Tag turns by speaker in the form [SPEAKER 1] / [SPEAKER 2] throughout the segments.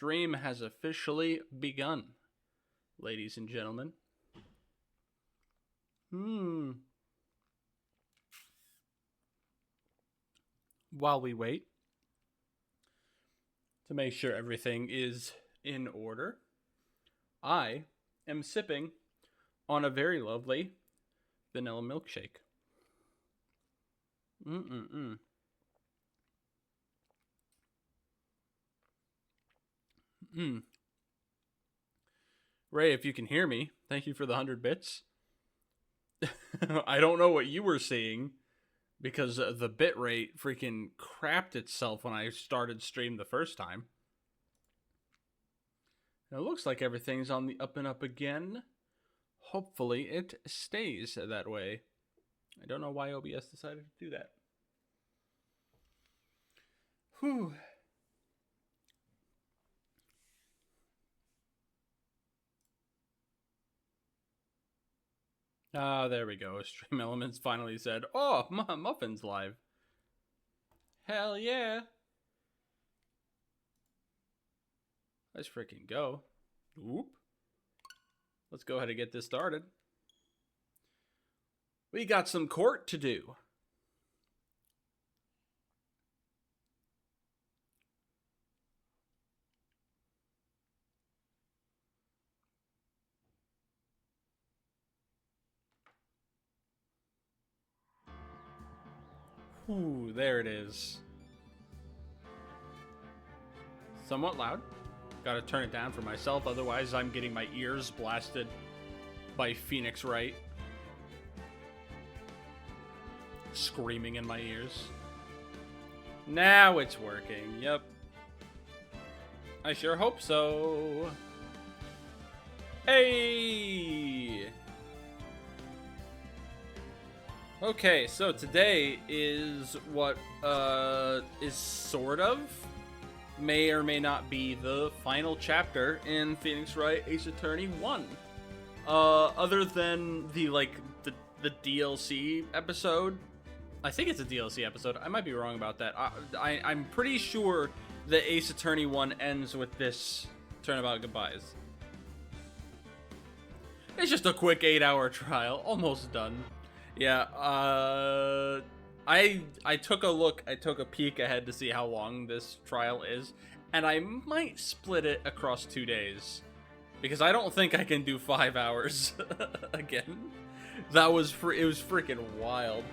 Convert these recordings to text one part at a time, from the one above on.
[SPEAKER 1] stream has officially begun, ladies and gentlemen. While we wait to make sure everything is in order, I am sipping on a very lovely vanilla milkshake. Ray, if you can hear me, thank you for the 100 bits. I don't know what you were seeing, because the bit rate freaking crapped itself when I started stream the first time. It looks like everything's on the up and up again. Hopefully it stays that way. I don't know why OBS decided to do that. Whew. Ah, there we go. Stream Elements finally said, "Oh, Muffin's live." Hell yeah. Let's freaking go. Oop. Let's go ahead and get this started. We got some court to do. Ooh, there it is. Somewhat loud. Gotta turn it down for myself, otherwise I'm getting my ears blasted by Phoenix Wright screaming in my ears. Now it's working, yep. I sure hope so. Hey! Okay, so today is what is sort of, may or may not be, the final chapter in Phoenix Wright Ace Attorney 1. Other than the DLC episode. I think it's a DLC episode. I might be wrong about that. I'm pretty sure that Ace Attorney 1 ends with this Turnabout Goodbyes. It's just a quick 8-hour trial, almost done. Yeah, I took a peek ahead to see how long this trial is, and I might split it across 2 days, because I don't think I can do 5 hours again. It was freaking wild.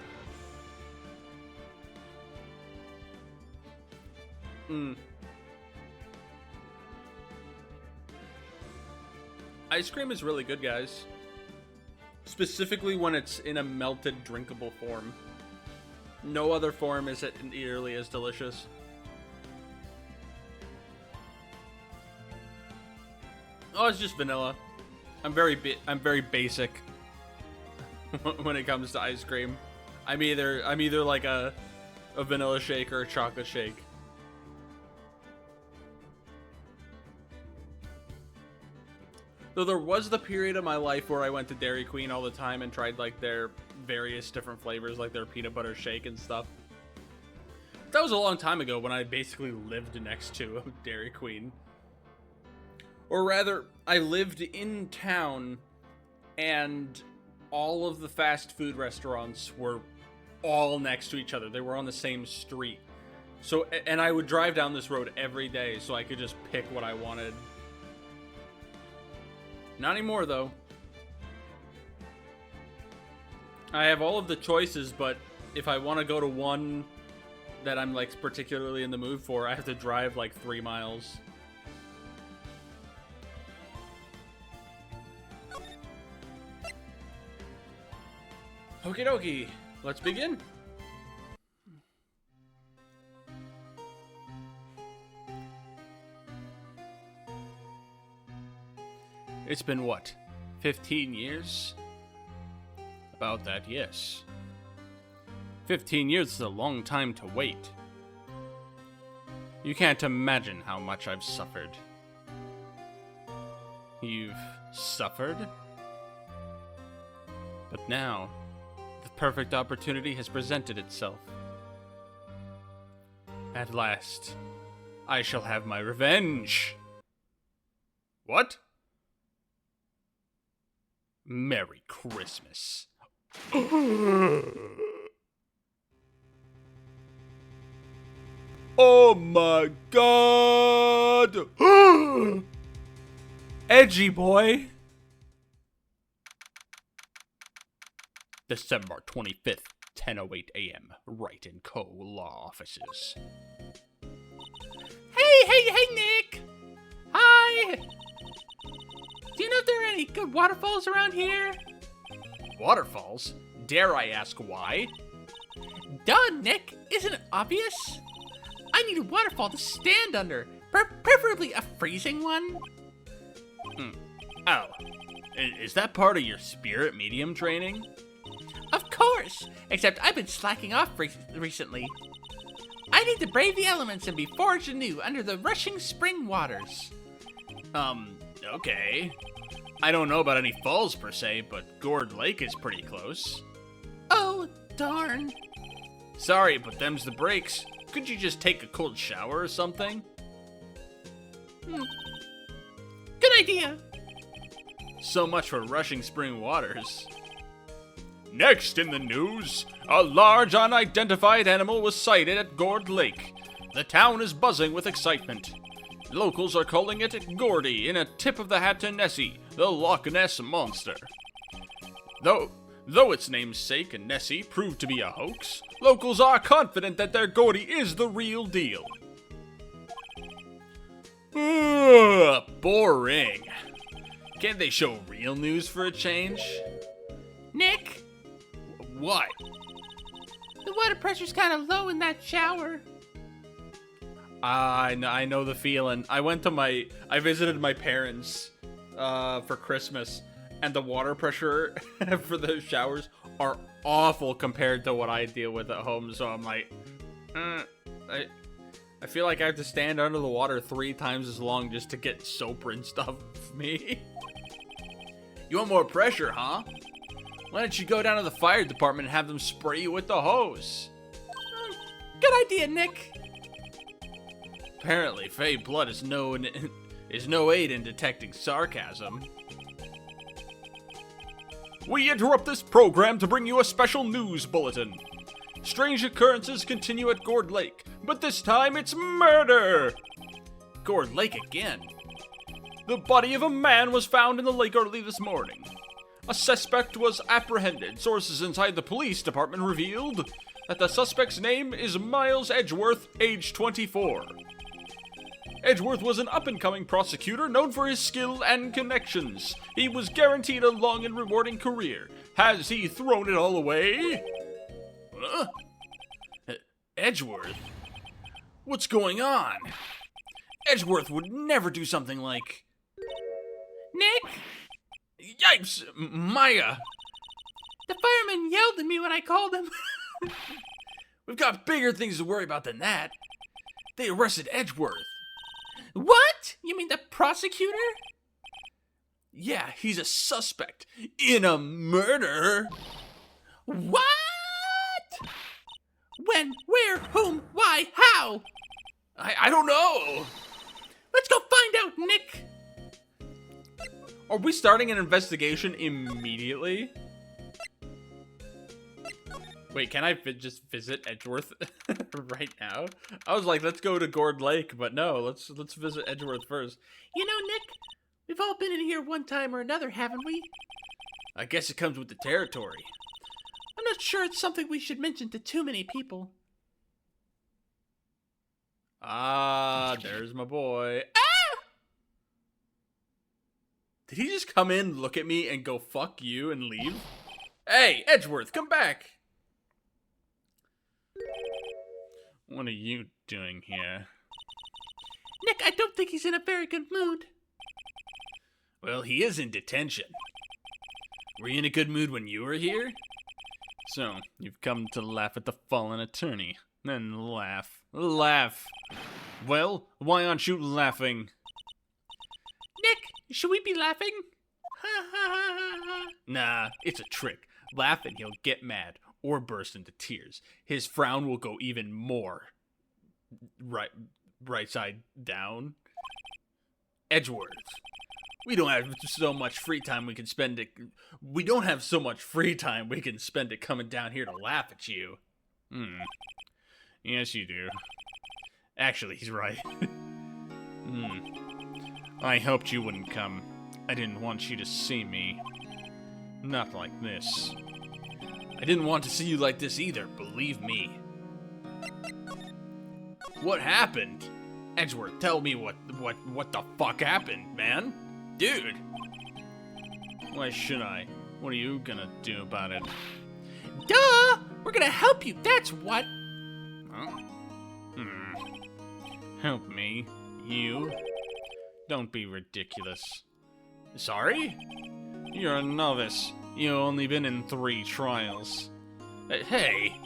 [SPEAKER 1] Ice cream is really good, guys. Specifically when it's in a melted, drinkable form. No other form is it nearly as delicious. Oh, it's just vanilla. I'm very basic when it comes to ice cream. I'm either like a vanilla shake or a chocolate shake. So there was the period of my life where I went to Dairy Queen all the time and tried like their various different flavors, like their peanut butter shake and stuff. That was a long time ago when I basically lived next to a Dairy Queen. Or rather, I lived in town and all of the fast food restaurants were all next to each other. They were on the same street. So, and I would drive down this road every day so I could just pick what I wanted. Not anymore, though. I have all of the choices, but if I want to go to one that I'm, like, particularly in the mood for, I have to drive, like, 3 miles. Okie dokie. Let's begin. It's been what, 15 years? About that, yes. 15 years is a long time to wait. You can't imagine how much I've suffered. You've suffered? But now, the perfect opportunity has presented itself. At last, I shall have my revenge. What? Merry Christmas. Oh my god! Edgy boy! December 25th, 10:08 a.m. Wright & Co. Law Offices. Hey, Nick! Hi! Do you know if there are any good waterfalls around here? Waterfalls? Dare I ask why? Duh, Nick! Isn't it obvious? I need a waterfall to stand under, preferably a freezing one. Oh, is that part of your spirit medium training? Of course, except I've been slacking off recently. I need to brave the elements and be forged anew under the rushing spring waters. Okay. I don't know about any falls per se, but Gourd Lake is pretty close. Oh, darn. Sorry, but them's the breaks. Could you just take a cold shower or something? Good idea. So much for rushing spring waters. Next in the news, a large unidentified animal was sighted at Gourd Lake. The town is buzzing with excitement. Locals are calling it Gordy in a tip of the hat to Nessie, the Loch Ness Monster. Though its namesake and Nessie proved to be a hoax, locals are confident that their Gordy is the real deal. Boring. Can't they show real news for a change? Nick? What? The water pressure's kind of low in that shower. I know the feeling. I visited my parents for Christmas, and the water pressure for the showers are awful compared to what I deal with at home. So I'm like, I feel like I have to stand under the water 3 times as long just to get soap rinsed off me. You want more pressure, huh? Why don't you go down to the fire department and have them spray you with the hose? Good idea, Nick. Apparently, Fey blood is no aid in detecting sarcasm. We interrupt this program to bring you a special news bulletin. Strange occurrences continue at Gourd Lake, but this time it's murder! Gourd Lake again. The body of a man was found in the lake early this morning. A suspect was apprehended. Sources inside the police department revealed that the suspect's name is Miles Edgeworth, age 24. Edgeworth was an up-and-coming prosecutor known for his skill and connections. He was guaranteed a long and rewarding career. Has he thrown it all away? Huh? Edgeworth? What's going on? Edgeworth would never do something like... Nick? Yipes! Maya! The fireman yelled at me when I called him. We've got bigger things to worry about than that. They arrested Edgeworth. What? You mean the prosecutor? Yeah, he's a suspect in a murder. What? When? Where? Whom? Why? How? I don't know. Let's go find out, Nick. Are we starting an investigation immediately? Wait, can I just visit Edgeworth right now? I was like, let's go to Gourd Lake, but no, let's visit Edgeworth first. You know, Nick, we've all been in here one time or another, haven't we? I guess it comes with the territory. I'm not sure it's something we should mention to too many people. Ah, there's my boy. Ah! Did he just come in, look at me, and go, fuck you, and leave? Hey, Edgeworth, come back! What are you doing here? Nick, I don't think he's in a very good mood. Well, he is in detention. Were you in a good mood when you were here? So, you've come to laugh at the fallen attorney. Then laugh. Laugh! Well, why aren't you laughing? Nick, should we be laughing? Nah, it's a trick. Laugh and he'll get mad, or burst into tears. His frown will go even more right side down. Edgeworth, We don't have so much free time we can spend it. We don't have so much free time we can spend it coming down here to laugh at you. Yes, you do. Actually, he's right. I hoped you wouldn't come. I didn't want you to see me. Not like this. I didn't want to see you like this either, believe me. What happened? Edgeworth, tell me what the fuck happened, man? Dude! Why should I? What are you gonna do about it?
[SPEAKER 2] Duh! We're gonna help you, that's what!
[SPEAKER 1] Huh? Help me? You? Don't be ridiculous. Sorry? You're a novice. You've only been in 3 trials. Hey!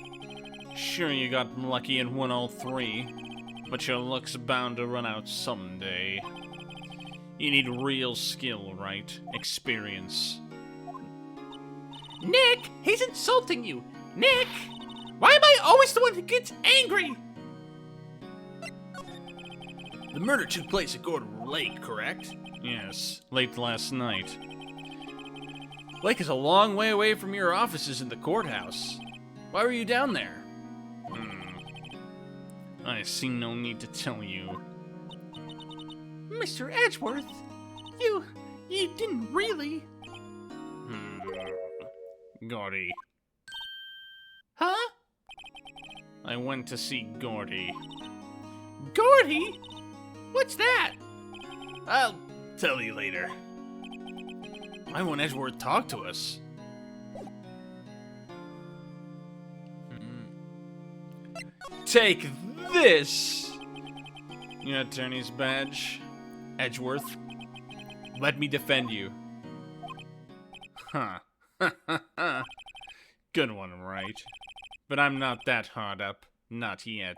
[SPEAKER 1] Sure you got lucky and won all 3, but your luck's bound to run out someday. You need real skill, right? Experience.
[SPEAKER 2] Nick! He's insulting you! Nick! Why am I always the one who gets angry?
[SPEAKER 1] The murder took place at Gordon Lake, correct? Yes, late last night. Lake is a long way away from your offices in the courthouse. Why were you down there? I see no need to tell you.
[SPEAKER 2] Mr. Edgeworth, you didn't really...
[SPEAKER 1] Gordy.
[SPEAKER 2] Huh?
[SPEAKER 1] I went to see Gordy.
[SPEAKER 2] Gordy? What's that?
[SPEAKER 1] I'll tell you later. Why won't Edgeworth talk to us? Take this! Your attorney's badge. Edgeworth, let me defend you. Huh. Good one, Wright. But I'm not that hard up. Not yet.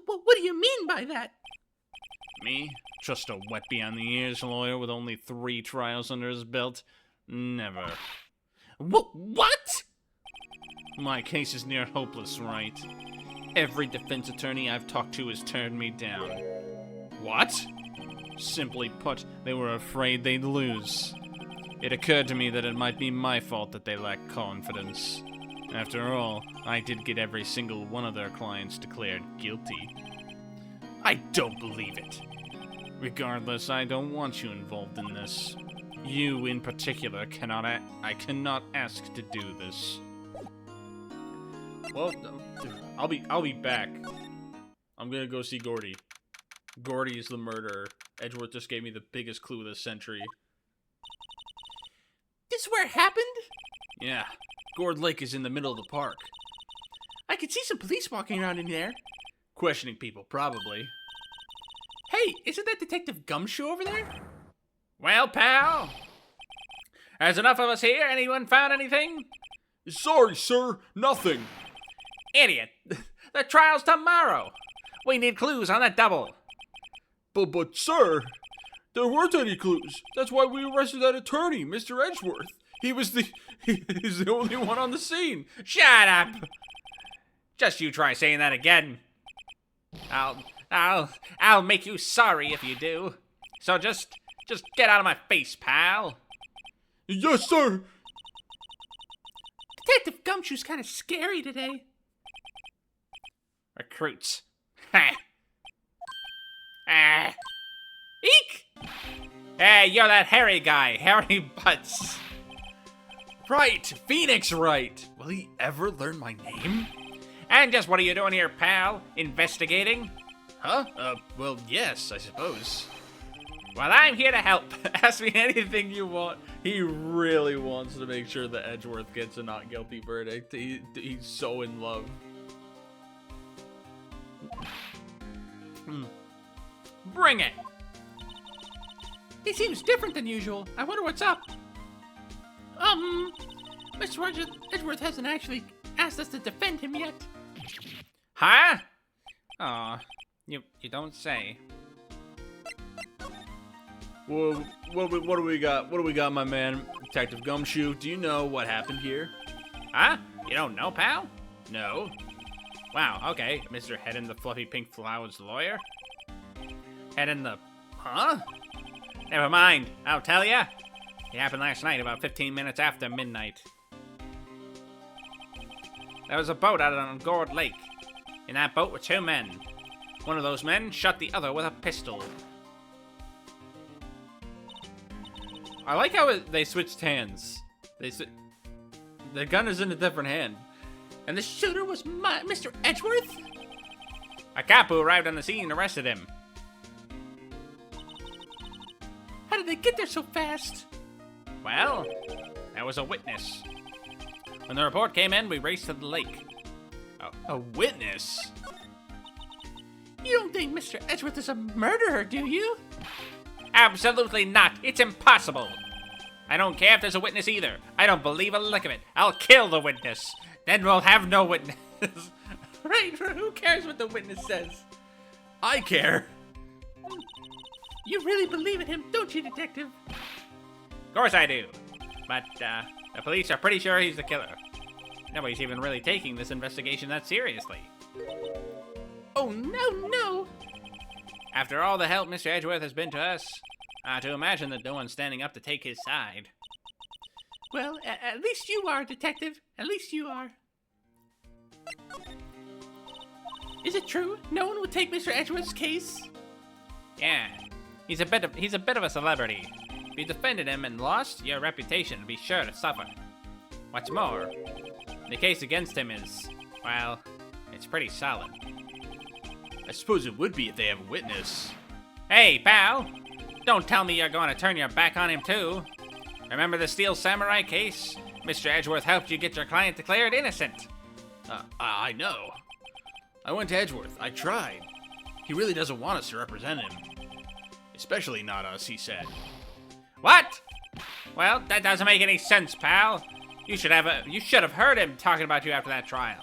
[SPEAKER 2] What do you mean by that?
[SPEAKER 1] Me? Just a wet behind the ears lawyer with only 3 trials under his belt? Never.
[SPEAKER 2] What?
[SPEAKER 1] My case is near hopeless, Wright. Every defense attorney I've talked to has turned me down. What? Simply put, they were afraid they'd lose. It occurred to me that it might be my fault that they lacked confidence. After all, I did get every single one of their clients declared guilty. I don't believe it. Regardless, I don't want you involved in this. You, in particular, I cannot ask to do this. Well, I'll be back. I'm gonna go see Gordy. Gordy is the murderer. Edgeworth just gave me the biggest clue of the century.
[SPEAKER 2] This is where it happened?
[SPEAKER 1] Yeah, Gord Lake is in the middle of the park.
[SPEAKER 2] I could see some police walking around in there.
[SPEAKER 1] Questioning people, probably.
[SPEAKER 2] Hey, isn't that Detective Gumshoe over there?
[SPEAKER 1] Well, pal, there's enough of us here. Anyone found anything?
[SPEAKER 3] Sorry, sir, nothing.
[SPEAKER 1] Idiot. The trial's tomorrow. We need clues on that double.
[SPEAKER 3] But, sir, there weren't any clues. That's why we arrested that attorney, Mr. Edgeworth. He's the only one on the scene.
[SPEAKER 1] Shut up. Just you try saying that again. I'll make you sorry if you do. So just get out of my face, pal.
[SPEAKER 3] Yes, sir.
[SPEAKER 2] Detective Gumshoe's kind of scary today.
[SPEAKER 1] Recruits.
[SPEAKER 2] Eek!
[SPEAKER 1] Hey, you're that hairy guy, Hairy Butts.
[SPEAKER 3] Right, Phoenix Wright. Will he ever learn my name?
[SPEAKER 1] And just what are you doing here, pal? Investigating?
[SPEAKER 3] Huh? Well, yes, I suppose.
[SPEAKER 1] Well, I'm here to help.
[SPEAKER 3] Ask me anything you want. He really wants to make sure that Edgeworth gets a not guilty verdict. He's so in love.
[SPEAKER 1] Bring it.
[SPEAKER 2] He seems different than usual. I wonder what's up. Mr. Edgeworth hasn't actually asked us to defend him yet.
[SPEAKER 1] Huh? Aw, you don't say.
[SPEAKER 3] Well, what do we got? What do we got, my man? Detective Gumshoe, do you know what happened here?
[SPEAKER 1] Huh? You don't know, pal? No. Wow, okay. Mr. Head in the Fluffy Pink Flowers lawyer? Head in the... Huh?
[SPEAKER 2] Never mind, I'll tell ya. It happened last night about 15 minutes after midnight. There was a boat out on Gourd Lake. In that boat were 2 men. One of those men shot the other with a pistol.
[SPEAKER 1] I like how they switched hands. The gun is in a different hand.
[SPEAKER 2] And the shooter was Mr. Edgeworth? A cop who arrived on the scene arrested him. How did they get there so fast? Well, there was a witness. When the report came in, we raced to the lake.
[SPEAKER 1] A witness?
[SPEAKER 2] You don't think Mr. Edgeworth is a murderer, do you? Absolutely not. It's impossible. I don't care if there's a witness either. I don't believe a lick of it. I'll kill the witness. Then we'll have no witness. Right, who cares what the witness says?
[SPEAKER 1] I care.
[SPEAKER 2] You really believe in him, don't you, Detective? Of course I do. But, the police are pretty sure he's the killer. Nobody's even really taking this investigation that seriously. Oh, no. After all the help Mr. Edgeworth has been to us, to imagine that no one's standing up to take his side. Well, at least you are, Detective. At least you are. Is it true? No one would take Mr. Edgeworth's case? Yeah. He's a bit of a celebrity. If you defended him and lost, your reputation would be sure to suffer. What's more, the case against him is, well, it's pretty solid.
[SPEAKER 1] I suppose it would be if they have a witness.
[SPEAKER 2] Hey, pal! Don't tell me you're going to turn your back on him, too. Remember the Steel Samurai case? Mr. Edgeworth helped you get your client declared innocent.
[SPEAKER 1] I know. I went to Edgeworth. I tried. He really doesn't want us to represent him. Especially not us, he said.
[SPEAKER 2] What? Well, that doesn't make any sense, pal. You should have heard him talking about you after that trial.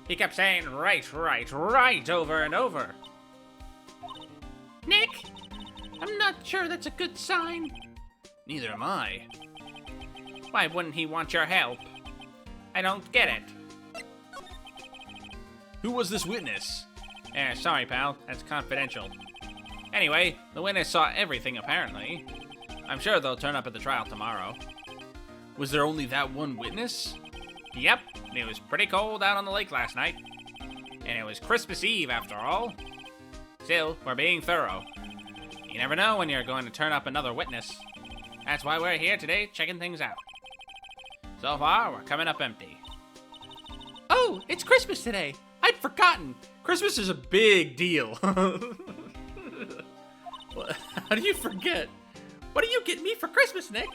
[SPEAKER 2] He kept saying right over and over. Nick, I'm not sure that's a good sign.
[SPEAKER 1] Neither am I.
[SPEAKER 2] Why wouldn't he want your help? I don't get it.
[SPEAKER 1] Who was this witness?
[SPEAKER 2] Sorry, pal. That's confidential. Anyway, the witness saw everything, apparently. I'm sure they'll turn up at the trial tomorrow.
[SPEAKER 1] Was there only that one witness?
[SPEAKER 2] Yep. It was pretty cold out on the lake last night. And it was Christmas Eve, after all. Still, we're being thorough. You never know when you're going to turn up another witness. That's why we're here today, checking things out. So far, we're coming up empty. Oh, it's Christmas today. I'd forgotten.
[SPEAKER 1] Christmas is a big deal. How do you forget?
[SPEAKER 2] What are you getting me for Christmas, Nick?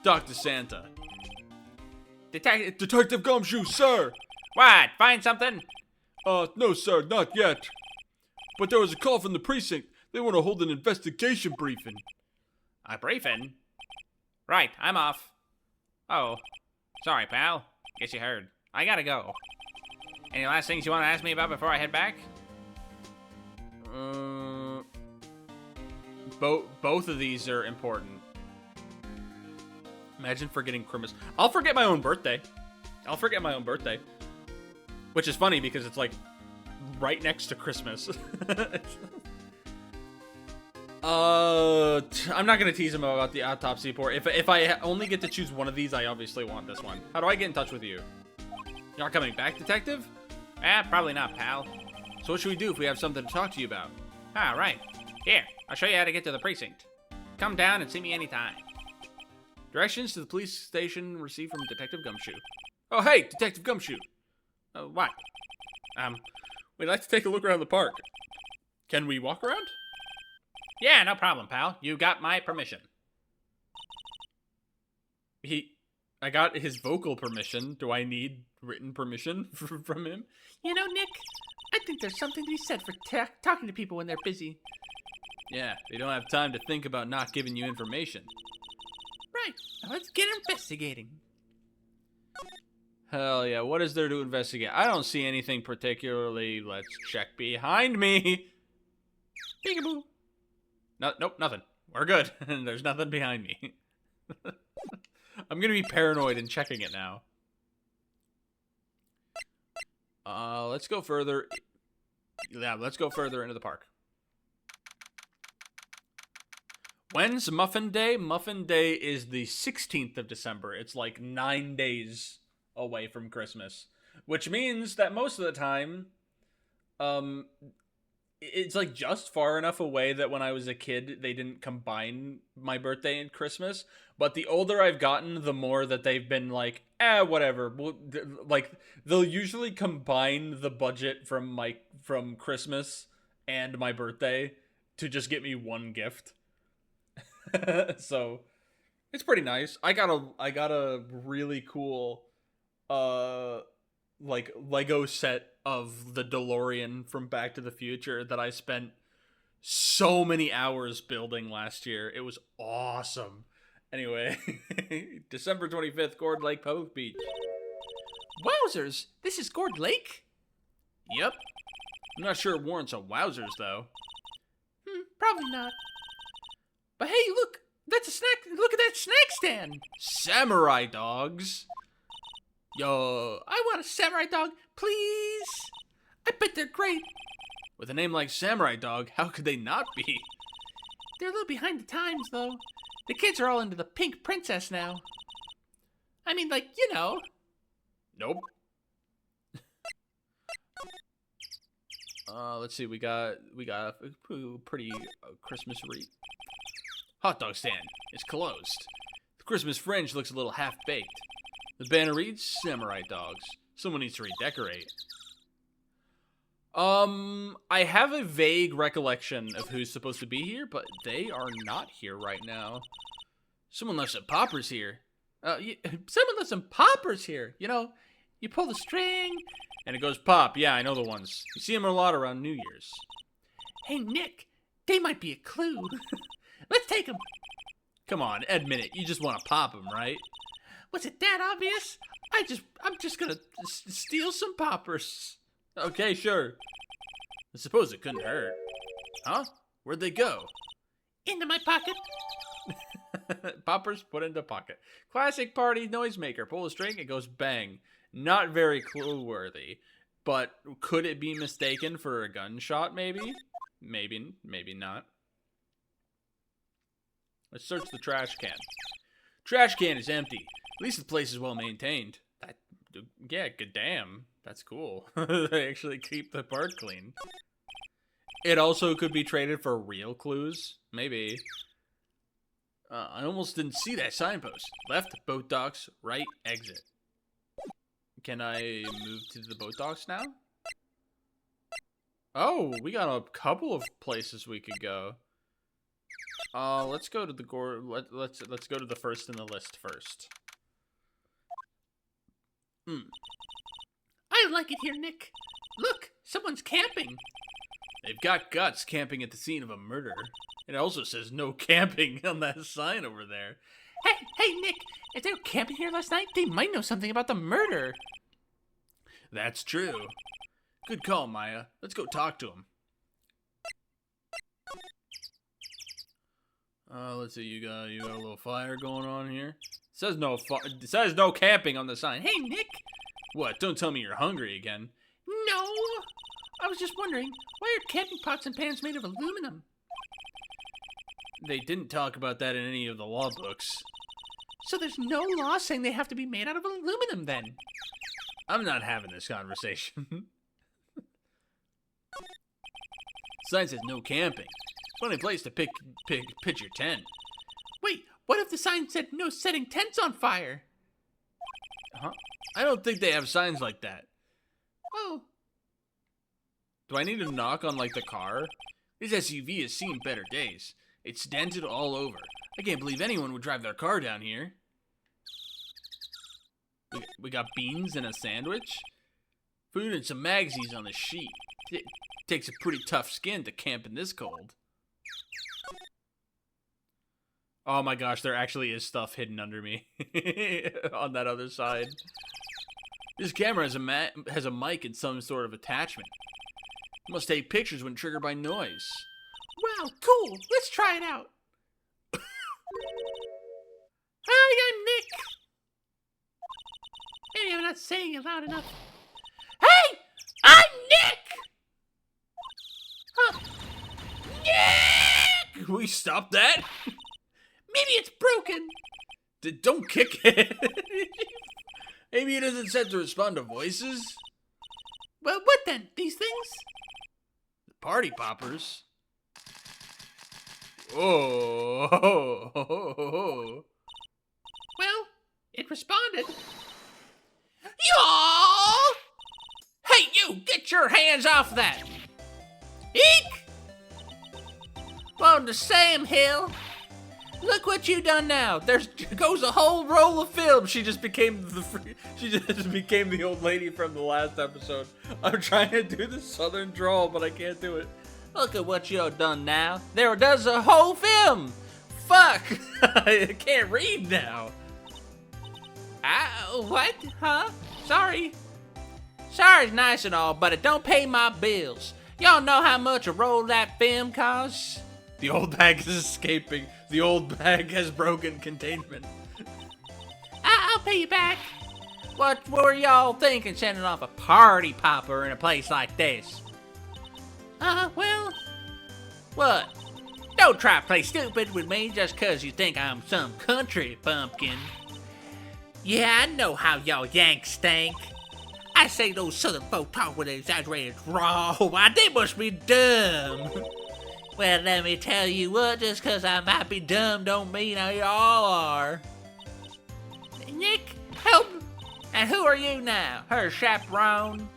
[SPEAKER 1] Dr. Santa.
[SPEAKER 3] Detective Gumshoe, sir!
[SPEAKER 2] What? Find something?
[SPEAKER 3] No, sir, not yet. But there was a call from the precinct. They want to hold an investigation briefing.
[SPEAKER 2] A briefing? Right, I'm off. Oh, sorry, pal. Guess you heard. I gotta go. Any last things you want to ask me about before I head back?
[SPEAKER 1] Both of these are important. Imagine forgetting Christmas. I'll forget my own birthday. Which is funny because it's like right next to Christmas. I'm not gonna tease him about the autopsy report. If I only get to choose one of these, I obviously want this one. How do I get in touch with you? You're not coming back, detective?
[SPEAKER 2] Probably not, pal.
[SPEAKER 1] So what should we do if we have something to talk to you about?
[SPEAKER 2] Ah, right. Here, I'll show you how to get to the precinct. Come down and see me anytime.
[SPEAKER 1] Directions to the police station received from Detective Gumshoe. Oh, hey, Detective Gumshoe.
[SPEAKER 2] What?
[SPEAKER 1] We'd like to take a look around the park. Can we walk around?
[SPEAKER 2] Yeah, no problem, pal. You got my permission.
[SPEAKER 1] I got his vocal permission. Do I need written permission from him?
[SPEAKER 2] You know, Nick, I think there's something to be said for talking to people when they're busy.
[SPEAKER 1] Yeah, they don't have time to think about not giving you information.
[SPEAKER 2] Right, now let's get investigating.
[SPEAKER 1] Hell yeah, what is there to investigate? I don't see anything particularly. Let's check behind me.
[SPEAKER 2] Peekaboo.
[SPEAKER 1] No, nope, nothing. We're good. There's nothing behind me. I'm gonna be paranoid and checking it now. Let's go further. Yeah, let's go further into the park. When's Muffin Day? Muffin Day is the 16th of December. It's like 9 days away from Christmas, which means that most of the time, it's like just far enough away that when I was a kid, they didn't combine my birthday and Christmas. But the older I've gotten, the more that they've been like, whatever. Like, they'll usually combine the budget from Christmas and my birthday to just get me one gift. So it's pretty nice. I got a really cool like Lego set of the DeLorean from Back to the Future that I spent so many hours building last year. It was awesome. Anyway, December 25th, Gourd Lake Public Beach.
[SPEAKER 2] Wowzers! This is Gourd Lake?
[SPEAKER 1] Yep. I'm not sure it warrants a wowzers though.
[SPEAKER 2] Probably not. But hey, look! That's a snack! Look at that snack stand!
[SPEAKER 1] Samurai dogs.
[SPEAKER 2] Yo, I want a samurai dog, please! I bet they're great!
[SPEAKER 1] With a name like Samurai Dog, how could they not be?
[SPEAKER 2] They're a little behind the times, though. The kids are all into the pink princess now. I mean, like, you know.
[SPEAKER 1] Nope. Let's see. We got a pretty Christmas wreath. Hot dog stand. It's closed. The Christmas fringe looks a little half-baked. The banner reads, Samurai Dogs. Someone needs to redecorate. I have a vague recollection of who's supposed to be here, but they are not here right now. Someone left some poppers here.
[SPEAKER 2] Someone left some poppers here. You know, you pull the string.
[SPEAKER 1] And it goes pop. Yeah, I know the ones. You see them a lot around New Year's.
[SPEAKER 2] Hey, Nick, they might be a clue. Let's take them.
[SPEAKER 1] Come on, admit it. You just want to pop them, right?
[SPEAKER 2] Was it that obvious? I'm just gonna steal some poppers.
[SPEAKER 1] Okay, sure. I suppose it couldn't hurt. Huh? Where'd they go?
[SPEAKER 2] Into my pocket.
[SPEAKER 1] Poppers put into pocket. Classic party noisemaker. Pull a string, it goes bang. Not very clue-worthy. But could it be mistaken for a gunshot, maybe? Maybe not. Let's search the trash can. Trash can is empty. At least the place is well maintained. Yeah, good damn. That's cool. They actually keep the park clean. It also could be traded for real clues. Maybe. I almost didn't see that signpost. Left, boat docks, right, exit. Can I move to the boat docks now? Oh, we got a couple of places we could go. Let's go to the let's go to the first in the list first.
[SPEAKER 2] I like it here, Nick. Look, someone's camping.
[SPEAKER 1] They've got guts camping at the scene of a murder. It also says no camping on that sign over there.
[SPEAKER 2] Hey, Nick, if they were camping here last night, they might know something about the murder.
[SPEAKER 1] That's true. Good call, Maya. Let's go talk to him. Let's see. You got a little fire going on here. It says no camping on the sign.
[SPEAKER 2] Hey, Nick.
[SPEAKER 1] What? Don't tell me you're hungry again.
[SPEAKER 2] No. I was just wondering, why are camping pots and pans made of aluminum?
[SPEAKER 1] They didn't talk about that in any of the law books.
[SPEAKER 2] So there's no law saying they have to be made out of aluminum then?
[SPEAKER 1] I'm not having this conversation. Sign says no camping. Funny place to pitch your tent.
[SPEAKER 2] Wait, what if the sign said no setting tents on fire?
[SPEAKER 1] Huh? I don't think they have signs like that.
[SPEAKER 2] Oh.
[SPEAKER 1] Do I need to knock on, like, the car? This SUV has seen better days. It's dented all over. I can't believe anyone would drive their car down here. We got beans and a sandwich? Food and some magazines on the sheet. It takes a pretty tough skin to camp in this cold. Oh my gosh, there actually is stuff hidden under me. On that other side. This camera has a mic and some sort of attachment. It must take pictures when triggered by noise.
[SPEAKER 2] Wow, cool. Let's try it out. Hi, I'm Nick. Maybe I'm not saying it loud enough. Hey, I'm Nick. Huh. Nick!
[SPEAKER 1] Can we stop that?
[SPEAKER 2] Maybe it's broken.
[SPEAKER 1] Don't kick it. Maybe it isn't set to respond to voices.
[SPEAKER 2] Well, what then? These things?
[SPEAKER 1] The party poppers. Oh.
[SPEAKER 2] Well, it responded. Y'all! Hey, you! Get your hands off that! Eek! On to Sam Hill. Look what you done now.
[SPEAKER 1] There goes a whole roll of film. She just became the old lady from the last episode. I'm trying to do the southern drawl, but I can't do it.
[SPEAKER 2] Look at what you done now. There does a whole film.
[SPEAKER 1] Fuck! I can't read now.
[SPEAKER 2] What? Huh? Sorry. Sorry's nice and all, but it don't pay my bills. Y'all know how much a roll of that film costs?
[SPEAKER 1] The old bag is escaping. The old bag has broken containment.
[SPEAKER 2] I'll pay you back. What were y'all thinking sending off a party popper in a place like this? Well, what? Don't try to play stupid with me just 'cause you think I'm some country bumpkin. Yeah, I know how y'all Yanks think. I say those southern folk talk with an exaggerated drawl. Why, they must be dumb. Well, let me tell you what, just 'cause I might be dumb don't mean I all are. Nick, help! And who are you now? Her chaperone?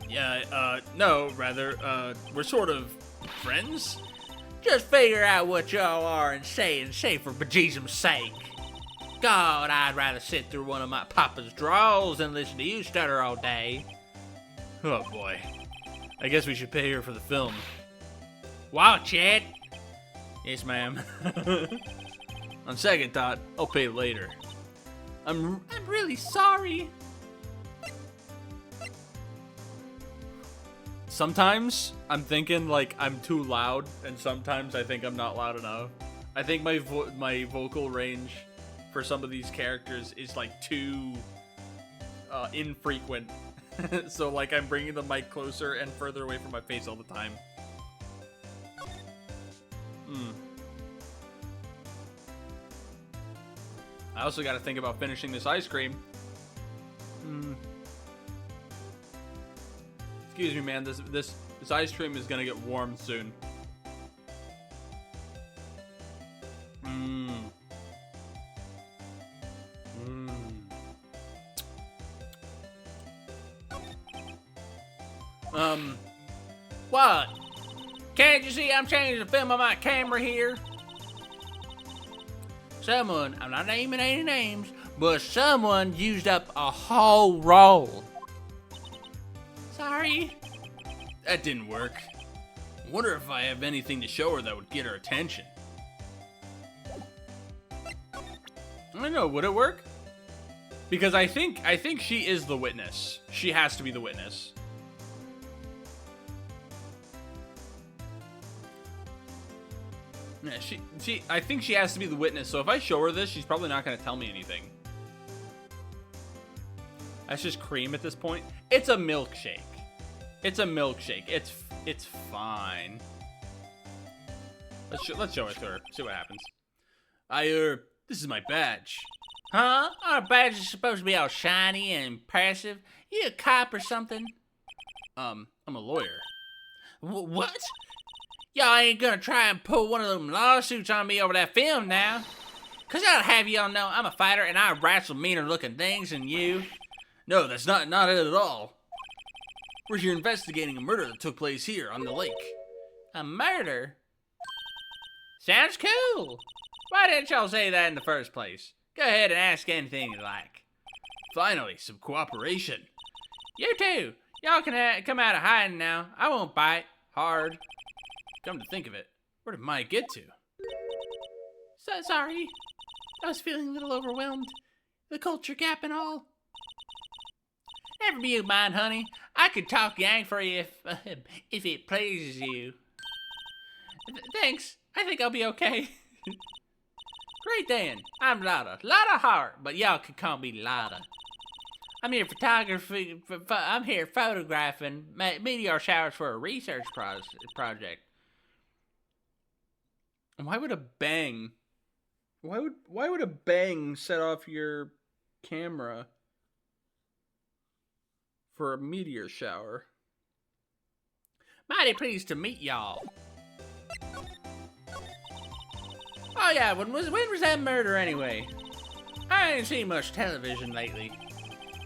[SPEAKER 1] Yeah, no, rather, we're sort of friends?
[SPEAKER 2] Just figure out what y'all are and say for bejesus's sake. God, I'd rather sit through one of my papa's draws than listen to you stutter all day.
[SPEAKER 1] Oh boy. I guess we should pay her for the film.
[SPEAKER 2] Watch it.
[SPEAKER 1] Yes, ma'am. On second thought, I'll pay later.
[SPEAKER 2] I'm really sorry.
[SPEAKER 1] Sometimes I'm thinking like I'm too loud, and sometimes I think I'm not loud enough. I think my vocal range for some of these characters is like too infrequent. So like I'm bringing the mic closer and further away from my face all the time. I also got to think about finishing this ice cream. Excuse me, man. This ice cream is gonna get warm soon.
[SPEAKER 2] What? Can't you see I'm changing the film on my camera here? Someone, I'm not naming any names, but someone used up a whole roll. Sorry.
[SPEAKER 1] That didn't work. I wonder if I have anything to show her that would get her attention. I don't know, would it work? Because I think she is the witness. She has to be the witness. Yeah, I think she has to be the witness, so if I show her this, she's probably not going to tell me anything. That's just cream at this point. It's a milkshake. It's a milkshake. It's fine. Let's show it to her. See what happens. This is my badge.
[SPEAKER 2] Huh? Our badge is supposed to be all shiny and impressive. You a cop or something?
[SPEAKER 1] I'm a lawyer.
[SPEAKER 2] What? Y'all ain't gonna try and pull one of them lawsuits on me over that film now? 'Cause I'll have y'all know I'm a fighter and I wrestle meaner looking things than you.
[SPEAKER 1] No, that's not it at all. We're here investigating a murder that took place here on the lake.
[SPEAKER 2] A murder? Sounds cool. Why didn't y'all say that in the first place? Go ahead and ask anything you like.
[SPEAKER 1] Finally, some cooperation.
[SPEAKER 2] You too. Y'all can come out of hiding now. I won't bite hard.
[SPEAKER 1] Come to think of it, where did Maya get to?
[SPEAKER 2] So sorry. I was feeling a little overwhelmed. The culture gap and all. Never you mind, honey. I could talk Yank for you if it pleases you. Thanks. I think I'll be okay. Great then. I'm Lotta. Lotta Hart, but y'all can call me Lotta. I'm here I'm here photographing meteor showers for a research project.
[SPEAKER 1] Why would a bang? Why would a bang set off your camera for a meteor shower?
[SPEAKER 2] Mighty pleased to meet y'all. Oh yeah, when was that murder anyway? I ain't seen much television lately.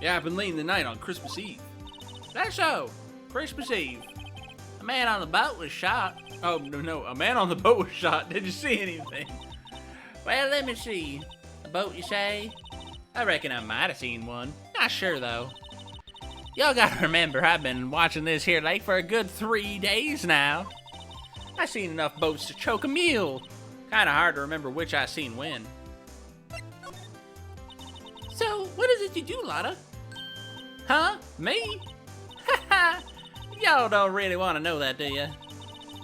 [SPEAKER 1] Yeah, I've been late in the night on Christmas Eve.
[SPEAKER 2] That's so. Christmas Eve. A man on the boat was shot.
[SPEAKER 1] Oh, no, a man on the boat was shot. Did you see anything?
[SPEAKER 2] Well, let me see. A boat, you say? I reckon I might have seen one. Not sure, though. Y'all gotta remember, I've been watching this here lake for a good 3 days now. I seen enough boats to choke a mule. Kinda hard to remember which I seen when. So, what is it you do, Lotta? Huh? Me? Haha! Y'all don't really want to know that, do ya?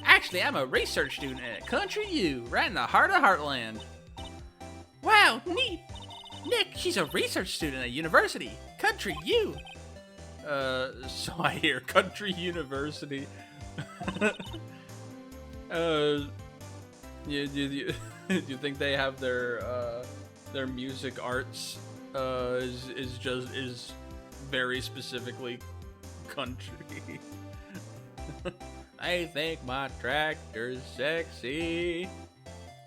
[SPEAKER 2] Actually, I'm a research student at Country U, right in the heart of Heartland. Wow, neat! Nick, she's a research student at university. Country U.
[SPEAKER 1] So I hear Country University. You think they have their music arts is very specifically country?
[SPEAKER 2] I think my tractor's sexy.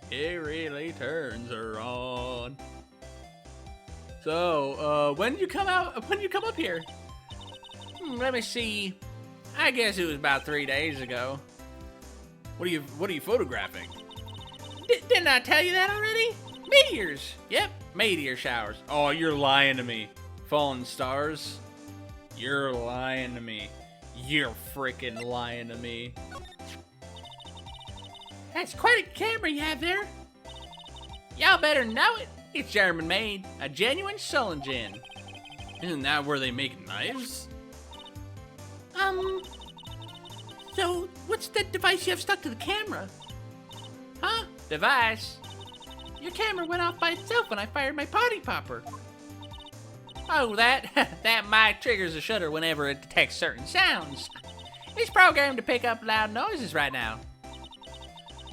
[SPEAKER 2] It really turns her on. So, when did you come up here? Let me see. I guess it was about 3 days ago.
[SPEAKER 1] What are you photographing?
[SPEAKER 2] Didn't I tell you that already? Meteors. Yep, meteor showers.
[SPEAKER 1] Oh, you're lying to me. Fallen stars? You're lying to me. You're freaking lying to me.
[SPEAKER 2] That's quite a camera you have there. Y'all better know it. It's German made. A genuine Sullinger.
[SPEAKER 1] Isn't that where they make knives?
[SPEAKER 2] So what's that device you have stuck to the camera? Huh? Device? Your camera went off by itself when I fired my party popper. Oh, that mic triggers a shutter whenever it detects certain sounds. It's programmed to pick up loud noises right now.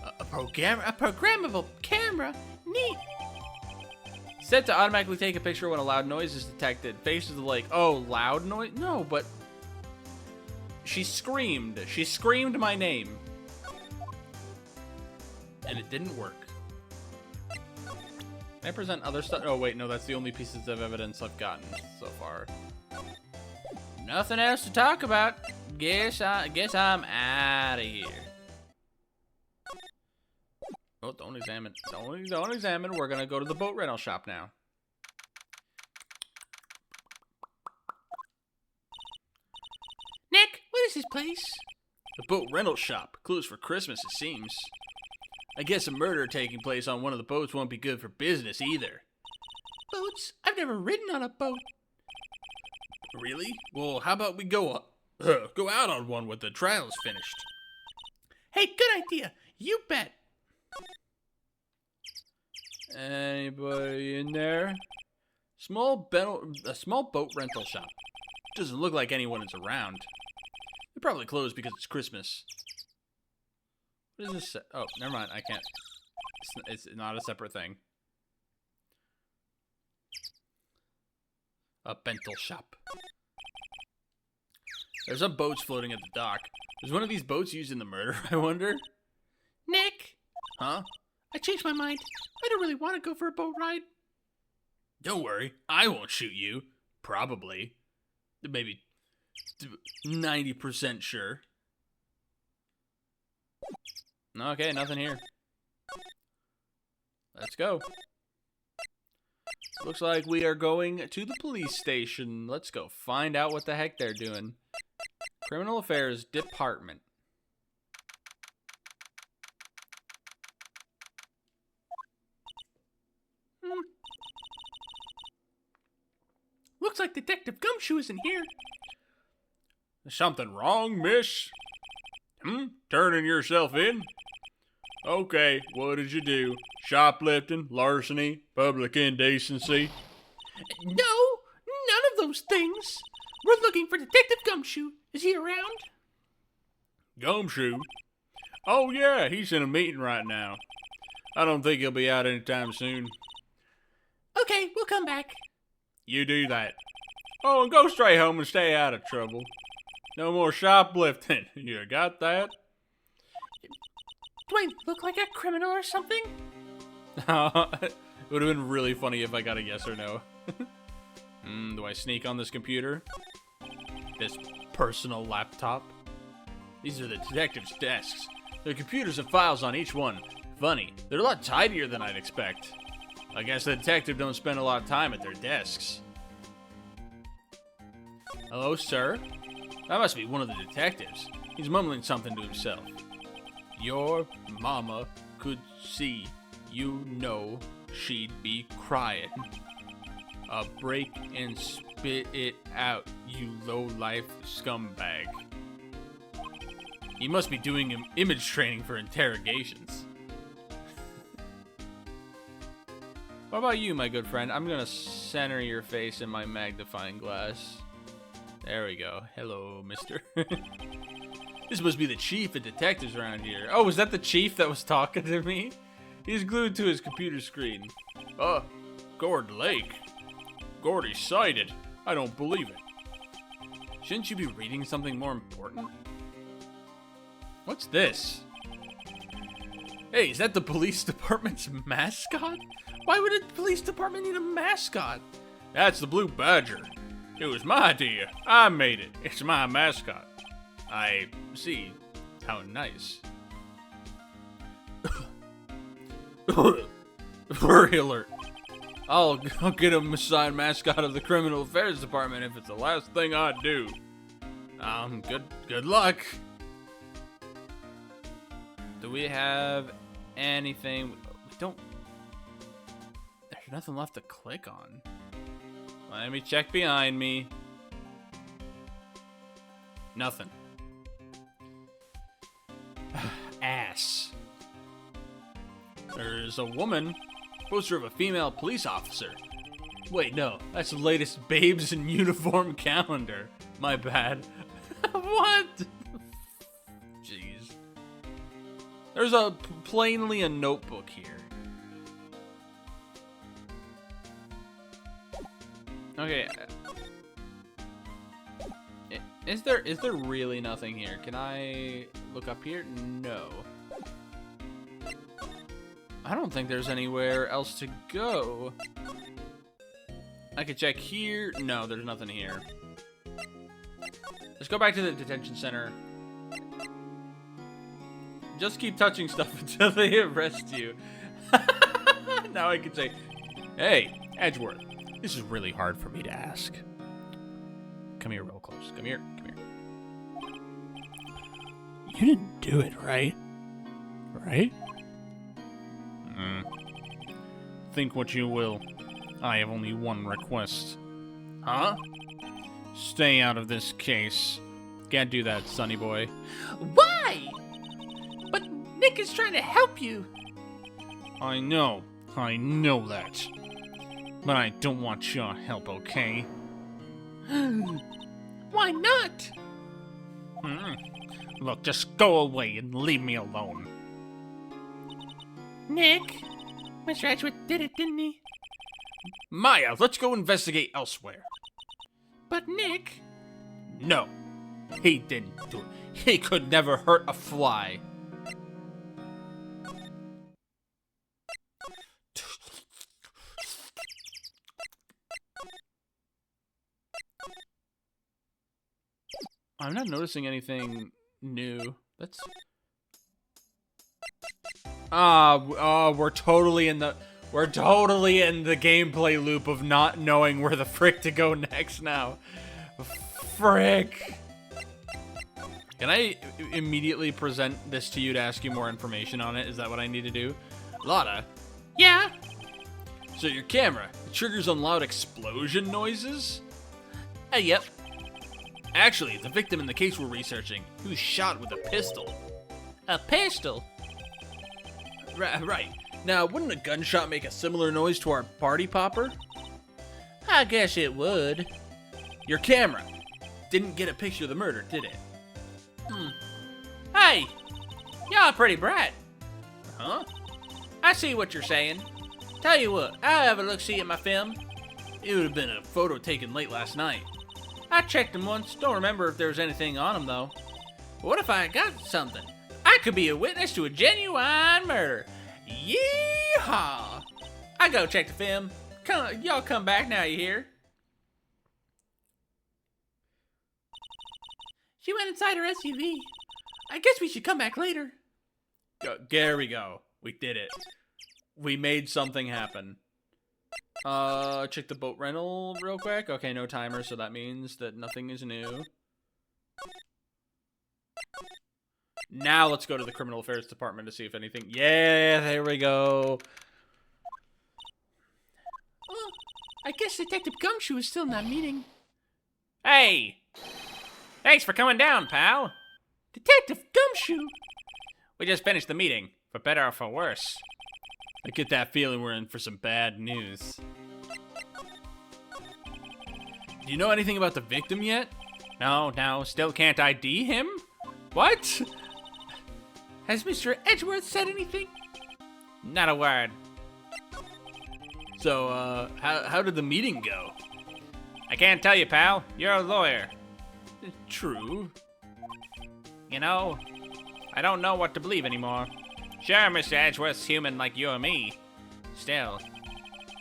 [SPEAKER 2] A programmable camera? Neat.
[SPEAKER 1] Set to automatically take a picture when a loud noise is detected. Faces are like, oh, loud noise? No, but she screamed. She screamed my name. And it didn't work. Can I present other stuff? Oh, wait, no, that's the only pieces of evidence I've gotten so far.
[SPEAKER 2] Nothing else to talk about. Guess I'm out of here.
[SPEAKER 1] Oh, don't examine. Don't examine. We're gonna go to the boat rental shop now.
[SPEAKER 2] Nick, what is this place?
[SPEAKER 1] The boat rental shop. Closed for Christmas, it seems. I guess a murder taking place on one of the boats won't be good for business either.
[SPEAKER 2] Boats? I've never ridden on a boat.
[SPEAKER 1] Really? Well, how about we go out on one when the trial's finished?
[SPEAKER 2] Hey, good idea. You bet.
[SPEAKER 1] Anybody in there? A small boat rental shop. Doesn't look like anyone is around. They're probably closed because it's Christmas. What is this? Oh, never mind. I can't. It's not a separate thing. A rental shop. There's some boats floating at the dock. Was one of these boats used in the murder, I wonder?
[SPEAKER 2] Nick?
[SPEAKER 1] Huh?
[SPEAKER 2] I changed my mind. I don't really want to go for a boat ride.
[SPEAKER 1] Don't worry. I won't shoot you. Probably. Maybe 90% sure. Okay, nothing here. Let's go. Looks like we are going to the police station. Let's go find out what the heck they're doing. Criminal Affairs Department.
[SPEAKER 2] Looks like Detective Gumshoe isn't here.
[SPEAKER 3] Something wrong, miss? Turning yourself in? Okay, what did you do? Shoplifting, larceny, public indecency?
[SPEAKER 2] No, none of those things. We're looking for Detective Gumshoe. Is he around?
[SPEAKER 3] Gumshoe? Oh yeah, he's in a meeting right now. I don't think he'll be out anytime soon.
[SPEAKER 2] Okay, we'll come back.
[SPEAKER 3] You do that. Oh, and go straight home and stay out of trouble. No more shoplifting. You got that?
[SPEAKER 2] Do I look like a criminal or something?
[SPEAKER 3] It would have been really funny if I got a yes or no. Do I sneak on this computer? This personal laptop? These are the detectives' desks. There are computers and files on each one. Funny, they're a lot tidier than I'd expect. I guess the detective don't spend a lot of time at their desks. Hello, sir? That must be one of the detectives. He's mumbling something to himself. Your mama could see, you know she'd be crying. Break and spit it out, you low-life scumbag. He must be doing image training for interrogations. What about you, my good friend? I'm gonna center your face in my magnifying glass. There we go. Hello, mister. This must be the chief of detectives around here. Oh, was that the chief that was talking to me? He's glued to his computer screen. Gord Lake. Gordy's sighted. I don't believe it. Shouldn't you be reading something more important? What's this? Hey, is that the police department's mascot? Why would a police department need a mascot? That's the Blue Badger. It was my idea. I made it. It's my mascot. I see. How nice. Furry alert. I'll get him assigned mascot of the Criminal Affairs Department if it's the last thing I do. Good luck. Do we have anything? We don't. There's nothing left to click on. Let me check behind me. Nothing. Ass. There's a woman. Poster of a female police officer. Wait, no. That's the latest Babes in Uniform calendar. My bad. What? Jeez. There's plainly a notebook here. Okay. Is there really nothing here? Can I look up here? No. I don't think there's anywhere else to go. I could check here. No, there's nothing here. Let's go back to the detention center. Just keep touching stuff until they arrest you. Now I can say, hey, Edgeworth, this is really hard for me to ask. Come here real close. Come here. Come here. You didn't do it, right? Right? Think what you will. I have only one request. Huh? Stay out of this case. Can't do that, sonny boy.
[SPEAKER 2] Why? But Nick is trying to help you.
[SPEAKER 3] I know that. But I don't want your help, okay?
[SPEAKER 2] Why not?
[SPEAKER 3] Look, just go away and leave me alone.
[SPEAKER 2] Nick, Mr. Edgeworth did it, didn't he?
[SPEAKER 3] Maya, let's go investigate elsewhere.
[SPEAKER 2] But Nick...
[SPEAKER 3] No, he didn't do it. He could never hurt a fly. I'm not noticing anything new. That's... we're totally in the gameplay loop of not knowing where the frick to go next now. Frick. Can I immediately present this to you to ask you more information on it? Is that what I need to do? Lotta.
[SPEAKER 2] Yeah?
[SPEAKER 3] So your camera, it triggers on loud explosion noises?
[SPEAKER 2] Yep.
[SPEAKER 3] Actually, the victim in the case we're researching, he was shot with a pistol.
[SPEAKER 2] A pistol?
[SPEAKER 3] Right. Now, wouldn't a gunshot make a similar noise to our party popper?
[SPEAKER 2] I guess it would.
[SPEAKER 3] Your camera didn't get a picture of the murder, did it?
[SPEAKER 2] Hey, y'all pretty bright.
[SPEAKER 3] Huh?
[SPEAKER 2] I see what you're saying. Tell you what, I'll have a look-see at my film.
[SPEAKER 3] It would have been a photo taken late last night.
[SPEAKER 2] I checked them once.
[SPEAKER 3] Don't remember if there was anything on them, though.
[SPEAKER 2] What if I got something? I could be a witness to a genuine murder. Yeehaw! I go check the film. Y'all come back now, you hear? She went inside her SUV. I guess we should come back later.
[SPEAKER 3] There we go. We did it. We made something happen. Check the boat rental real quick. Okay, no timer, so that means that nothing is new. Now let's go to the Criminal Affairs Department to see if anything... Yeah, there we go.
[SPEAKER 2] Well, I guess Detective Gumshoe is still in that meeting.
[SPEAKER 3] Hey! Thanks for coming down, pal.
[SPEAKER 2] Detective Gumshoe!
[SPEAKER 3] We just finished the meeting, for better or for worse. I get that feeling we're in for some bad news. Do you know anything about the victim yet?
[SPEAKER 2] No, still can't ID him?
[SPEAKER 3] What?
[SPEAKER 2] Has Mr. Edgeworth said anything?
[SPEAKER 3] Not a word. So, how did the meeting go?
[SPEAKER 2] I can't tell you, pal. You're a lawyer.
[SPEAKER 3] True.
[SPEAKER 2] You know, I don't know what to believe anymore. Sure, Mr. Edgeworth's human like you or me. Still,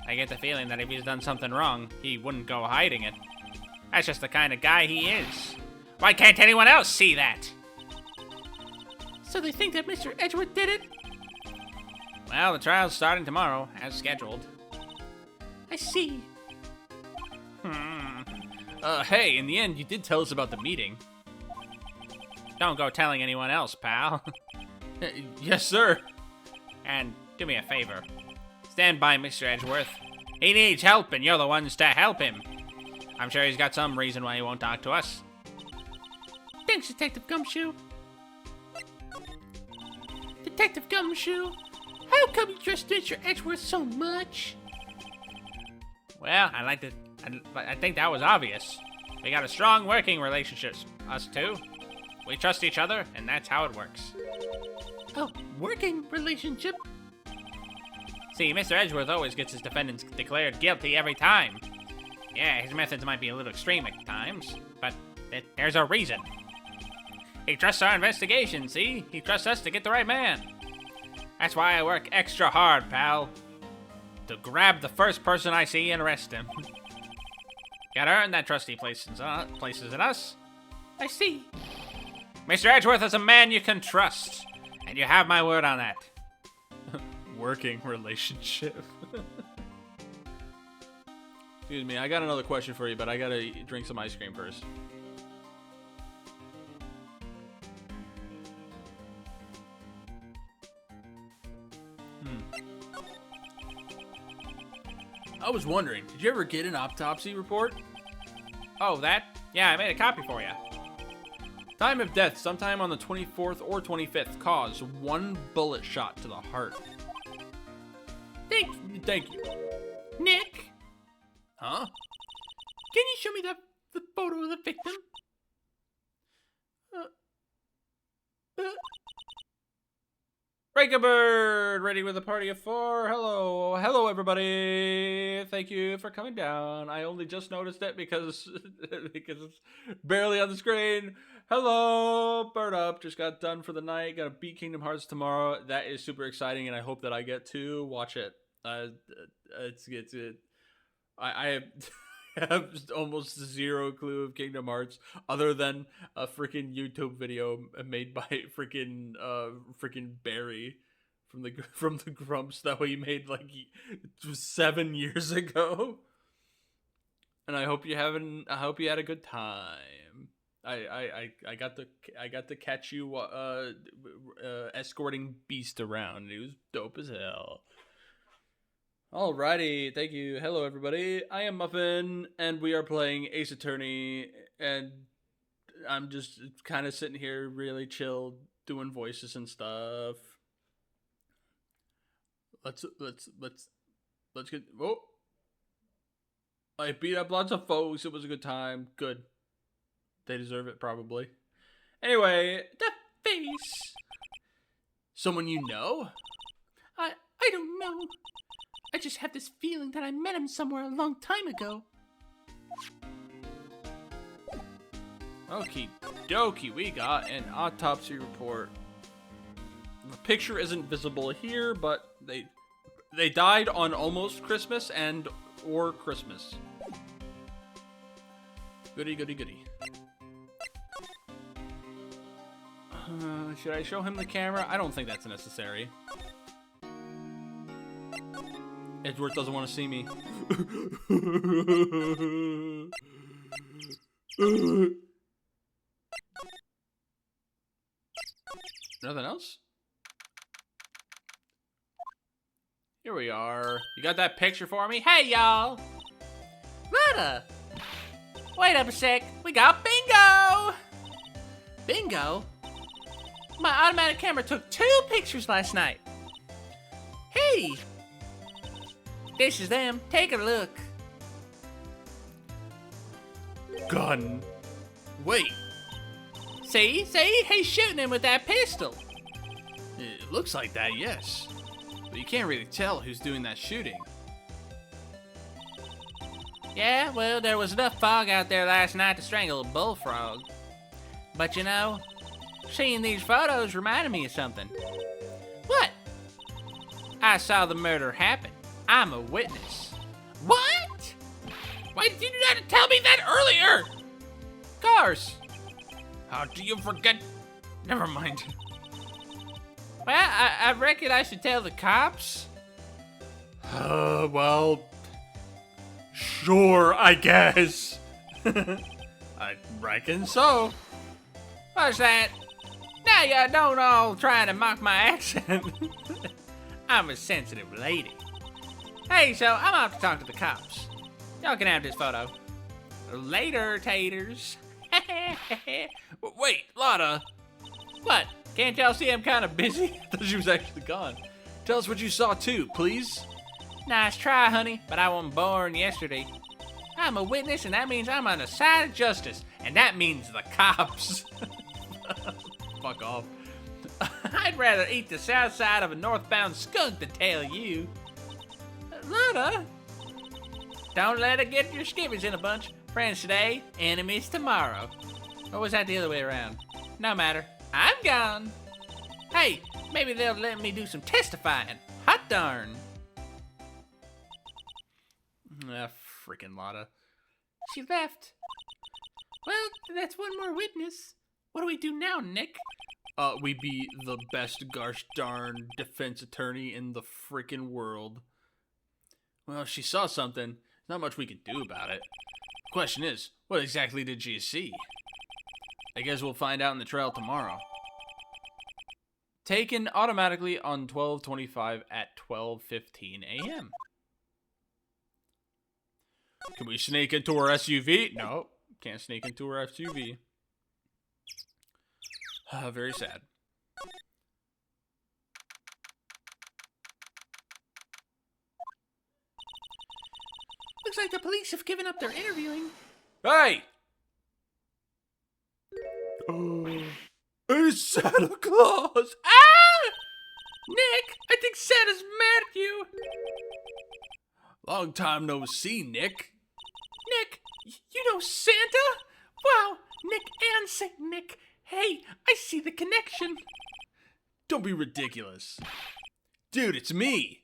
[SPEAKER 2] I get the feeling that if he's done something wrong, he wouldn't go hiding it. That's just the kind of guy he is. Why can't anyone else see that? So they think that Mr. Edgeworth did it? Well, the trial's starting tomorrow, as scheduled. I see.
[SPEAKER 3] Hey, in the end, you did tell us about the meeting.
[SPEAKER 2] Don't go telling anyone else, pal.
[SPEAKER 3] Yes, sir.
[SPEAKER 2] And do me a favor. Stand by Mr. Edgeworth. He needs help, and you're the ones to help him. I'm sure he's got some reason why he won't talk to us. Thanks, Detective Gumshoe. Detective Gumshoe, how come you trust Mr. Edgeworth so much? Well, I think that was obvious. We got a strong working relationship, us two. We trust each other, and that's how it works. Oh, working relationship? See, Mr. Edgeworth always gets his defendants declared guilty every time. Yeah, his methods might be a little extreme at times, but there's a reason. He trusts our investigation, see? He trusts us to get the right man. That's why I work extra hard, pal. To grab the first person I see and arrest him. Gotta earn that trust he places in us. I see. Mr. Edgeworth is a man you can trust, and you have my word on that.
[SPEAKER 3] Working relationship. Excuse me, I got another question for you, but I gotta drink some ice cream first. I was wondering, did you ever get an autopsy report?
[SPEAKER 2] Oh, that? Yeah, I made a copy for you.
[SPEAKER 3] Time of death, sometime on the 24th or 25th. Cause, 1 bullet shot to the heart. Thank you.
[SPEAKER 2] Nick?
[SPEAKER 3] Huh?
[SPEAKER 2] Can you show me the photo of the victim?
[SPEAKER 3] Break a bird, ready with a party of 4. Hello everybody. Thank you for coming down. I only just noticed it because it's barely on the screen. Hello, bird up. Just got done for the night. Got to beat Kingdom Hearts tomorrow. That is super exciting, and I hope that I get to watch it. I have almost zero clue of Kingdom Hearts other than a freaking YouTube video made by freaking Barry from the Grumps that we made like 7 years ago. And I hope you had a good time. I got to catch you escorting Beast around. It was dope as hell. Alrighty, thank you. Hello everybody, I am Muffin, and we are playing Ace Attorney, and I'm just kind of sitting here really chill, doing voices and stuff. Let's get, oh! I beat up lots of folks, it was a good time, good. They deserve it, probably. Anyway,
[SPEAKER 2] The face!
[SPEAKER 3] someone you know?
[SPEAKER 2] I
[SPEAKER 3] I don't know. I just have this feeling that I met him somewhere a long time ago. Okie dokie, we got an autopsy report. The picture isn't visible here, but they died on almost Christmas or Christmas. Goody, goody, goody. Should I show him the camera? I don't think that's necessary. Edgeworth doesn't want to see me. Nothing else? Here we are. You got that picture for me? Hey, y'all!
[SPEAKER 2] Lana! Wait up a sec. We got bingo!
[SPEAKER 3] Bingo?
[SPEAKER 2] My automatic camera took 2 pictures last night. Hey! This is them. Take a look.
[SPEAKER 3] Gun. Wait.
[SPEAKER 2] See? He's shooting him with that pistol.
[SPEAKER 3] It looks like that, yes. But you can't really tell who's doing that shooting.
[SPEAKER 2] Yeah, well, there was enough fog out there last night to strangle a bullfrog. But you know, seeing these photos reminded me of something.
[SPEAKER 3] What?
[SPEAKER 2] I saw the murder happen. I'm a witness.
[SPEAKER 3] What? Why did you not tell me that earlier?
[SPEAKER 2] Course.
[SPEAKER 3] How do you forget? Never mind.
[SPEAKER 2] Well, I reckon I should tell the cops.
[SPEAKER 3] Well, sure, I guess. I reckon so.
[SPEAKER 2] What's that? Now y'all don't all try to mock my accent. I'm a sensitive lady. Hey, so I'm off to talk to the cops. Y'all can have this photo. Later, taters.
[SPEAKER 3] Wait, Lotta.
[SPEAKER 2] What? Can't y'all see I'm kind of busy?
[SPEAKER 3] I thought she was actually gone. Tell us what you saw too, please.
[SPEAKER 2] Nice try, honey, but I wasn't born yesterday. I'm a witness, and that means I'm on the side of justice, and that means the cops.
[SPEAKER 3] Fuck off.
[SPEAKER 2] I'd rather eat the south side of a northbound skunk than tell you. Lotta, don't let it get your skivvies in a bunch. Friends today, enemies tomorrow. Or was that the other way around? No matter. I'm gone. Hey, maybe they'll let me do some testifying. Hot darn.
[SPEAKER 3] Ah, freaking Lotta.
[SPEAKER 2] She left. Well, that's one more witness. What do we do now, Nick?
[SPEAKER 3] We be the best gosh darn defense attorney in the freaking world. Well, if she saw something, there's not much we can do about it. Question is, what exactly did she see? I guess we'll find out in the trial tomorrow. Taken automatically on 12/25 at 12:15 a.m. Can we sneak into her SUV? No, can't sneak into her SUV. Very sad.
[SPEAKER 2] Looks like the police have given up their interviewing.
[SPEAKER 3] Hey! It's Santa Claus!
[SPEAKER 2] Ah! Nick, I think Santa's mad at you.
[SPEAKER 3] Long time no see, Nick.
[SPEAKER 2] Nick, you know Santa? Wow, Nick and Saint Nick. Hey, I see the connection.
[SPEAKER 3] Don't be ridiculous. Dude, it's me.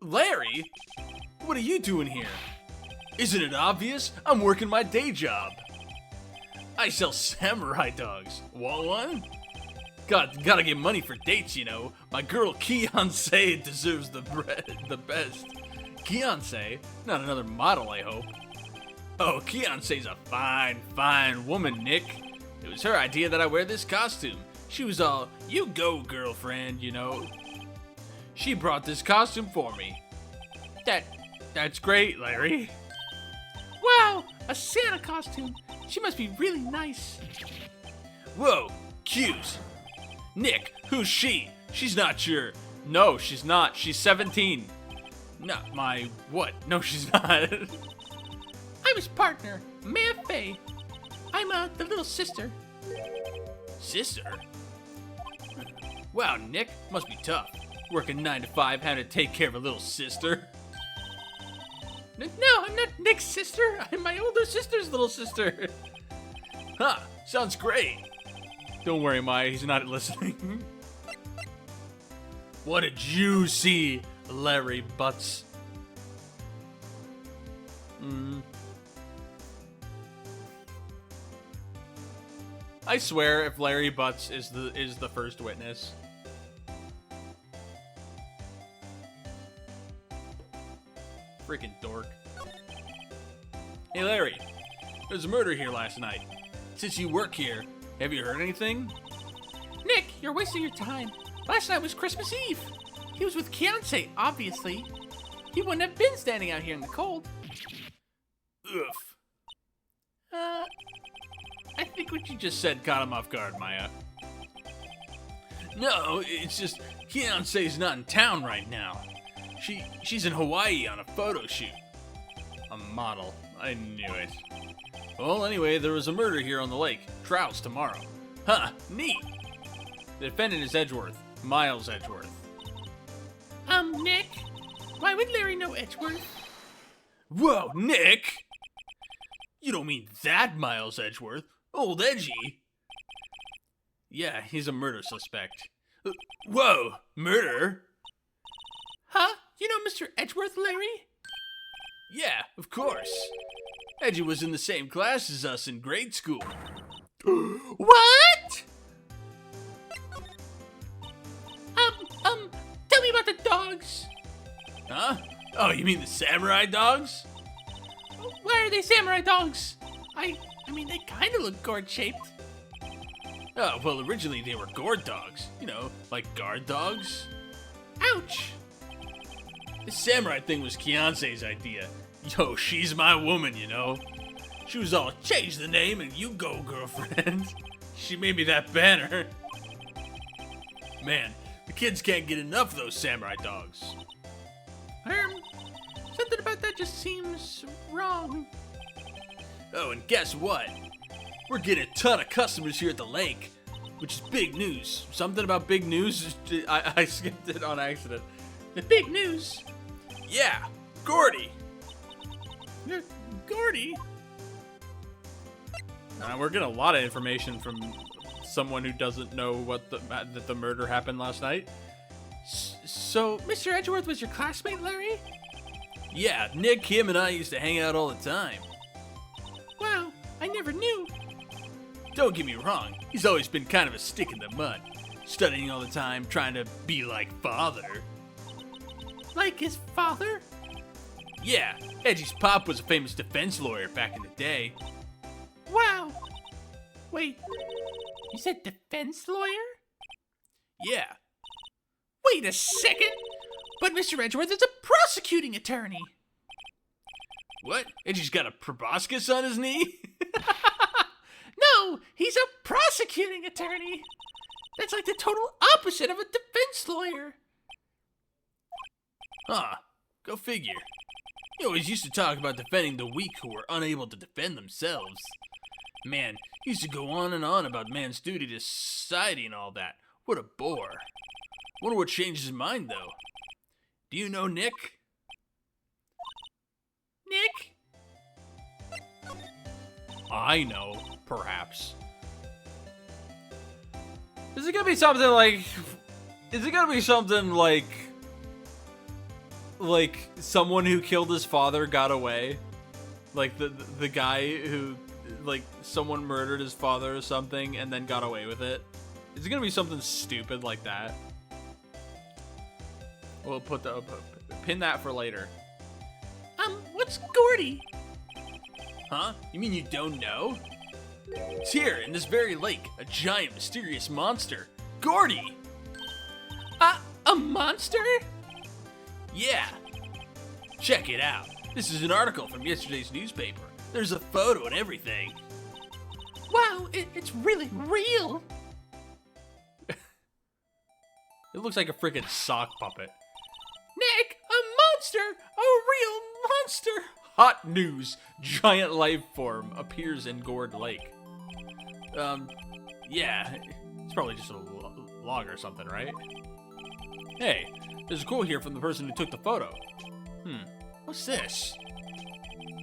[SPEAKER 3] Larry? What are you doing here? Isn't it obvious? I'm working my day job. I sell samurai dogs. Want one? Gotta get money for dates, you know. My girl Kianse deserves the best. Kianse? Not another model, I hope. Oh, Kianse's a fine woman, Nick. It was her idea that I wear this costume. She was all, you go, girlfriend, you know. She brought this costume for me. That's great, Larry.
[SPEAKER 2] Wow, a Santa costume. She must be really nice.
[SPEAKER 3] Whoa, cues. Nick, who's she? She's not your... No, she's not. She's 17. Not my... What? No, she's not.
[SPEAKER 2] I'm his partner, Mia Fey. I'm the little sister.
[SPEAKER 3] Sister? Wow, Nick, must be tough. Working 9 to 5, having to take care of a little sister.
[SPEAKER 2] No, I'm not Nick's sister. I'm my older sister's little sister.
[SPEAKER 3] Huh, sounds great. Don't worry, Maya, he's not listening. What did you see, Larry Butts? I swear, if Larry Butts is the first witness. Freaking dork. Hey Larry, there's a murder here last night. Since you work here, have you heard anything?
[SPEAKER 2] Nick, you're wasting your time. Last night was Christmas Eve. He was with Keontae, obviously. He wouldn't have been standing out here in the cold.
[SPEAKER 3] Oof. I think what you just said caught him off guard, Maya. No, it's just Keontae's not in town right now. She's in Hawaii on a photo shoot. A model. I knew it. Well, anyway, there was a murder here on the lake. Trial's tomorrow. Huh, neat. The defendant is Edgeworth. Miles Edgeworth.
[SPEAKER 2] Nick? Why would Larry know Edgeworth?
[SPEAKER 3] Whoa, Nick! You don't mean that Miles Edgeworth? Old Edgy? Yeah, he's a murder suspect. Whoa, murder?
[SPEAKER 2] Huh? You know Mr. Edgeworth, Larry?
[SPEAKER 3] Yeah, of course. Edgy was in the same class as us in grade school.
[SPEAKER 2] What? Tell me about the dogs.
[SPEAKER 3] Huh? Oh, you mean the samurai dogs?
[SPEAKER 2] Why are they samurai dogs? I mean, they kind of look gourd-shaped.
[SPEAKER 3] Oh, well, originally they were gourd dogs. You know, like guard dogs.
[SPEAKER 2] Ouch.
[SPEAKER 3] The samurai thing was Keontae's idea. Yo, she's my woman, you know. She was all, change the name and you go, girlfriend. She made me that banner. Man, the kids can't get enough of those samurai dogs.
[SPEAKER 2] Something about that just seems wrong.
[SPEAKER 3] Oh, and guess what? We're getting a ton of customers here at the lake, which is big news. Something about big news? I skipped it on accident.
[SPEAKER 2] The big news?
[SPEAKER 3] Yeah, Gordy.
[SPEAKER 2] Gordy?
[SPEAKER 3] We're getting a lot of information from someone who doesn't know what that the murder happened last night.
[SPEAKER 2] So, Mr. Edgeworth was your classmate, Larry?
[SPEAKER 3] Yeah, Nick, him, and I used to hang out all the time.
[SPEAKER 2] Wow, I never knew.
[SPEAKER 3] Don't get me wrong, he's always been kind of a stick in the mud. Studying all the time, trying to be like father.
[SPEAKER 2] Like his father?
[SPEAKER 3] Yeah, Edgy's pop was a famous defense lawyer back in the day.
[SPEAKER 2] Wow. Wait, you said defense lawyer?
[SPEAKER 3] Yeah.
[SPEAKER 2] Wait a second! But Mr. Edgeworth is a prosecuting attorney!
[SPEAKER 3] What? Edgy's got a proboscis on his knee?
[SPEAKER 2] No, he's a prosecuting attorney! That's like the total opposite of a defense lawyer!
[SPEAKER 3] Huh, go figure. He always used to talk about defending the weak who were unable to defend themselves. Man, he used to go on and on about man's duty to society and all that. What a bore. Wonder what changed his mind, though. Do you know Nick?
[SPEAKER 2] Nick?
[SPEAKER 3] I know, perhaps.
[SPEAKER 1] Is it gonna be something like... Is it gonna be something like someone who killed his father got away? Like the guy who... Like, someone murdered his father or something and then got away with it? Is it gonna be something stupid like that? We'll pin that for later.
[SPEAKER 2] What's Gordy?
[SPEAKER 3] Huh? You mean you don't know? It's here, in this very lake, a giant, mysterious monster. Gordy!
[SPEAKER 2] A monster?
[SPEAKER 3] Yeah. Check it out. This is an article from yesterday's newspaper. There's a photo and everything.
[SPEAKER 2] Wow, it's really real.
[SPEAKER 3] It looks like a freaking sock puppet.
[SPEAKER 2] Nick, a monster! A real monster!
[SPEAKER 3] Hot news! Giant life form appears in Gourd Lake. Yeah, it's probably just a log or something, right? Hey, there's a quote here from the person who took the photo. What's this?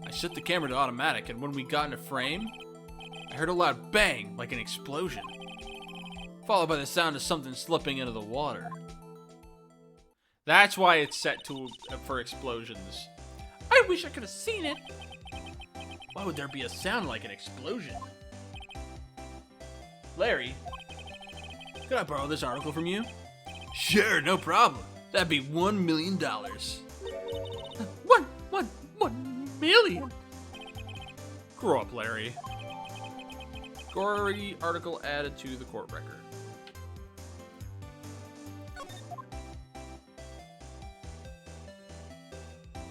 [SPEAKER 3] I set the camera to automatic, and when we got in a frame, I heard a loud bang, like an explosion, followed by the sound of something slipping into the water. That's why it's set to for explosions.
[SPEAKER 1] I wish I could have seen it.
[SPEAKER 3] Why would there be a sound like an explosion? Larry, could I borrow this article from you? Sure, no problem. That'd be $1 million.
[SPEAKER 1] One million.
[SPEAKER 3] Grow up, Larry. Gory article added to the court record.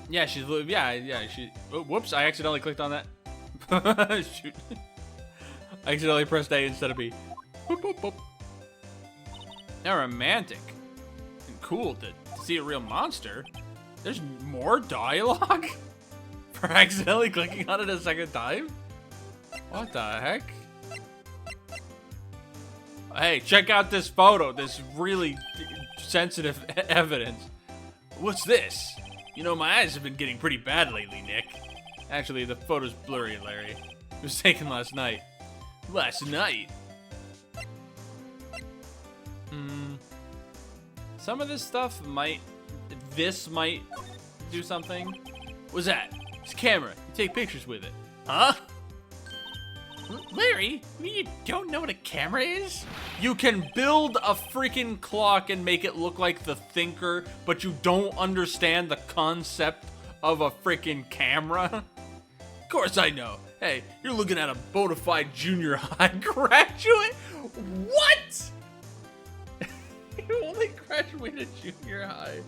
[SPEAKER 3] Yeah, she's. Yeah, she. Oh, whoops, I accidentally clicked on that. Shoot. I accidentally pressed A instead of B. Boop, boop, boop. Now romantic. And cool to see a real monster. There's more dialogue? For accidentally clicking on it a second time? What the heck? Hey, check out this photo. This really sensitive evidence. What's this? You know, my eyes have been getting pretty bad lately, Nick. Actually, the photo's blurry, Larry. It was taken last night. Last night? Some of this stuff might... This might do something. What's that? It's a camera. You take pictures with it. Huh?
[SPEAKER 1] Larry, you don't know what a camera is?
[SPEAKER 3] You can build a freaking clock and make it look like the Thinker, but you don't understand the concept of a freaking camera? Of course I know. Hey, you're looking at a bona fide junior high graduate? What?
[SPEAKER 1] You only graduated junior high.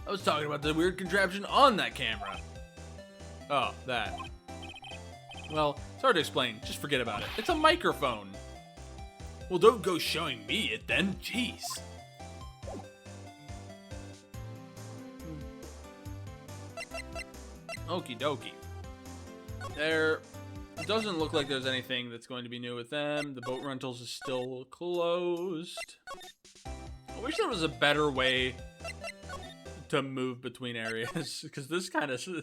[SPEAKER 3] I was talking about the weird contraption on that camera. Oh, that. Well, it's hard to explain. Just forget about it. It's a microphone. Well, don't go showing me it then. Jeez. Okie dokie. There doesn't look like there's anything that's going to be new with them. The boat rentals is still closed. I wish there was a better way to move between areas, because this kind of sucks.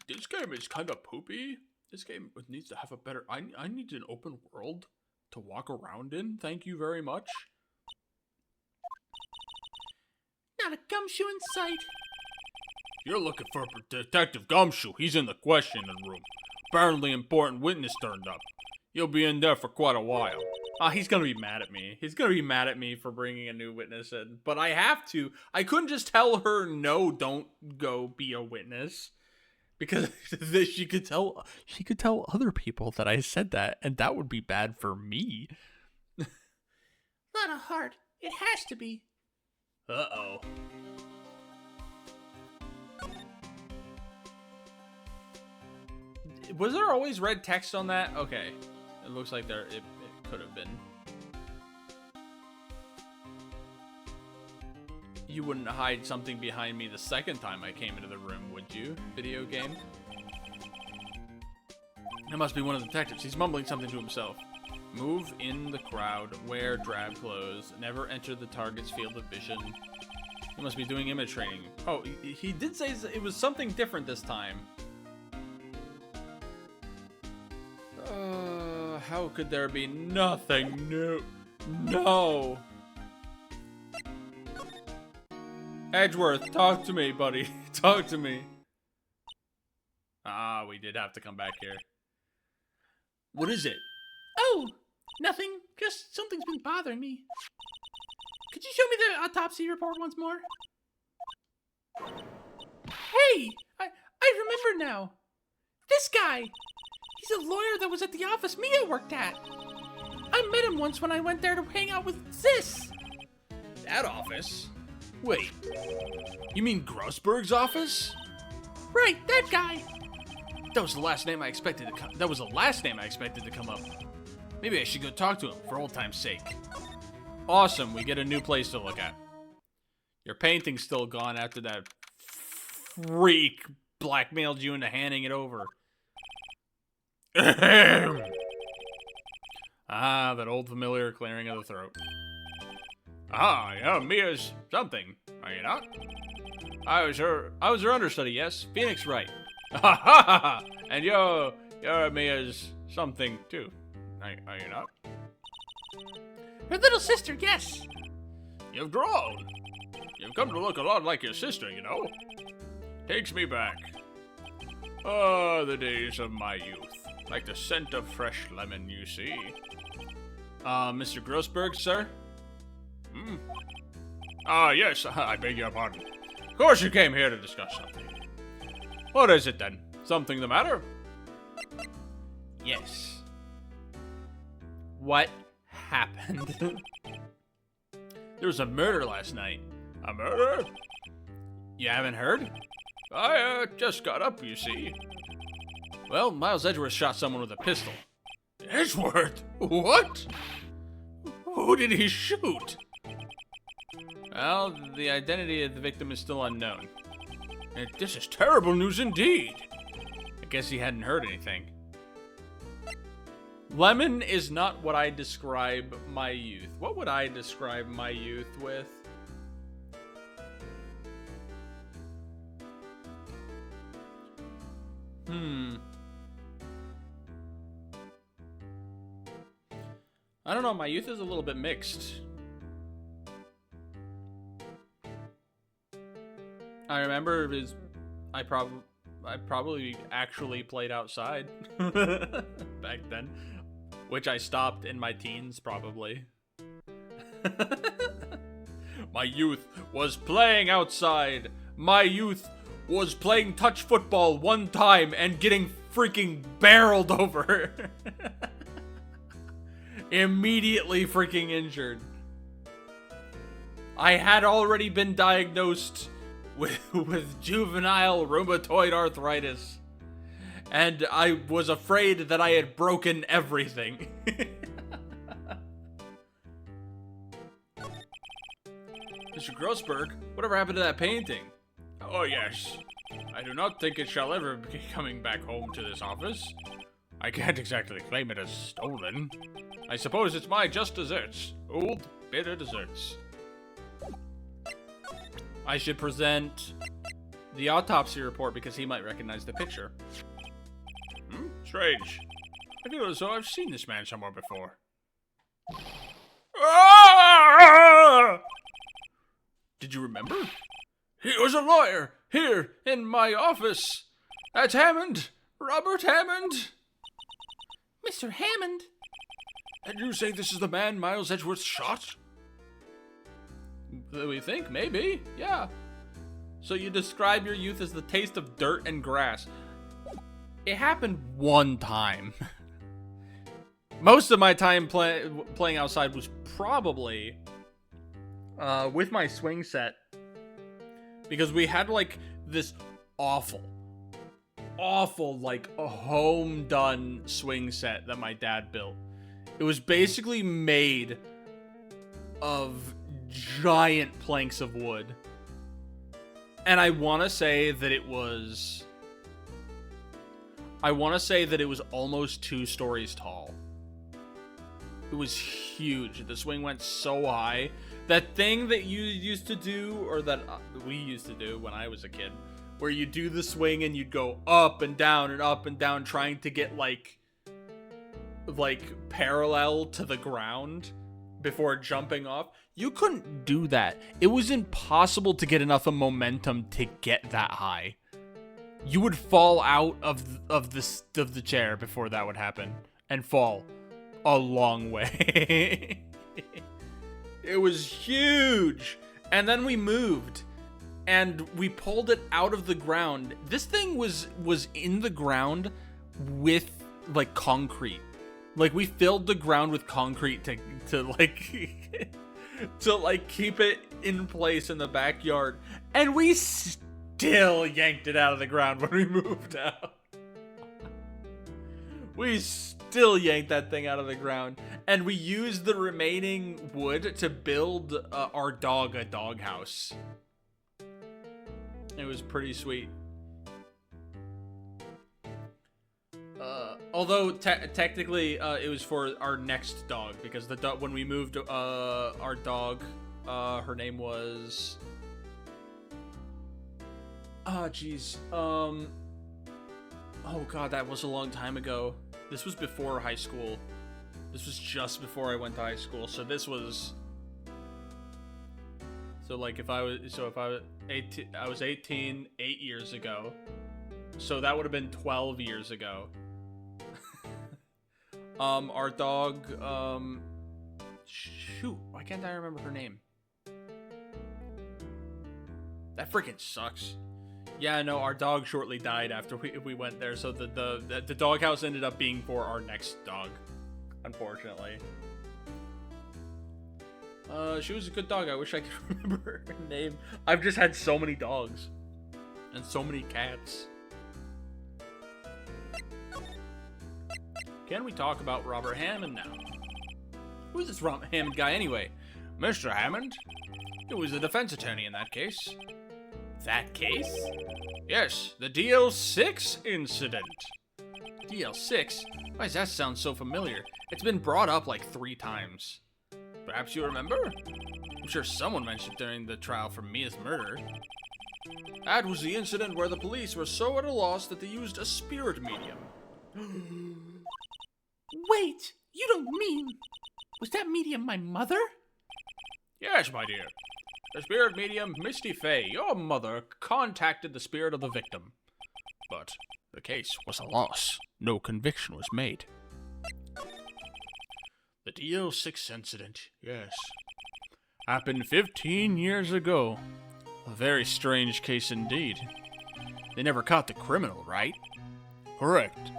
[SPEAKER 3] This game is kind of poopy. This game needs to have a better... I need an open world to walk around in. Thank you very much.
[SPEAKER 1] Not a gumshoe in sight.
[SPEAKER 3] You're looking for Detective Gumshoe. He's in the questioning room. Apparently important witness turned up. You'll be in there for quite a while. He's gonna be mad at me. He's gonna be mad at me for bringing a new witness in. But I have to. I couldn't just tell her, no, don't go be a witness. Because she could tell other people that I said that, and that would be bad for me.
[SPEAKER 1] Not a heart. It has to be.
[SPEAKER 3] Uh-oh. Was there always red text on that? Okay. It looks like it could have been. You wouldn't hide something behind me the second time I came into the room, would you? Video game? It must be one of the detectives. He's mumbling something to himself. Move in the crowd. Wear drab clothes. Never enter the target's field of vision. He must be doing image training. Oh, he did say it was something different this time. How could there be nothing new? No. Edgeworth, talk to me, buddy. Talk to me. We did have to come back here. What is it?
[SPEAKER 1] Oh, nothing. Just something's been bothering me. Could you show me the autopsy report once more? Hey, I remember now. This guy. He's a lawyer that was at the office Mia worked at. I met him once when I went there to hang out with Sis.
[SPEAKER 3] That office? Wait, you mean Grossberg's office?
[SPEAKER 1] Right, that guy.
[SPEAKER 3] That was the last name I expected to come. That was the last name I expected to come up. Maybe I should go talk to him for old time's sake. Awesome, we get a new place to look at. Your painting's still gone after that freak blackmailed you into handing it over. Ah, that old familiar clearing of the throat. Ah, yeah, Mia's something, are you not? I was her understudy, yes, Phoenix Wright. Ha ha ha! And you're Mia's something too, are you not?
[SPEAKER 2] Her little sister, yes.
[SPEAKER 3] You've grown. You've come to look a lot like your sister, you know. Takes me back. Oh, the days of my youth. Like the scent of fresh lemon, you see. Mr. Grossberg, sir? Hmm? Yes, I beg your pardon. Of course you came here to discuss something. What is it, then? Something the matter?
[SPEAKER 2] Yes.
[SPEAKER 3] What happened? There was a murder last night. A murder? You haven't heard? I, just got up, you see. Well, Miles Edgeworth shot someone with a pistol. Edgeworth? What? Who did he shoot? Well, the identity of the victim is still unknown. This is terrible news indeed. I guess he hadn't heard anything. Lemon is not what I describe my youth. What would I describe my youth with? I don't know, my youth is a little bit mixed. I remember I probably actually played outside back then, which I stopped in my teens probably. My youth was playing outside. My youth was playing touch football one time and getting freaking barreled over. Immediately freaking injured. I had already been diagnosed with juvenile rheumatoid arthritis, and I was afraid that I had broken everything. Mr. Grossberg, whatever happened to that painting? Oh yes, I do not think it shall ever be coming back home to this office. I can't exactly claim it as stolen. I suppose it's my just desserts. Old, bitter desserts. I should present the autopsy report because he might recognize the picture. Strange. I feel as though I've seen this man somewhere before. Ah! Did you remember? He was a lawyer here in my office. That's Hammond. Robert Hammond.
[SPEAKER 2] Mr. Hammond?
[SPEAKER 3] And you say this is the man Miles Edgeworth shot? We think, maybe, yeah. So you describe your youth as the taste of dirt and grass. It happened one time. Most of my time playing outside was probably with my swing set. Because we had like this awful, like a home done swing set that my dad built. It was basically made of giant planks of wood. And I want to say that it was almost 2 stories tall. It was huge. The swing went so high. That thing that you used to do, or that we used to do when I was a kid, where you do the swing and you'd go up and down trying to get like parallel to the ground before jumping off. You couldn't do that. It was impossible to get enough of momentum to get that high. You would fall out of the chair before that would happen and fall a long way. It was huge. And then we moved and we pulled it out of the ground. This thing was in the ground with like concrete. Like we filled the ground with concrete to like to like keep it in place in the backyard. And we still yanked it out of the ground when we moved out. We still yanked that thing out of the ground. And we used the remaining wood to build our dog a doghouse. It was pretty sweet.
[SPEAKER 1] Although technically it was for our next dog, because when we moved our dog, her name was jeez. Oh god, that was a long time ago. This was before high school. This was just before I went to high school. So this was if I was 18, I was 18 8 years ago. So that would have been 12 years ago. Our dog, shoot, why can't I remember her name? That freaking sucks. Yeah, no, our dog shortly died after we went there, so the doghouse ended up being for our next dog, unfortunately. She was a good dog. I wish I could remember her name. I've just had so many dogs and so many cats. Can we talk about Robert Hammond now? Who's this Hammond guy anyway?
[SPEAKER 2] Mr. Hammond? He was the defense attorney in that case.
[SPEAKER 1] That case?
[SPEAKER 2] Yes, the DL6 incident.
[SPEAKER 3] DL6? Why does that sound so familiar? It's been brought up like 3 times.
[SPEAKER 2] Perhaps you remember?
[SPEAKER 3] I'm sure someone mentioned during the trial for Mia's murder.
[SPEAKER 2] That was the incident where the police were so at a loss that they used a spirit medium.
[SPEAKER 3] Wait, you don't mean... Was that medium my mother?
[SPEAKER 2] Yes, my dear. The spirit medium, Misty Fey, your mother, contacted the spirit of the victim. But the case was a loss. No conviction was made. The DL6 incident, yes. Happened 15 years ago.
[SPEAKER 3] A very strange case indeed. They never caught the criminal, right?
[SPEAKER 2] Correct.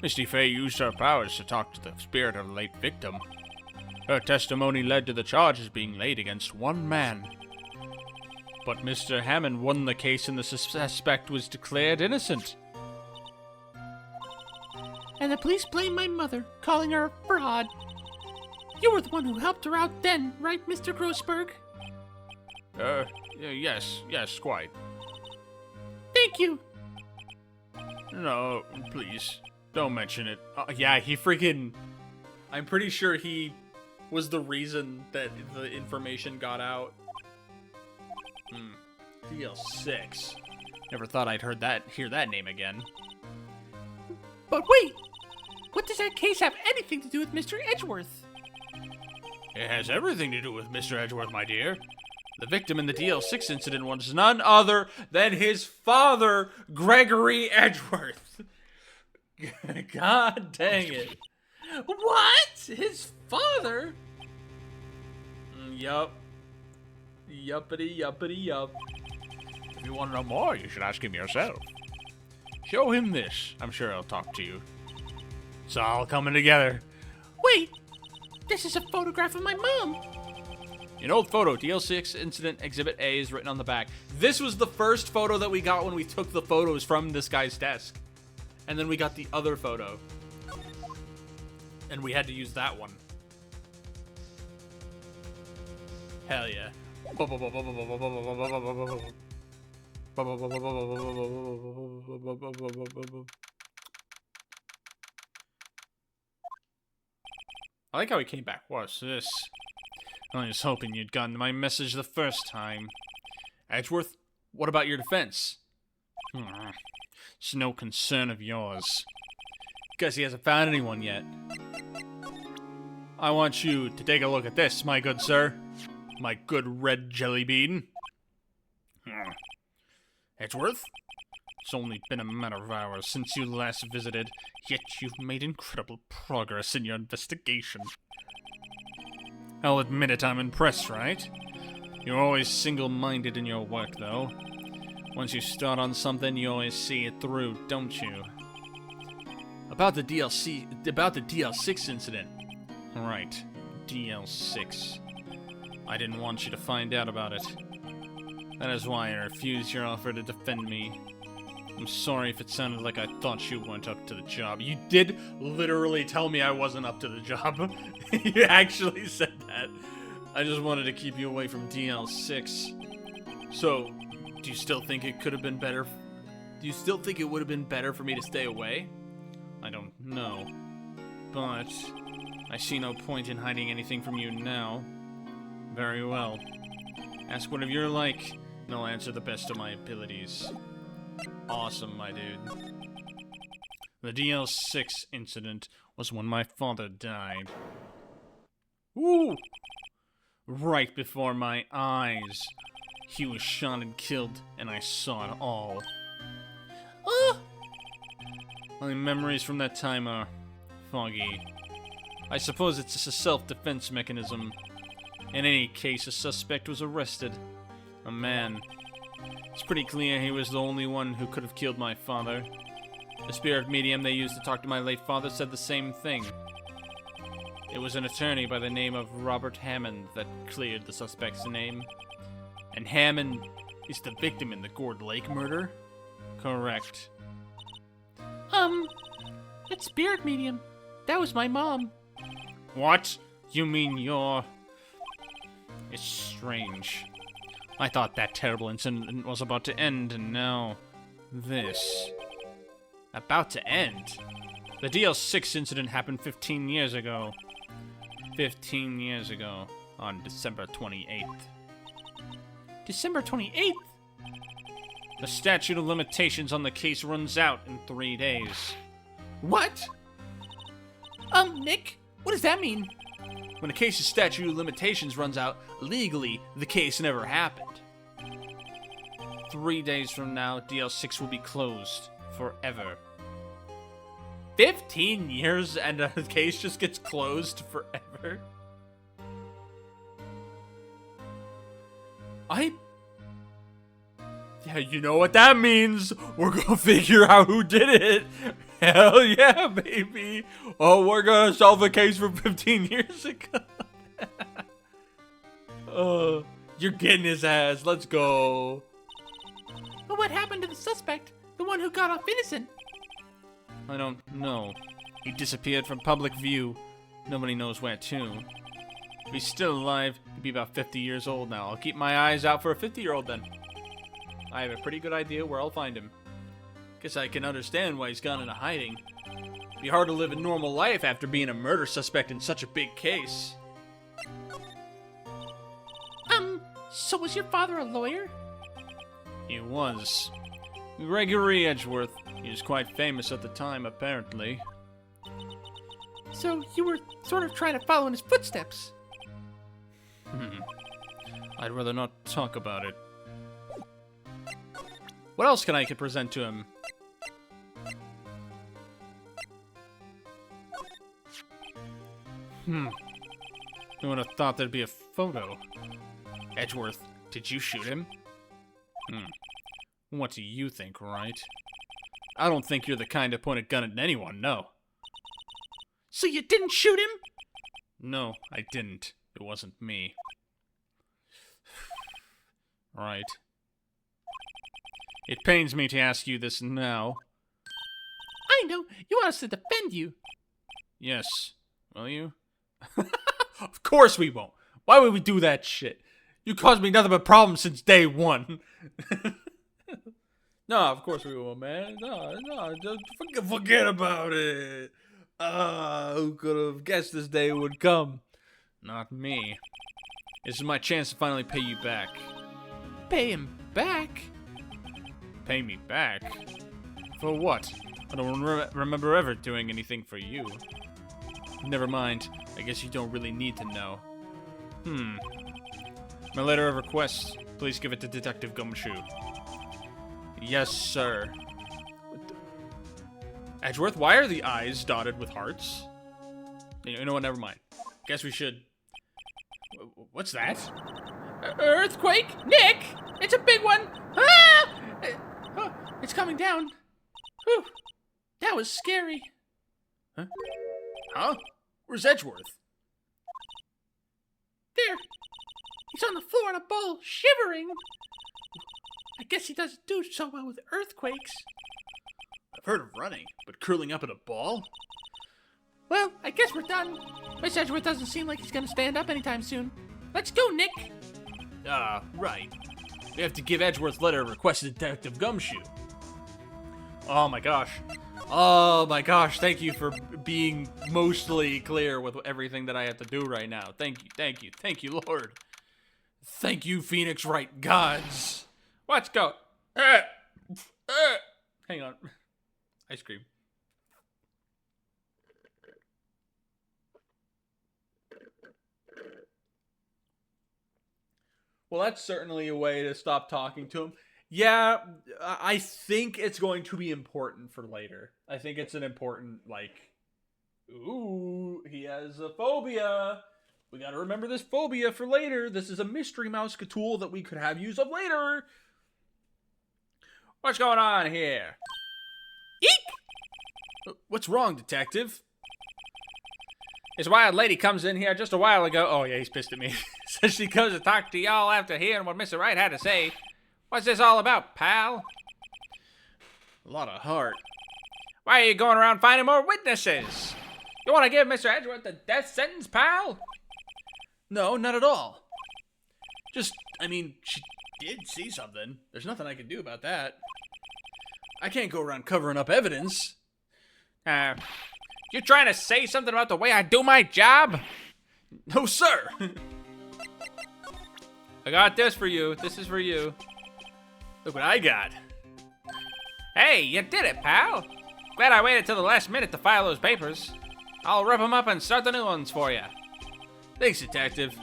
[SPEAKER 2] Misty Fey used her powers to talk to the spirit of the late victim. Her testimony led to the charges being laid against one man.
[SPEAKER 3] But Mr. Hammond won the case and the suspect was declared innocent.
[SPEAKER 4] And the police blame my mother, calling her a fraud. You were the one who helped her out then, right, Mr. Grossberg?
[SPEAKER 2] Yes, quite.
[SPEAKER 4] Thank you.
[SPEAKER 2] No, please, don't mention it.
[SPEAKER 1] Yeah, he freaking... I'm pretty sure he was the reason that the information got out. DL6.
[SPEAKER 3] Never thought I'd hear that name again.
[SPEAKER 4] But wait! What does that case have anything to do with Mr. Edgeworth?
[SPEAKER 2] It has everything to do with Mr. Edgeworth, my dear.
[SPEAKER 3] The victim in the DL6 incident was
[SPEAKER 1] None other than his father, Gregory Edgeworth. God dang it. What? His father? Yup. Yuppity yuppity yup.
[SPEAKER 2] If you want to know more, you should ask him yourself. Show him this. I'm sure he'll talk to you. It's all coming together.
[SPEAKER 4] Wait! This is a photograph of my mom!
[SPEAKER 3] An old photo, DL6 incident exhibit A is written on the back.
[SPEAKER 1] This was the first photo that we got when we took the photos from this guy's desk. And then we got the other photo. And we had to use that one. Hell yeah.
[SPEAKER 3] I like how he came back. What's this? I was hoping you'd gotten my message the first time.
[SPEAKER 1] Edgeworth, what about your defense?
[SPEAKER 3] It's no concern of yours.
[SPEAKER 1] Guess he hasn't found anyone yet.
[SPEAKER 3] I want you to take a look at this, my good sir. My good red jelly bean.
[SPEAKER 2] Edgeworth?
[SPEAKER 3] It's only been a matter of hours since you last visited, yet you've made incredible progress in your investigation. I'll admit it, I'm impressed, right? You're always single-minded in your work, though. Once you start on something, you always see it through, don't you?
[SPEAKER 1] About the DL6 incident.
[SPEAKER 3] Right, DL6. I didn't want you to find out about it. That is why I refused your offer to defend me. I'm sorry if it sounded like I thought you weren't up to the job.
[SPEAKER 1] You did literally tell me I wasn't up to the job. You actually said that.
[SPEAKER 3] I just wanted to keep you away from DL6.
[SPEAKER 1] So, do you still think it could have been better? Do you still think it would have been better for me to stay away?
[SPEAKER 3] I don't know. But I see no point in hiding anything from you now. Very well. Ask whatever you're like, and I'll answer the best of my abilities. Awesome, my dude. The DL6 incident was when my father died. Woo! Right before my eyes. He was shot and killed, and I saw it all. My memories from that time are foggy. I suppose it's just a self-defense mechanism. In any case, a suspect was arrested. A man. It's pretty clear he was the only one who could have killed my father. The spirit medium they used to talk to my late father said the same thing. It was an attorney by the name of Robert Hammond that cleared the suspect's name. And Hammond is the victim in the Gourd Lake murder? Correct.
[SPEAKER 4] That spirit medium. That was my mom.
[SPEAKER 3] What? You mean you're... It's strange. I thought that terrible incident was about to end, and now... this. About to end? The DL6 incident happened 15 years ago. 15 years ago, on December 28th.
[SPEAKER 4] December 28th?
[SPEAKER 3] The statute of limitations on the case runs out in 3 days.
[SPEAKER 4] What? Nick, what does that mean?
[SPEAKER 3] When a case's statute of limitations runs out, legally, the case never happened. 3 days from now, DL6 will be closed. Forever. 15 years and a case just gets closed forever? Yeah, you know what that means. We're gonna figure out who did it. Hell yeah, baby. Oh, we're gonna solve a case from 15 years ago. You're getting his ass. Let's go.
[SPEAKER 4] But what happened to the suspect? The one who got off innocent?
[SPEAKER 3] I don't know. He disappeared from public view. Nobody knows where to. If he's still alive, he'd be about 50 years old now. I'll keep my eyes out for a 50-year-old then. I have a pretty good idea where I'll find him. Guess I can understand why he's gone into hiding. It'd be hard to live a normal life after being a murder suspect in such a big case.
[SPEAKER 4] So was your father a lawyer?
[SPEAKER 3] He was. Gregory Edgeworth. He was quite famous at the time, apparently.
[SPEAKER 4] So you were sort of trying to follow in his footsteps?
[SPEAKER 3] I'd rather not talk about it. What else can I present to him? Who would have thought there'd be a photo? Edgeworth, did you shoot him? What do you think, Wright? I don't think you're the kind to point a gun at anyone, no.
[SPEAKER 4] So you didn't shoot him?
[SPEAKER 3] No, I didn't. It wasn't me. Right. It pains me to ask you this now.
[SPEAKER 4] I know. You want us to defend you.
[SPEAKER 3] Yes. Will you? Of course we won't. Why would we do that shit? You caused me nothing but problems since day one. No, of course we won't, man. No, just forget about it. Who could have guessed this day would come? Not me. This is my chance to finally pay you back.
[SPEAKER 4] Pay him back?
[SPEAKER 3] Pay me back? For what? I don't remember ever doing anything for you. Never mind. I guess you don't really need to know. My letter of request. Please give it to Detective Gumshoe. Yes, sir. Edgeworth, why are the eyes dotted with hearts? You know what? Never mind. Guess we should... What's that?
[SPEAKER 4] Earthquake? Nick! It's a big one! Ah! It's coming down. Whew. That was scary.
[SPEAKER 3] Huh? Where's Edgeworth?
[SPEAKER 4] There. He's on the floor in a ball, shivering. I guess he doesn't do so well with earthquakes.
[SPEAKER 3] I've heard of running, but curling up in a ball?
[SPEAKER 4] Well, I guess we're done. Miss Edgeworth doesn't seem like he's gonna stand up anytime soon. Let's go, Nick.
[SPEAKER 3] Right. We have to give Edgeworth's letter of request to Detective Gumshoe.
[SPEAKER 1] Oh my gosh. Oh my gosh, thank you for being mostly clear with everything that I have to do right now. Thank you, Lord. Thank you, Phoenix Wright gods.
[SPEAKER 2] Let's go.
[SPEAKER 1] Hang on. Ice cream. Well, that's certainly a way to stop talking to him. Yeah, I think it's going to be important for later. I think it's an important, like, ooh, he has a phobia. We gotta remember this phobia for later. This is a mystery mouse tool that we could have use of later.
[SPEAKER 2] What's going on here?
[SPEAKER 1] Eek! What's wrong, detective?
[SPEAKER 2] This wild lady comes in here just a while ago. Oh, yeah, he's pissed at me. Says she comes to talk to y'all after hearing what Mr. Wright had to say. What's this all about, pal?
[SPEAKER 1] A lot of heart.
[SPEAKER 2] Why are you going around finding more witnesses? You want to give Mr. Edgeworth the death sentence, pal?
[SPEAKER 1] No, not at all. Just, I mean, she did see something. There's nothing I can do about that. I can't go around covering up evidence.
[SPEAKER 2] You trying to say something about the way I do my job?
[SPEAKER 1] No, sir.
[SPEAKER 2] I got this for you. This is for you.
[SPEAKER 1] Look what I got.
[SPEAKER 2] Hey, you did it, pal. Glad I waited till the last minute to file those papers. I'll rip them up and start the new ones for you.
[SPEAKER 1] Thanks, detective.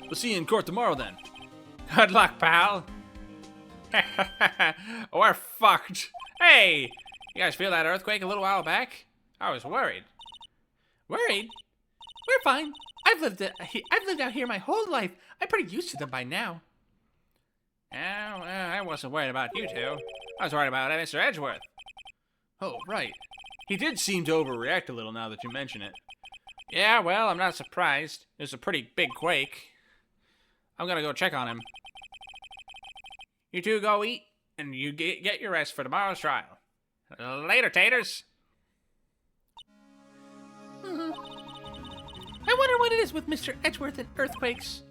[SPEAKER 1] We'll see you in court tomorrow then.
[SPEAKER 2] Good luck, pal. We're fucked. Hey, you guys feel that earthquake a little while back? I was worried.
[SPEAKER 4] Worried? We're fine. I've lived out here my whole life. I'm pretty used to them by now.
[SPEAKER 2] Well, I wasn't worried about you two. I was worried about Mr. Edgeworth.
[SPEAKER 1] Oh, right. He did seem to overreact a little now that you mention it.
[SPEAKER 2] Yeah, well, I'm not surprised. It was a pretty big quake. I'm gonna go check on him. You two go eat, and you get your rest for tomorrow's trial. Later, taters.
[SPEAKER 4] I wonder what it is with Mr. Edgeworth and earthquakes.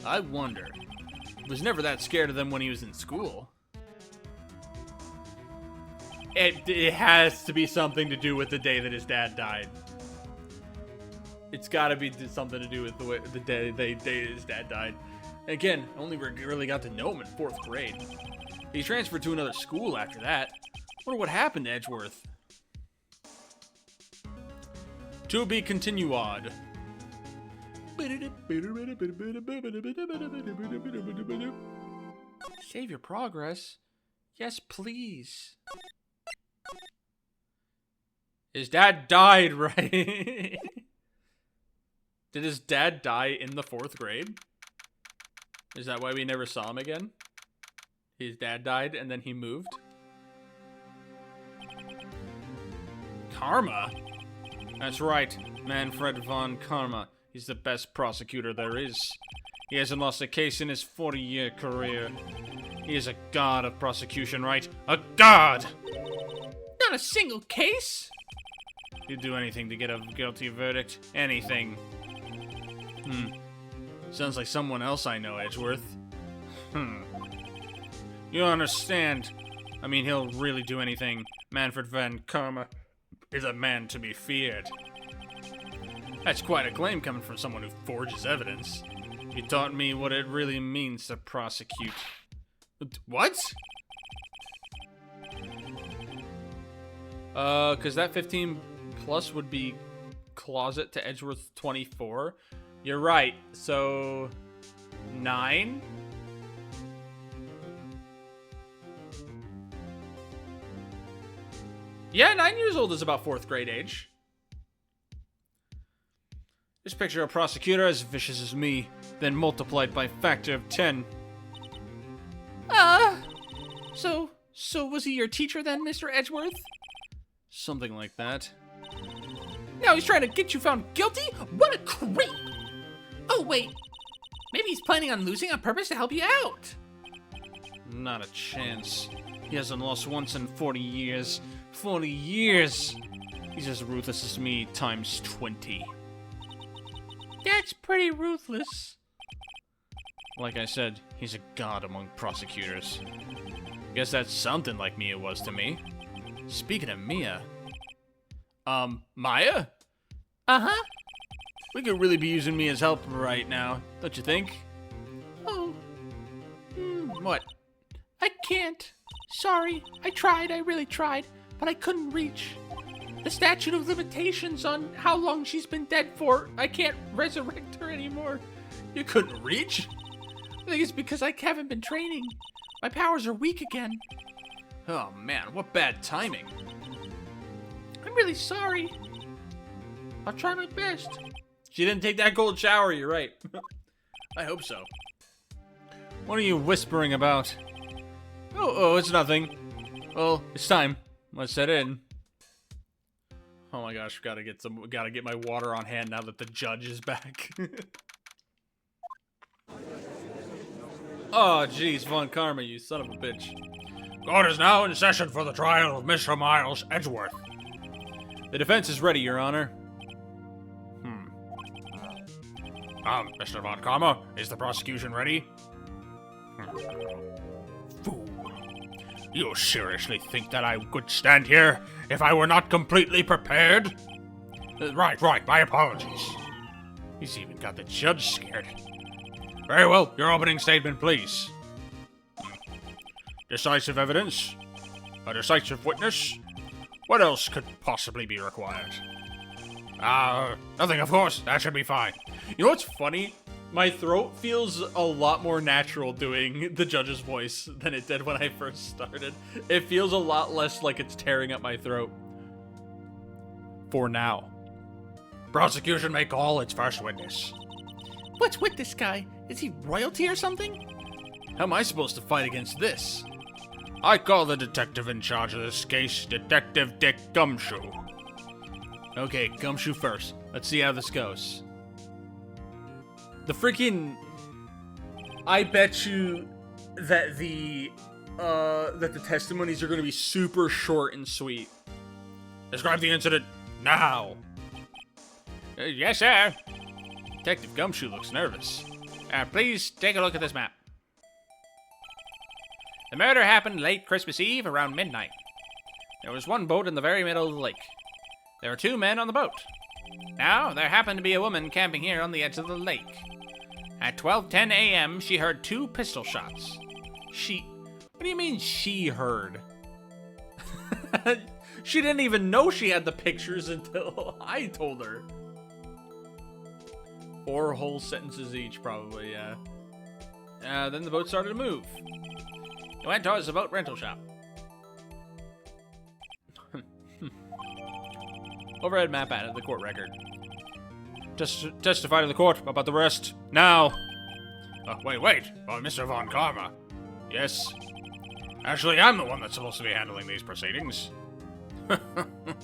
[SPEAKER 1] I wonder. I was never that scared of them when he was in school. It has to be something to do with the day that his dad died. It's got to be something to do with the day his dad died. And again, I only really got to know him in 4th grade. He transferred to another school after that. Wonder what happened to Edgeworth. To be continued. Save your progress? Yes, please. His dad died, right? Did his dad die in the 4th grade? Is that why we never saw him again? His dad died and then he moved? Karma? That's right, Manfred von Karma. He's the best prosecutor there is. He hasn't lost a case in his 40-year career. He is a god of prosecution, right? A god!
[SPEAKER 4] Not a single case?
[SPEAKER 1] He'd do anything to get a guilty verdict. Anything. Sounds like someone else I know, Edgeworth. You understand. I mean, he'll really do anything. Manfred van Karma is a man to be feared. That's quite a claim coming from someone who forges evidence. You taught me what it really means to prosecute. What? Cause that 15 plus would be closet to Edgeworth 24. You're right, so 9? Yeah, 9 years old is about 4th grade age. Just picture a prosecutor as vicious as me, then multiplied by factor of 10.
[SPEAKER 4] So was he your teacher then, Mr. Edgeworth?
[SPEAKER 1] Something like that.
[SPEAKER 4] Now he's trying to get you found guilty? What a creep! Oh, wait. Maybe he's planning on losing on purpose to help you out.
[SPEAKER 1] Not a chance. He hasn't lost once in 40 years. 40 years! He's as ruthless as me times 20.
[SPEAKER 4] That's pretty ruthless.
[SPEAKER 1] Like I said, he's a god among prosecutors. Guess that's something like me it was to me.
[SPEAKER 3] Speaking of Mia. Maya?
[SPEAKER 4] Uh-huh.
[SPEAKER 3] We could really be using Mia's help right now, don't you think?
[SPEAKER 4] Oh,
[SPEAKER 3] What?
[SPEAKER 4] I can't. Sorry. I really tried, but I couldn't reach. The statute of limitations on how long she's been dead for, I can't resurrect her anymore.
[SPEAKER 3] You couldn't reach?
[SPEAKER 4] I think it's because I haven't been training. My powers are weak again.
[SPEAKER 3] Oh man, what bad timing.
[SPEAKER 4] I'm really sorry. I'll try my best.
[SPEAKER 1] She didn't take that cold shower, you're right.
[SPEAKER 3] I hope so. What are you whispering about? Oh, it's nothing. Well, it's time. Let's head in.
[SPEAKER 1] Oh my gosh, gotta get my water on hand now that the judge is back. Oh jeez, Von Karma, you son of a bitch.
[SPEAKER 2] Court is now in session for the trial of Mr. Miles Edgeworth.
[SPEAKER 3] The defense is ready, Your Honor.
[SPEAKER 2] Mr. Von Karma, is the prosecution ready? Fool. You seriously think that I could stand here if I were not completely prepared? Right, my apologies. He's even got the judge scared. Very well, your opening statement, please. Decisive evidence? A decisive witness? What else could possibly be required? Nothing, of course. That should be fine.
[SPEAKER 1] You know what's funny? My throat feels a lot more natural doing the judge's voice than it did when I first started. It feels a lot less like it's tearing up my throat. For now.
[SPEAKER 2] Prosecution may call its first witness.
[SPEAKER 4] What's with this guy? Is he royalty or something?
[SPEAKER 3] How am I supposed to fight against this?
[SPEAKER 2] I call the detective in charge of this case, Detective Dick Gumshoe.
[SPEAKER 3] Okay, Gumshoe first. Let's see how this goes.
[SPEAKER 1] The freaking... I bet you that the testimonies are going to be super short and sweet.
[SPEAKER 2] Describe the incident now.
[SPEAKER 3] Yes, sir. Detective Gumshoe looks nervous.
[SPEAKER 2] Please take a look at this map. The murder happened late Christmas Eve around midnight. There was one boat in the very middle of the lake. There were 2 men on the boat. Now, there happened to be a woman camping here on the edge of the lake. At 12:10 a.m., she heard 2 pistol shots.
[SPEAKER 1] What do you mean she heard? She didn't even know she had the pictures until I told her. 4 whole sentences each, probably, yeah.
[SPEAKER 3] Then the boat started to move.
[SPEAKER 2] It went towards the boat rental shop.
[SPEAKER 3] Overhead map added to the court record.
[SPEAKER 2] Testify to the court about the rest now. Wait. Mr. Von Karma. Yes. Actually, I'm the one that's supposed to be handling these proceedings.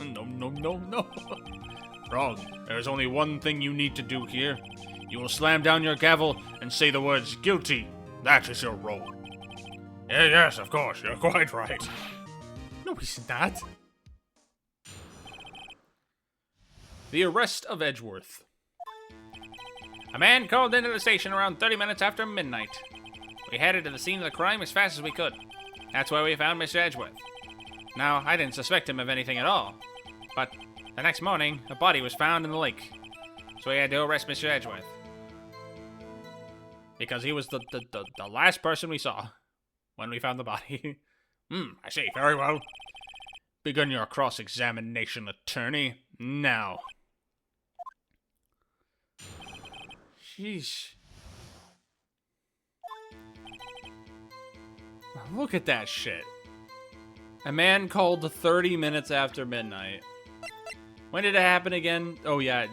[SPEAKER 3] No.
[SPEAKER 2] Wrong. There's only one thing you need to do here. You will slam down your gavel and say the words guilty. That is your role. Yes, of course. You're quite right.
[SPEAKER 1] No, he's not.
[SPEAKER 3] The arrest of Edgeworth.
[SPEAKER 2] A man called into the station around 30 minutes after midnight. We headed to the scene of the crime as fast as we could. That's where we found Mr. Edgeworth. Now, I didn't suspect him of anything at all. But the next morning, a body was found in the lake. So we had to arrest Mr. Edgeworth. Because he was the last person we saw when we found the body. I see. Very well. Begin your cross-examination, attorney. Now.
[SPEAKER 3] Sheesh. Look at that shit. A man called 30 minutes after midnight. When did it happen again? Oh yeah,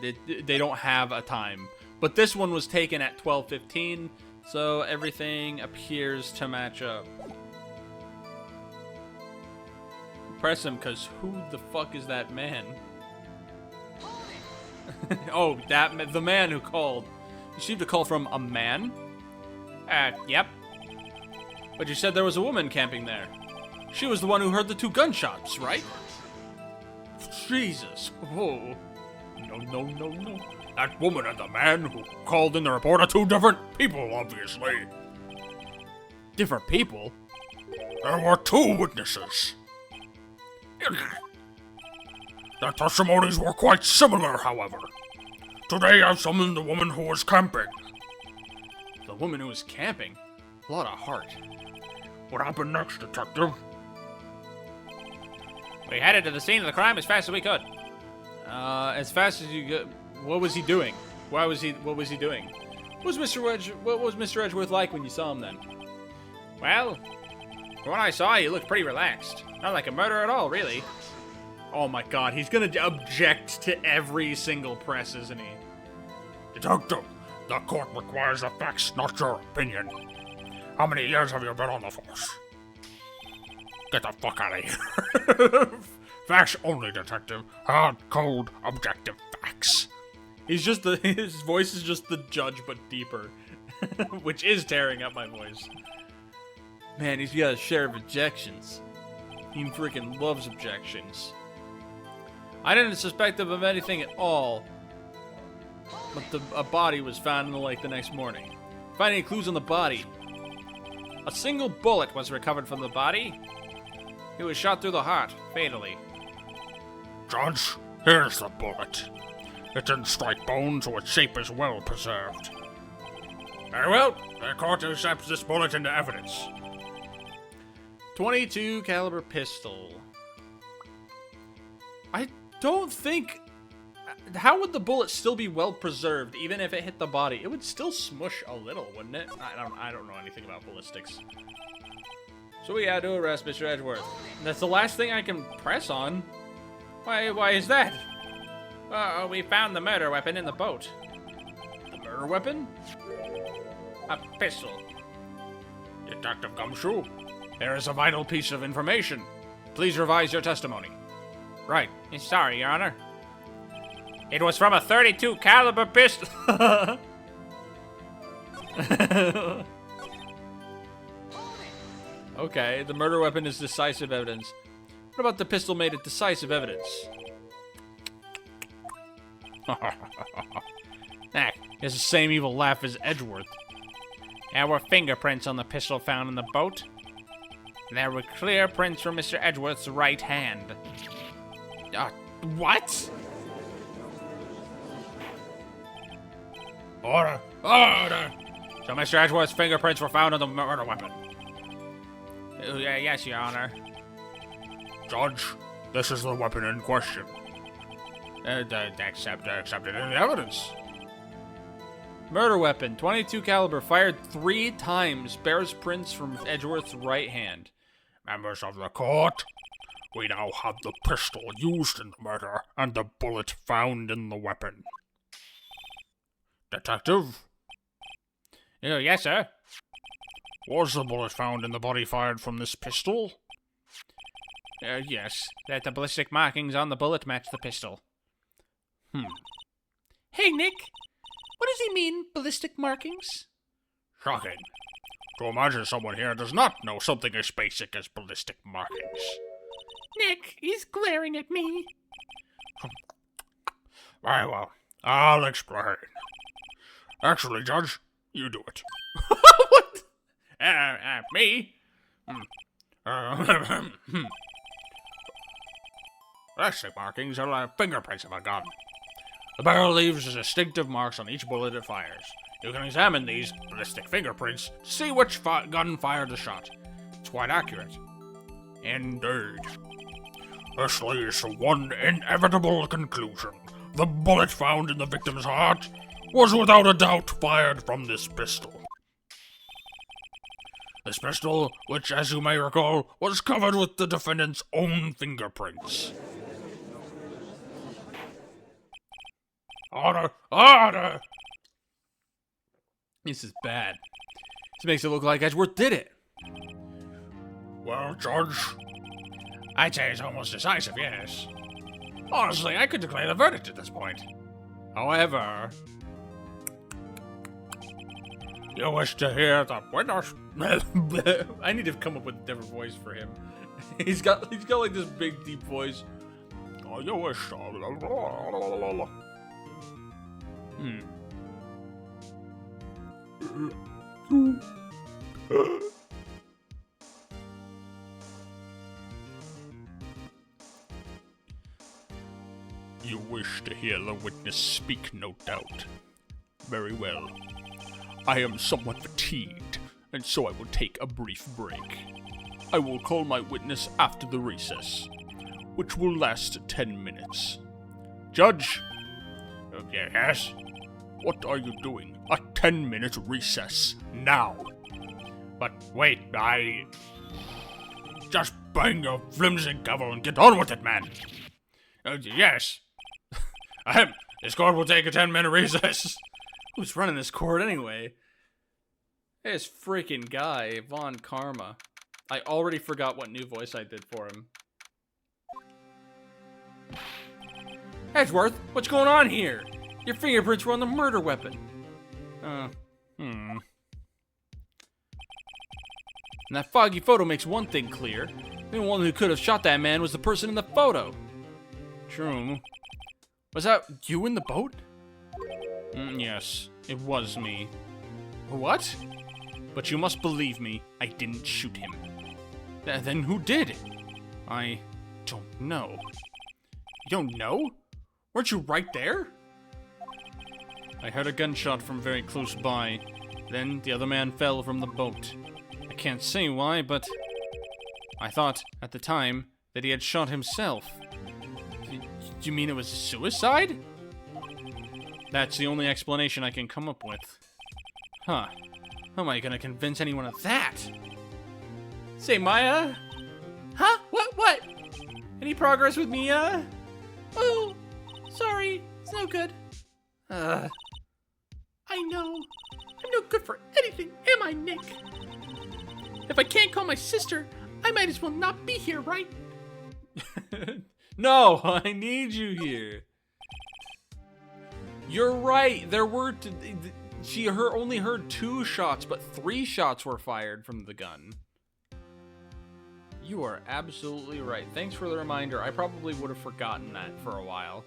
[SPEAKER 3] they don't have a time. But this one was taken at 12:15, so everything appears to match up. Press him, because who the fuck is that man? Oh, the man who called. You received a call from a man?
[SPEAKER 2] Yep.
[SPEAKER 3] But you said there was a woman camping there. She was the one who heard the 2 gunshots, right? Jesus. Whoa.
[SPEAKER 2] No. That woman and the man who called in the report are 2 different people, obviously.
[SPEAKER 3] Different people?
[SPEAKER 2] There were 2 witnesses.
[SPEAKER 5] Their testimonies were quite similar, however. Today I've summoned the woman who was camping.
[SPEAKER 3] The woman who was camping? A lot of heart.
[SPEAKER 5] What happened next, Detective?
[SPEAKER 2] We headed to the scene of the crime as fast as we could.
[SPEAKER 3] As fast as you go. What was he doing? What was he doing? What was Mr. Edgeworth like when you saw him then?
[SPEAKER 2] Well, from what I saw, he looked pretty relaxed. Not like a murderer at all, really.
[SPEAKER 3] Oh my god, he's gonna object to every single press, isn't he?
[SPEAKER 5] Detective, the court requires the facts, not your opinion. How many years have you been on the force? Get the fuck out of here. Facts only, Detective. Hard, cold, objective facts.
[SPEAKER 3] He's just his voice is just the judge, but deeper. Which is tearing up my voice. Man, he's got a share of objections. He freaking loves objections. I didn't suspect him of anything at all. But a body was found in the lake the next morning. Find any clues on the body?
[SPEAKER 2] A single bullet was recovered from the body. He was shot through the heart, fatally.
[SPEAKER 5] Judge, here's the bullet. It didn't strike bone, so its shape is well preserved. Very well. The court accepts this bullet into evidence.
[SPEAKER 3] .22 caliber pistol. I don't think. How would the bullet still be well preserved, even if it hit the body? It would still smush a little, wouldn't it? I don't know anything about ballistics. So we had to arrest Mr. Edgeworth. That's the last thing I can press on. Why is that?
[SPEAKER 2] We found the murder weapon in the boat.
[SPEAKER 3] The murder weapon?
[SPEAKER 2] A pistol.
[SPEAKER 5] Detective Gumshoe,
[SPEAKER 3] There is a vital piece of information. Please revise your testimony.
[SPEAKER 2] Right. Sorry, Your Honor. It was from a .32 caliber pistol.
[SPEAKER 3] Okay, the murder weapon is decisive evidence. What about the pistol made it decisive evidence? It's the same evil laugh as Edgeworth.
[SPEAKER 2] There were fingerprints on the pistol found in the boat. There were clear prints from Mr. Edgeworth's right hand.
[SPEAKER 3] What?
[SPEAKER 5] Order! Order!
[SPEAKER 2] So Mr. Edgeworth's fingerprints were found on the murder weapon. Yes, Your Honor.
[SPEAKER 5] Judge, this is the weapon in question. Accepted in evidence.
[SPEAKER 3] Murder weapon, .22 caliber, fired 3 times, bears prints from Edgeworth's right hand.
[SPEAKER 5] Members of the court, we now have the pistol used in the murder and the bullet found in the weapon. Detective,
[SPEAKER 2] Yes, sir.
[SPEAKER 5] was the bullet found in the body fired from this pistol?
[SPEAKER 2] Yes. That the ballistic markings on the bullet match the pistol.
[SPEAKER 4] Hey, Nick. What does he mean, ballistic markings?
[SPEAKER 5] Shocking. To imagine someone here does not know something as basic as ballistic markings.
[SPEAKER 4] Nick, he's glaring at me.
[SPEAKER 5] Very well, I'll explain. Actually, Judge, you do it.
[SPEAKER 2] What? Me?
[SPEAKER 5] Ballistic markings are like fingerprints of a gun. The barrel leaves distinctive marks on each bullet it fires. You can examine these ballistic fingerprints to see which gun fired the shot. It's quite accurate. Indeed. This leads to one inevitable conclusion. The bullet found in the victim's heart was without a doubt fired from this pistol. This pistol, which, as you may recall, was covered with the defendant's own fingerprints. Order! Order!
[SPEAKER 3] This is bad. This makes it look like Edgeworth did it.
[SPEAKER 5] Well, Judge, I'd say it's almost decisive, yes. Honestly, I could declare the verdict at this point. However, you wish to hear the witness?
[SPEAKER 3] I need to come up with a different voice for him. He's got like this big deep voice.
[SPEAKER 5] Oh, you wish to... You wish to hear the witness speak, no doubt. Very well. I am somewhat fatigued, and so I will take a brief break. I will call my witness after the recess, which will last 10 minutes. Judge!
[SPEAKER 2] Yes?
[SPEAKER 5] What are you doing? A 10-minute recess, now!
[SPEAKER 2] But wait, I...
[SPEAKER 5] Just bang your flimsy gavel and get on with it, man!
[SPEAKER 2] Yes. Ahem. This court will take a 10-minute recess.
[SPEAKER 1] Who's running this court anyway? This freaking guy, Von Karma. I already forgot what new voice I did for him. Edgeworth, what's going on here? Your fingerprints were on the murder weapon. And that foggy photo makes one thing clear. The one who could have shot that man was the person in the photo. True. Was that you in the boat?
[SPEAKER 5] Yes, it was me.
[SPEAKER 1] What?
[SPEAKER 5] But you must believe me, I didn't shoot him.
[SPEAKER 1] Then who did?
[SPEAKER 5] I don't know.
[SPEAKER 1] You don't know? Weren't you right there?
[SPEAKER 5] I heard a gunshot from very close by. Then the other man fell from the boat. I can't say why, but I thought, at the time, that he had shot himself.
[SPEAKER 1] Do you mean it was suicide?
[SPEAKER 5] That's the only explanation I can come up with.
[SPEAKER 1] Huh. How am I gonna convince anyone of that? Say, Maya? Huh? What? Any progress with Mia? Oh, sorry. It's no good. I know. I'm no good for anything, am I, Nick? If I can't call my sister, I might as well not be here, right? No, I need you here. You're right. There were... She only heard 2 shots, but 3 shots were fired from the gun. You are absolutely right. Thanks for the reminder. I probably would have forgotten that for a while.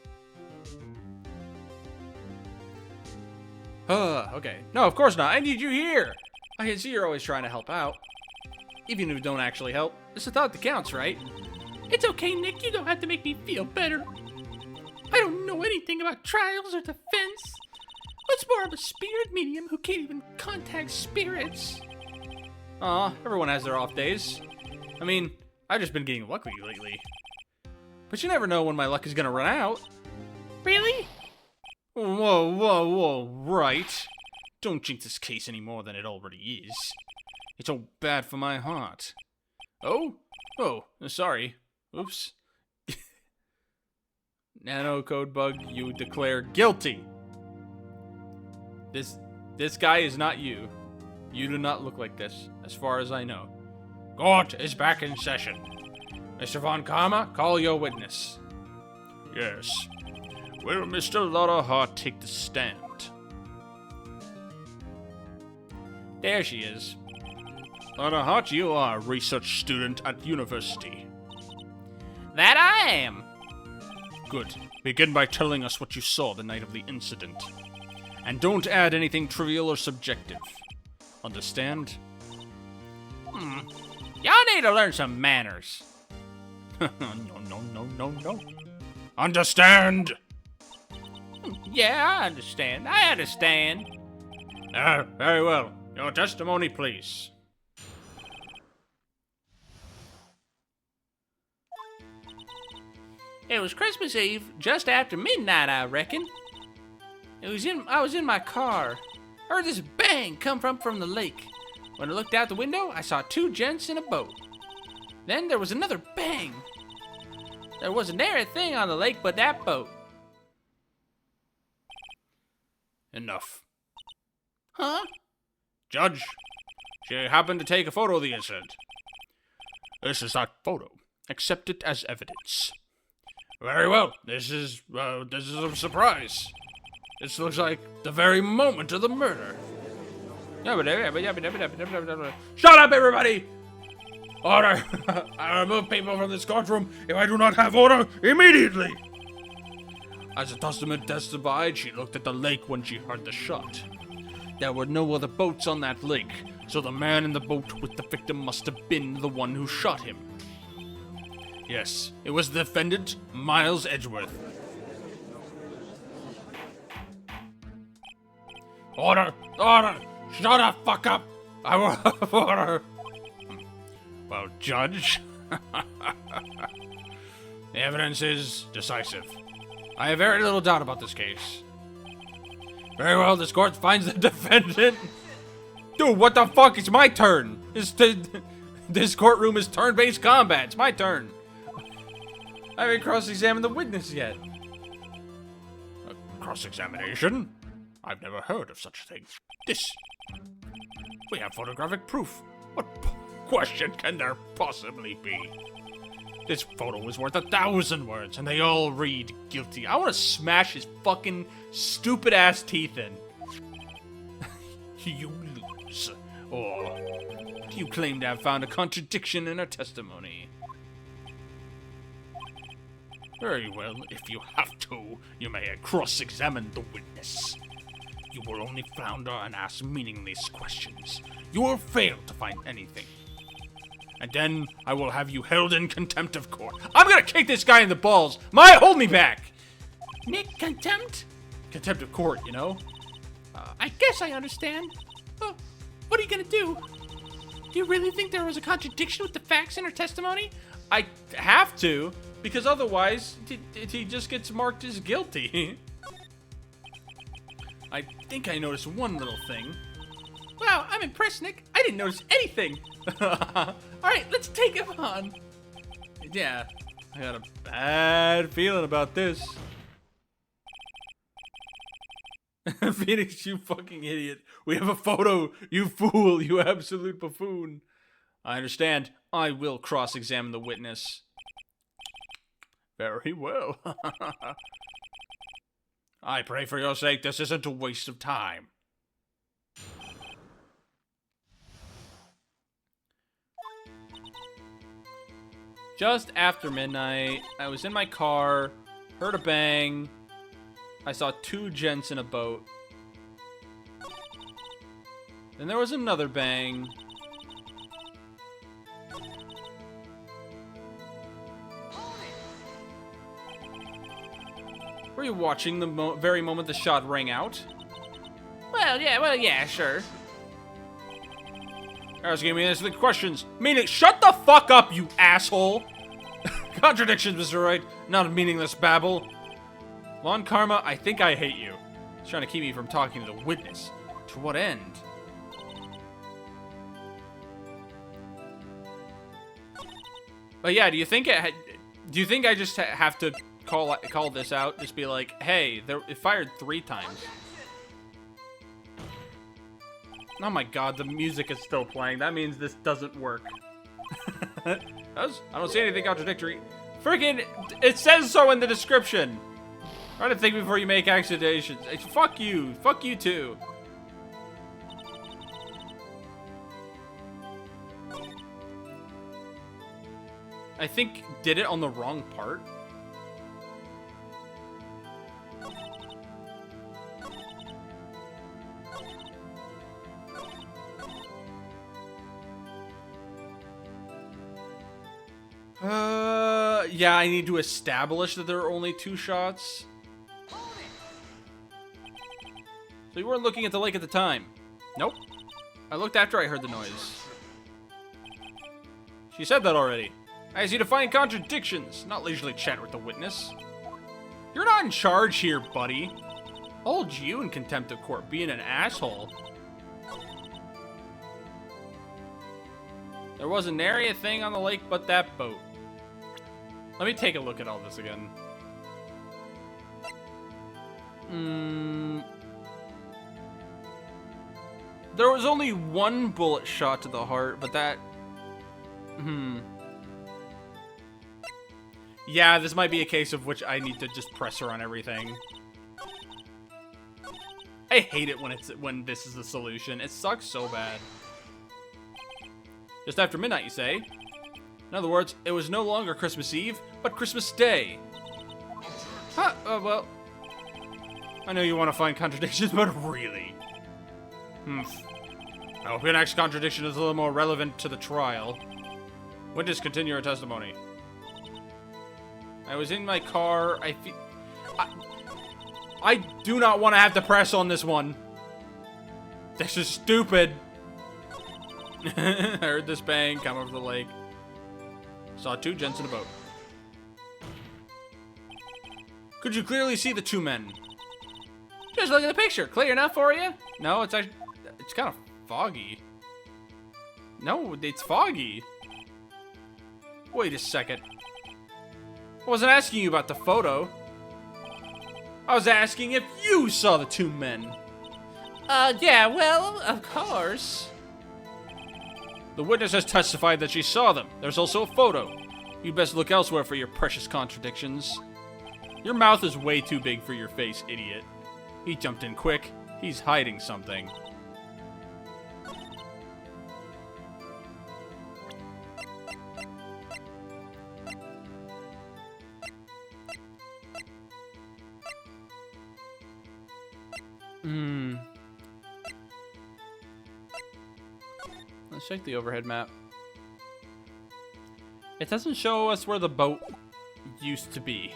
[SPEAKER 1] Okay. No, of course not. I need you here. I can see you're always trying to help out. Even if you don't actually help. It's the thought that counts, right? It's okay, Nick. You don't have to make me feel better. I don't know anything about trials or defense. What's more, I'm a spirit medium who can't even contact spirits. Aw, everyone has their off days. I mean, I've just been getting lucky lately. But you never know when my luck is gonna run out. Really? Whoa, Wright. Don't jinx this case any more than it already is. It's all bad for my heart. Oh, sorry. Oops. Nano code bug, you declare guilty. This guy is not you. You do not look like this, as far as I know.
[SPEAKER 2] Court is back in session. Mr. Von Karma, call your witness.
[SPEAKER 5] Yes. Will Mr. Lottahart take the stand?
[SPEAKER 1] There she is.
[SPEAKER 5] Lottahart, you are a research student at university.
[SPEAKER 1] That I am.
[SPEAKER 5] Good. Begin by telling us what you saw the night of the incident. And don't add anything trivial or subjective. Understand?
[SPEAKER 1] Y'all need to learn some manners.
[SPEAKER 5] No. Understand?
[SPEAKER 1] Yeah, I understand.
[SPEAKER 2] Very well. Your testimony, please.
[SPEAKER 1] It was Christmas Eve, just after midnight, I reckon. I was in my car. Heard this bang come from the lake. When I looked out the window, I saw 2 gents in a boat. Then there was another bang. There wasn't nary a thing on the lake but that boat.
[SPEAKER 5] Enough.
[SPEAKER 1] Huh?
[SPEAKER 5] Judge, she happened to take a photo of the incident. This is that photo. Accept it as evidence.
[SPEAKER 2] Very well. This is a surprise. This looks like the very moment of the murder. Shut up, everybody! Order! I remove people from this courtroom if I do not have order immediately!
[SPEAKER 5] As the testament testified, she looked at the lake when she heard the shot. There were no other boats on that lake, so the man in the boat with the victim must have been the one who shot him. Yes, it was the defendant, Miles Edgeworth. Order! Order! Shut the fuck up! I want order! Well, Judge, the evidence is decisive. I have very little doubt about this case. Very well, this court finds the defendant. Dude, what the fuck? It's my turn. This courtroom is turn-based combat. It's my turn. I haven't cross-examined the witness yet. A cross-examination? I've never heard of such a thing. We have photographic proof. What question can there possibly be? This photo is worth 1,000 words, and they all read guilty. I want to smash his fucking stupid-ass teeth in. You lose. Or you claim to have found a contradiction in her testimony. Very well, if you have to, you may cross-examine the witness. You will only flounder and ask meaningless questions. You will fail to find anything. And then I will have you held in contempt of court. I'm gonna kick this guy in the balls. Maya, hold me back!
[SPEAKER 4] Nick, contempt?
[SPEAKER 3] Contempt of court, you know?
[SPEAKER 4] I guess I understand. What are you gonna do? Do you really think there was a contradiction with the facts in her testimony?
[SPEAKER 3] I have to, because otherwise he just gets marked as guilty. I think I noticed one little thing.
[SPEAKER 4] Wow, I'm impressed, Nick. I didn't notice anything. Alright, let's take him on.
[SPEAKER 3] Yeah, I got a bad feeling about this. Phoenix, you fucking idiot. We have a photo, you fool, you absolute buffoon. I understand. I will cross-examine the witness. Very well.
[SPEAKER 5] I pray for your sake this isn't a waste of time.
[SPEAKER 3] Just after midnight, I was in my car, heard a bang. I saw two gents in a boat. Then there was another bang. Were you watching the very moment the shot rang out?
[SPEAKER 4] Well, yeah, sure.
[SPEAKER 5] Asking me answer the questions.
[SPEAKER 3] Meaning, shut the fuck up, you asshole! Contradictions, Mr. Wright, not a meaningless babble. Lon Karma, I think I hate you. He's trying to keep me from talking to the witness. To what end? But yeah, do you think I just have to call this out? Just be like, hey, it fired 3 times. Oh my god, the music is still playing. That means this doesn't work. I don't see anything contradictory. Friggin', it says so in the description. Try to think before you make accusations. Fuck you. Fuck you too. I think did it on the wrong part. Yeah, I need to establish that there are only 2 shots. So you weren't looking at the lake at the time? Nope. I looked after I heard the noise. She said that already. I asked you to find contradictions, not leisurely chat with the witness. You're not in charge here, buddy. I'll hold you in contempt of court, being an asshole. There wasn't nary a thing on the lake but that boat. Let me take a look at all this again. There was only 1 bullet shot to the heart, but that... Yeah, this might be a case of which I need to just press her on everything. I hate it when this is the solution. It sucks so bad. Just after midnight, you say? In other words, it was no longer Christmas Eve, but Christmas Day. Huh, well... I know you want to find contradictions, but really... I hope your next contradiction is a little more relevant to the trial. Witness, continue your testimony. I was in my car, I do not want to have to press on this one. This is stupid. I heard this bang come over the lake. Saw two gents in a boat. Could you clearly see the two men?
[SPEAKER 4] Just look at the picture. Clear enough for you?
[SPEAKER 3] No, it's actually, it's kind of foggy. No, it's foggy. Wait a second. I wasn't asking you about the photo. I was asking if you saw the two men.
[SPEAKER 4] Yeah, well, of course.
[SPEAKER 3] The witness has testified that she saw them. There's also a photo. You'd best look elsewhere for your precious contradictions. Your mouth is way too big for your face, idiot. He jumped in quick. He's hiding something. Let's check the overhead map. It doesn't show us where the boat used to be.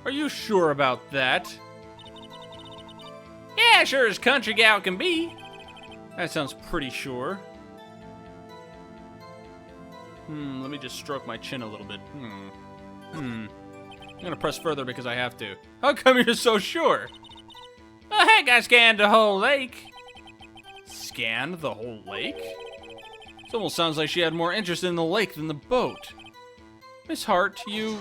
[SPEAKER 3] Are you sure about that?
[SPEAKER 4] Yeah, sure as country gal can be.
[SPEAKER 3] That sounds pretty sure. Let me just stroke my chin a little bit. I'm gonna press further because I have to. How come you're so sure?
[SPEAKER 4] Oh, heck, I scanned the whole lake.
[SPEAKER 3] Scanned the whole lake? It almost sounds like she had more interest in the lake than the boat. Miss Hart, you...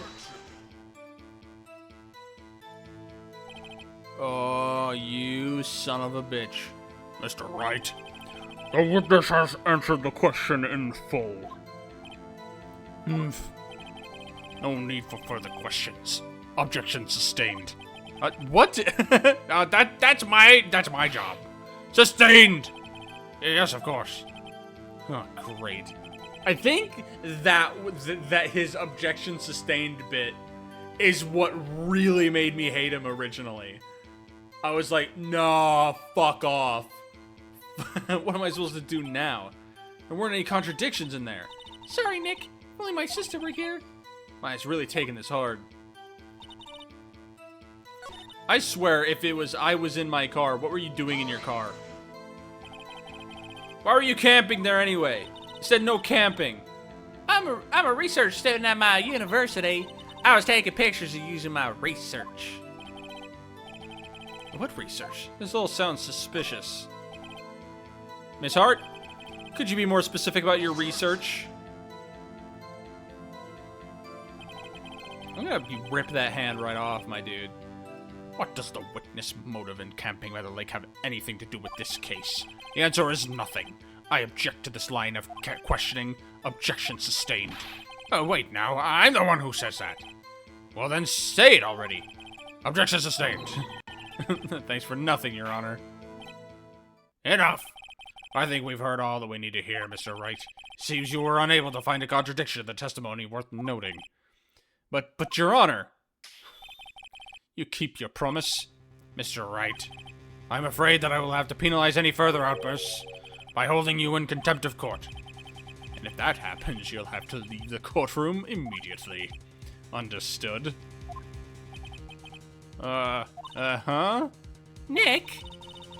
[SPEAKER 3] Oh, you son of a bitch.
[SPEAKER 5] Mr. Wright, the witness has answered the question in full. No need for further questions. Objection sustained.
[SPEAKER 3] What?
[SPEAKER 5] That's my job. Sustained. Yes, of course.
[SPEAKER 3] Oh, great. I think that his objection sustained bit is what really made me hate him originally. I was like, nah, fuck off. What am I supposed to do now? There weren't any contradictions in there.
[SPEAKER 4] Sorry, Nick. Only my sister were here.
[SPEAKER 3] Man, it's really taking this hard. I swear, if it was I was in my car, what were you doing in your car? Why were you camping there anyway? You said no camping.
[SPEAKER 4] I'm a research student at my university. I was taking pictures of using my research.
[SPEAKER 3] What research? This all sounds suspicious. Miss Hart, could you be more specific about your research? I'm gonna rip that hand right off, my dude.
[SPEAKER 5] What does the witness' motive in camping by the lake have anything to do with this case? The answer is nothing. I object to this line of questioning. Objection sustained. Oh, wait now. I'm the one who says that. Well, then say it already. Objection sustained.
[SPEAKER 3] Thanks for nothing, Your Honor.
[SPEAKER 5] Enough. I think we've heard all that we need to hear, Mr. Wright. Seems you were unable to find a contradiction in the testimony worth noting.
[SPEAKER 3] But Your Honor...
[SPEAKER 5] You keep your promise, Mr. Wright. I'm afraid that I will have to penalize any further outbursts by holding you in contempt of court. And if that happens, you'll have to leave the courtroom immediately. Understood?
[SPEAKER 3] Huh?
[SPEAKER 4] Nick?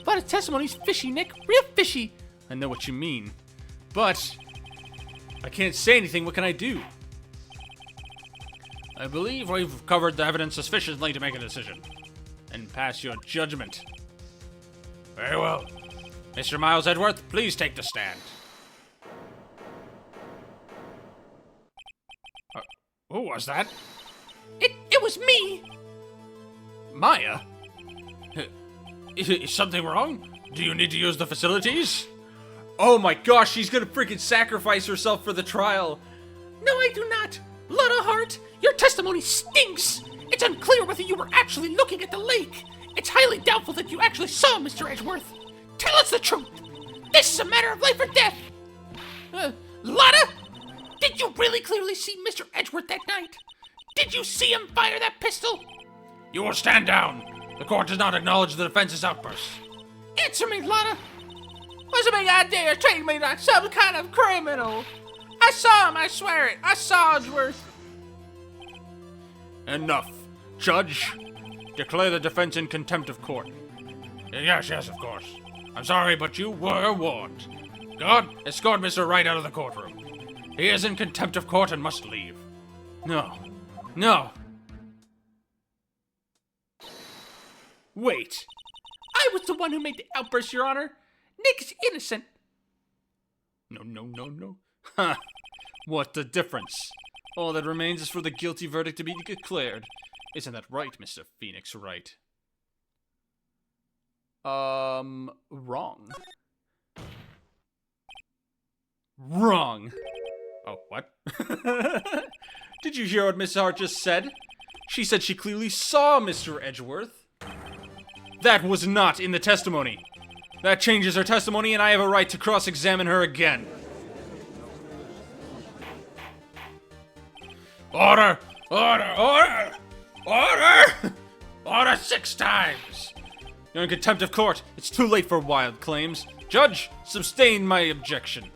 [SPEAKER 4] But his testimony's fishy, Nick. Real fishy.
[SPEAKER 3] I know what you mean. But... I can't say anything. What can I do?
[SPEAKER 5] I believe we've covered the evidence sufficiently to make a decision. And pass your judgment. Very well. Mr. Miles Edgeworth, please take the stand. Who was that?
[SPEAKER 4] It was me.
[SPEAKER 5] Maya? Is something wrong? Do you need to use the facilities?
[SPEAKER 3] Oh my gosh, she's gonna freaking sacrifice herself for the trial.
[SPEAKER 4] No, I do not. Lotta Hart, your testimony stinks. It's unclear whether you were actually looking at the lake. It's highly doubtful that you actually saw Mr. Edgeworth. Tell us the truth. This is a matter of life or death. Lotta, did you really clearly see Mr. Edgeworth that night? Did you see him fire that pistol?
[SPEAKER 5] You will stand down. The court does not acknowledge the defense's outburst.
[SPEAKER 4] Answer me, Lotta. What's the big idea of treating me like some kind of criminal? I saw him, I swear it. I saw Edgeworth.
[SPEAKER 5] Enough. Judge, declare the defense in contempt of court. Yes, of course. I'm sorry, but you were warned. Guard, escort Mr. Wright out of the courtroom. He is in contempt of court and must leave.
[SPEAKER 3] No. Wait.
[SPEAKER 4] I was the one who made the outburst, Your Honor. Nick is innocent.
[SPEAKER 3] No. Ha! What the difference? All that remains is for the guilty verdict to be declared. Isn't that right, Mr. Phoenix Wright? Wrong. Wrong. Oh, what? Did you hear what Miss Hart just said? She said she clearly saw Mr. Edgeworth. That was not in the testimony. That changes her testimony, and I have a right to cross-examine her again.
[SPEAKER 5] Order! Order! Order 6 times!
[SPEAKER 3] You're in contempt of court. It's too late for wild claims. Judge, sustain my objection.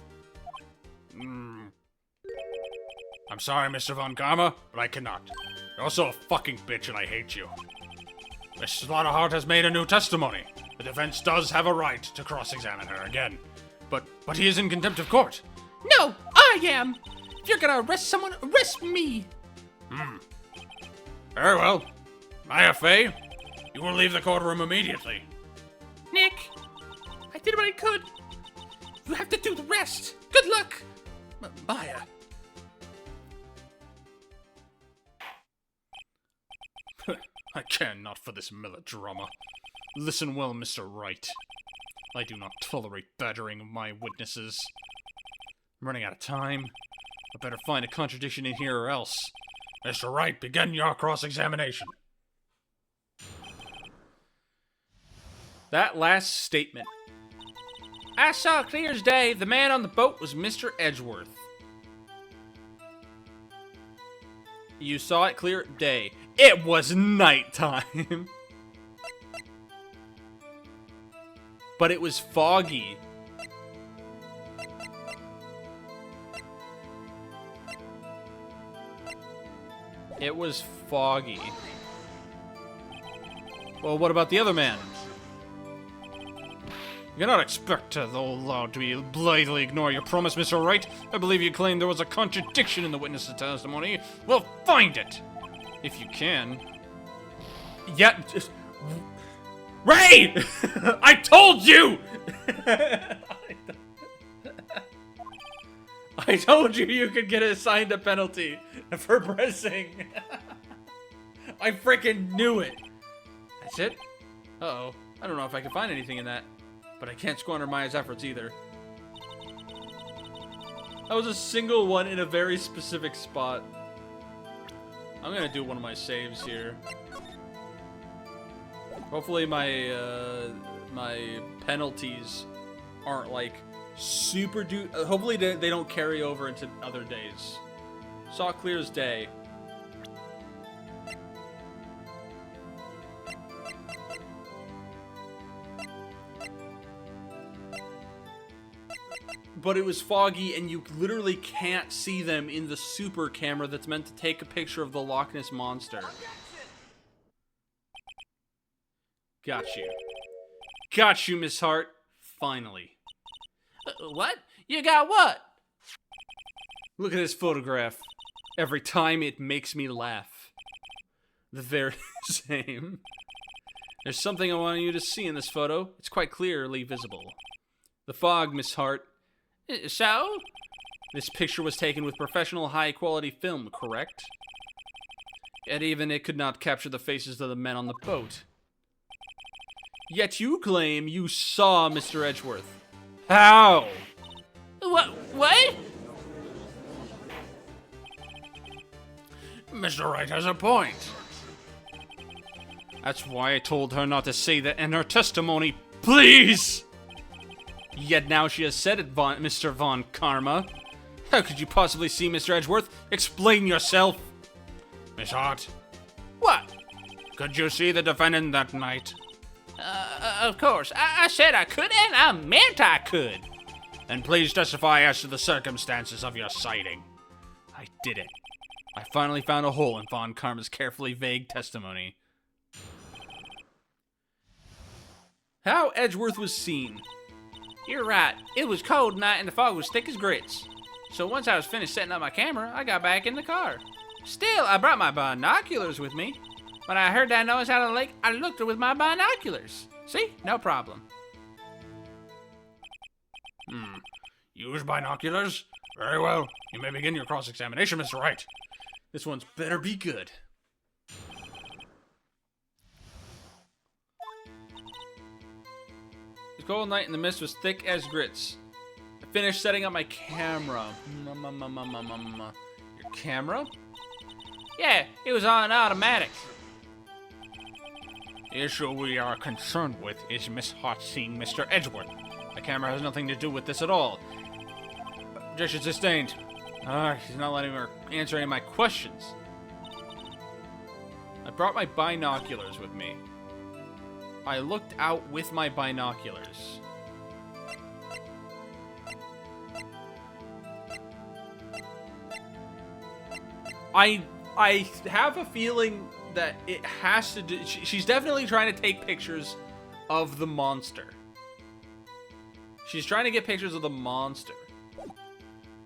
[SPEAKER 5] I'm sorry, Mr. Von Karma, but I cannot. You're also a fucking bitch and I hate you. Miss Slaughterheart has made a new testimony. The defense does have a right to cross-examine her again. But he is in contempt of court.
[SPEAKER 4] No, I am. If you're gonna arrest someone, arrest me.
[SPEAKER 5] Very well. Maya Fey, you will leave the courtroom immediately.
[SPEAKER 4] Nick, I did what I could. You have to do the rest. Good luck.
[SPEAKER 3] Maya. I care not for this melodrama. Listen well, Mr. Wright. I do not tolerate badgering of my witnesses. I'm running out of time. I better find a contradiction in here or else.
[SPEAKER 5] Mr. Wright, begin your cross-examination.
[SPEAKER 3] That last statement. I saw clear as day the man on the boat was Mr. Edgeworth. You saw it clear day. It was nighttime. But it was foggy. It was foggy. Well, what about the other man? You cannot expect the old law to blithely ignore your promise, Mr. Wright. I believe you claimed there was a contradiction in the witness's testimony. Well, find it! If you can. Yeah, just... Ray! I told you! I told you could get assigned a penalty for pressing. I freaking knew it. That's it? Uh-oh. I don't know if I can find anything in that. But I can't squander Maya's efforts either. That was a single one in a very specific spot. I'm gonna do one of my saves here. Hopefully my my penalties aren't like super hopefully they don't carry over into other days. Saw it clear as day. But it was foggy, and you literally can't see them in the super camera that's meant to take a picture of the Loch Ness Monster. Got you. Got you, Miss Hart. Finally.
[SPEAKER 4] What? You got what?
[SPEAKER 3] Look at this photograph. Every time it makes me laugh. The very same. There's something I want you to see in this photo. It's quite clearly visible. The fog, Miss Hart.
[SPEAKER 4] So?
[SPEAKER 3] This picture was taken with professional high-quality film, correct? Yet even it could not capture the faces of the men on the boat. Yet you claim you saw Mr. Edgeworth. How?
[SPEAKER 4] What?
[SPEAKER 5] Mr. Wright has a point.
[SPEAKER 3] That's why I told her not to say that in her testimony. Please! Yet now she has said it, Mr. Von Karma. How could you possibly see Mr. Edgeworth? Explain yourself.
[SPEAKER 5] Miss Hart,
[SPEAKER 4] What?
[SPEAKER 5] could you see the defendant that night?
[SPEAKER 2] Of course. I said I could, and I meant I could.
[SPEAKER 5] Then please testify as to the circumstances of your sighting.
[SPEAKER 3] I did it. I finally found a hole in Von Karma's carefully vague testimony. How Edgeworth was seen.
[SPEAKER 2] You're right. It was cold night and the fog was thick as grits. So once I was finished setting up my camera, I got back in the car. Still, I brought my binoculars with me. When I heard that noise out of the lake, I looked with my binoculars. See? No problem.
[SPEAKER 5] Use binoculars? Very well. You may begin your cross-examination, Mr. Wright.
[SPEAKER 3] This one's better be good. The cold night and the mist was thick as grits. I finished setting up my camera. Your camera?
[SPEAKER 2] Yeah, it was on automatic.
[SPEAKER 5] The issue we are concerned with is Miss Hart seeing Mr. Edgeworth.
[SPEAKER 3] The camera has nothing to do with this at all. Objection sustained. He's not letting her answer any of my questions. I brought my binoculars with me. I looked out with my binoculars. I have a feeling that it has to do... She's definitely trying to take pictures of the monster. She's trying to get pictures of the monster.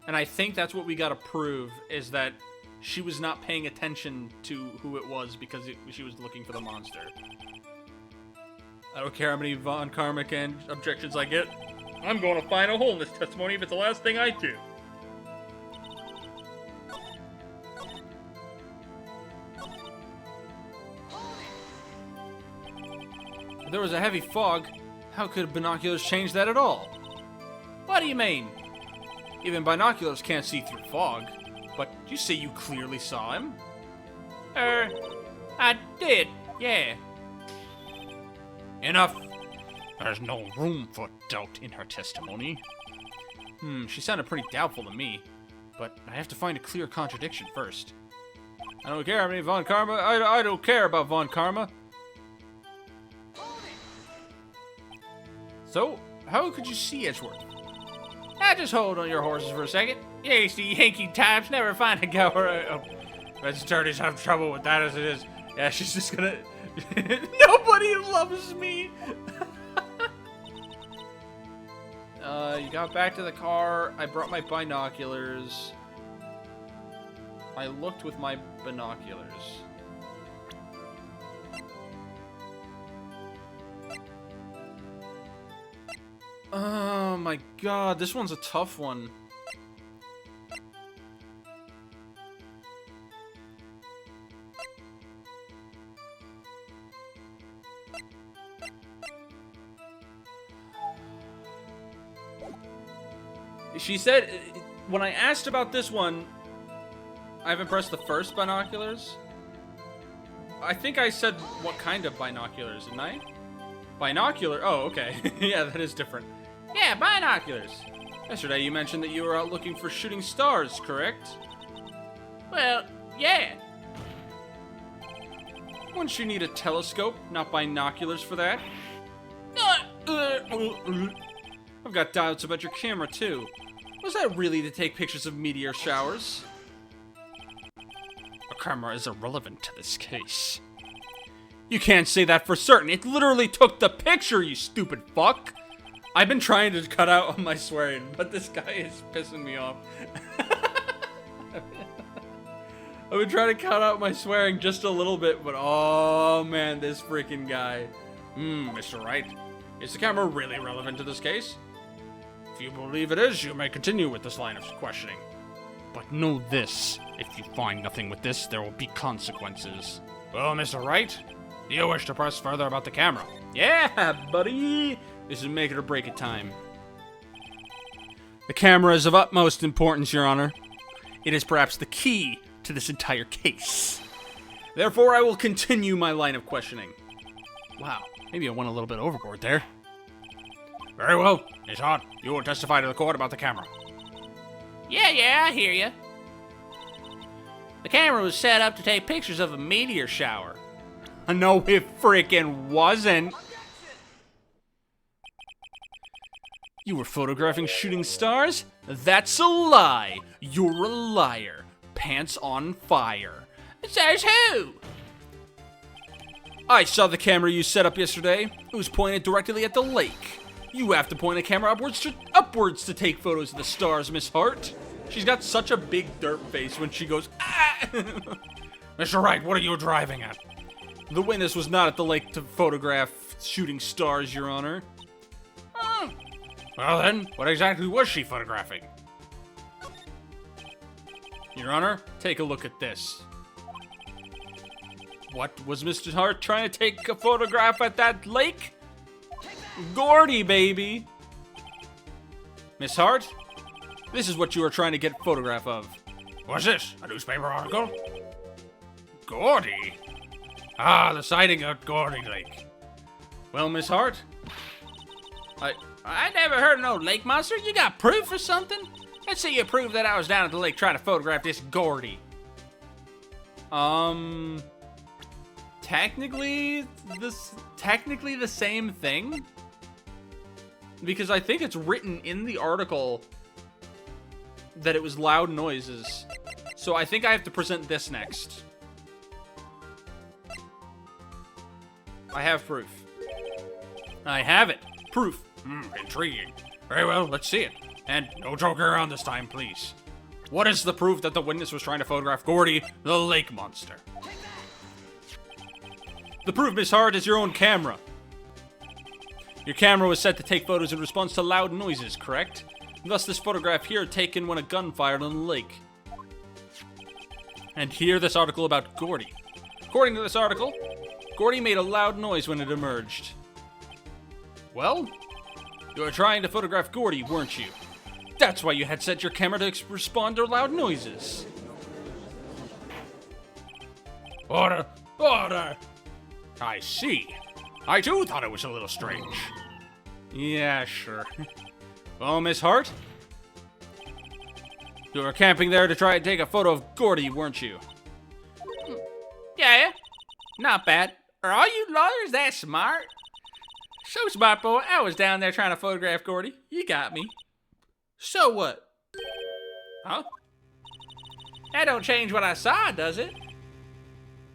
[SPEAKER 3] And I think that's what we gotta prove, is that she was not paying attention to who it was because she was looking for the monster. I don't care how many Von Karma objections I get. I'm going to find a hole in this testimony if it's the last thing I do. If there was a heavy fog, how could binoculars change that at all? What do you mean? Even binoculars can't see through fog. But you say you clearly saw him?
[SPEAKER 2] I did, yeah.
[SPEAKER 5] Enough. There's no room for doubt in her testimony.
[SPEAKER 3] She sounded pretty doubtful to me. But I have to find a clear contradiction first. I don't care how many Von Karma. I don't care about Von Karma. So, how could you see Edgeworth?
[SPEAKER 2] Just hold on your horses for a second. Hasty Yankee types never find a goer.
[SPEAKER 5] Its attorneys have trouble with that as it is.
[SPEAKER 3] Yeah, she's just gonna... Nobody loves me! You got back to the car. I brought my binoculars. I looked with my binoculars. Oh my god, this one's a tough one. She said, when I asked about this one, I haven't pressed the first binoculars. I think I said what kind of binoculars, didn't I? Binocular? Oh, okay. Yeah, that is different.
[SPEAKER 2] Yeah, binoculars.
[SPEAKER 3] Yesterday you mentioned that you were out looking for shooting stars, correct?
[SPEAKER 2] Well, yeah.
[SPEAKER 3] Wouldn't you need a telescope, not binoculars for that? I've got doubts about your camera, too. Was that really to take pictures of meteor showers?
[SPEAKER 5] A camera is irrelevant to this case.
[SPEAKER 3] You can't say that for certain. It literally took the picture, you stupid fuck. I've been trying to cut out on my swearing, but this guy is pissing me off. I've been trying to cut out my swearing just a little bit, but oh man, this freaking guy.
[SPEAKER 5] Mr. Wright, is the camera really relevant to this case? If you believe it is, you may continue with this line of questioning. But know this, if you find nothing with this, there will be consequences. Well, Mr. Wright, do you wish to press further about the camera?
[SPEAKER 3] Yeah, buddy! This is make it or break it time. The camera is of utmost importance, Your Honor. It is perhaps the key to this entire case. Therefore, I will continue my line of questioning. Wow, maybe I went a little bit overboard there.
[SPEAKER 5] Very well. Miss Hart, you will testify to the court about the camera.
[SPEAKER 2] Yeah, I hear you. The camera was set up to take pictures of a meteor shower.
[SPEAKER 3] No, it freaking wasn't. You were photographing shooting stars? That's a lie. You're a liar. Pants on fire.
[SPEAKER 4] Says who?
[SPEAKER 3] I saw the camera you set up yesterday. It was pointed directly at the lake. You have to point a camera upwards to take photos of the stars, Miss Hart. She's got such a big derp face when she goes, ah!
[SPEAKER 5] Mr. Wright, what are you driving at?
[SPEAKER 3] The witness was not at the lake to photograph shooting stars, Your Honor.
[SPEAKER 5] Well then, what exactly was she photographing?
[SPEAKER 3] Your Honor, take a look at this. What was Mr. Hart trying to take a photograph at that lake? Gordy, baby! Miss Hart, this is what you were trying to get a photograph of.
[SPEAKER 5] What's this? A newspaper article? Gordy? Ah, the sighting at Gordy Lake.
[SPEAKER 3] Well, Miss Hart,
[SPEAKER 4] I never heard of no lake monster. You got proof or something? Let's see you prove that I was down at the lake trying to photograph this Gordy.
[SPEAKER 3] technically the same thing, because I think it's written in the article that it was loud noises. So I think I have to present this next. I have proof. I have it. Proof.
[SPEAKER 5] Intriguing. Very well, let's see it. And no joking around this time, please. What is the proof that the witness was trying to photograph Gordy, the lake monster?
[SPEAKER 3] The proof, Miss Hart, is your own camera. Your camera was set to take photos in response to loud noises, correct? Thus, this photograph here taken when a gun fired on the lake. And here, this article about Gordy. According to this article, Gordy made a loud noise when it emerged. Well, you were trying to photograph Gordy, weren't you? That's why you had set your camera to respond to loud noises.
[SPEAKER 5] Order! Order! I see. I too thought it was a little strange.
[SPEAKER 3] Yeah, sure. Well, Miss Hart, you were camping there to try and take a photo of Gordy, weren't you?
[SPEAKER 4] Yeah, not bad. Are all you lawyers that smart? So smart, boy. I was down there trying to photograph Gordy. You got me.
[SPEAKER 3] So what?
[SPEAKER 4] Huh? That don't change what I saw, does it?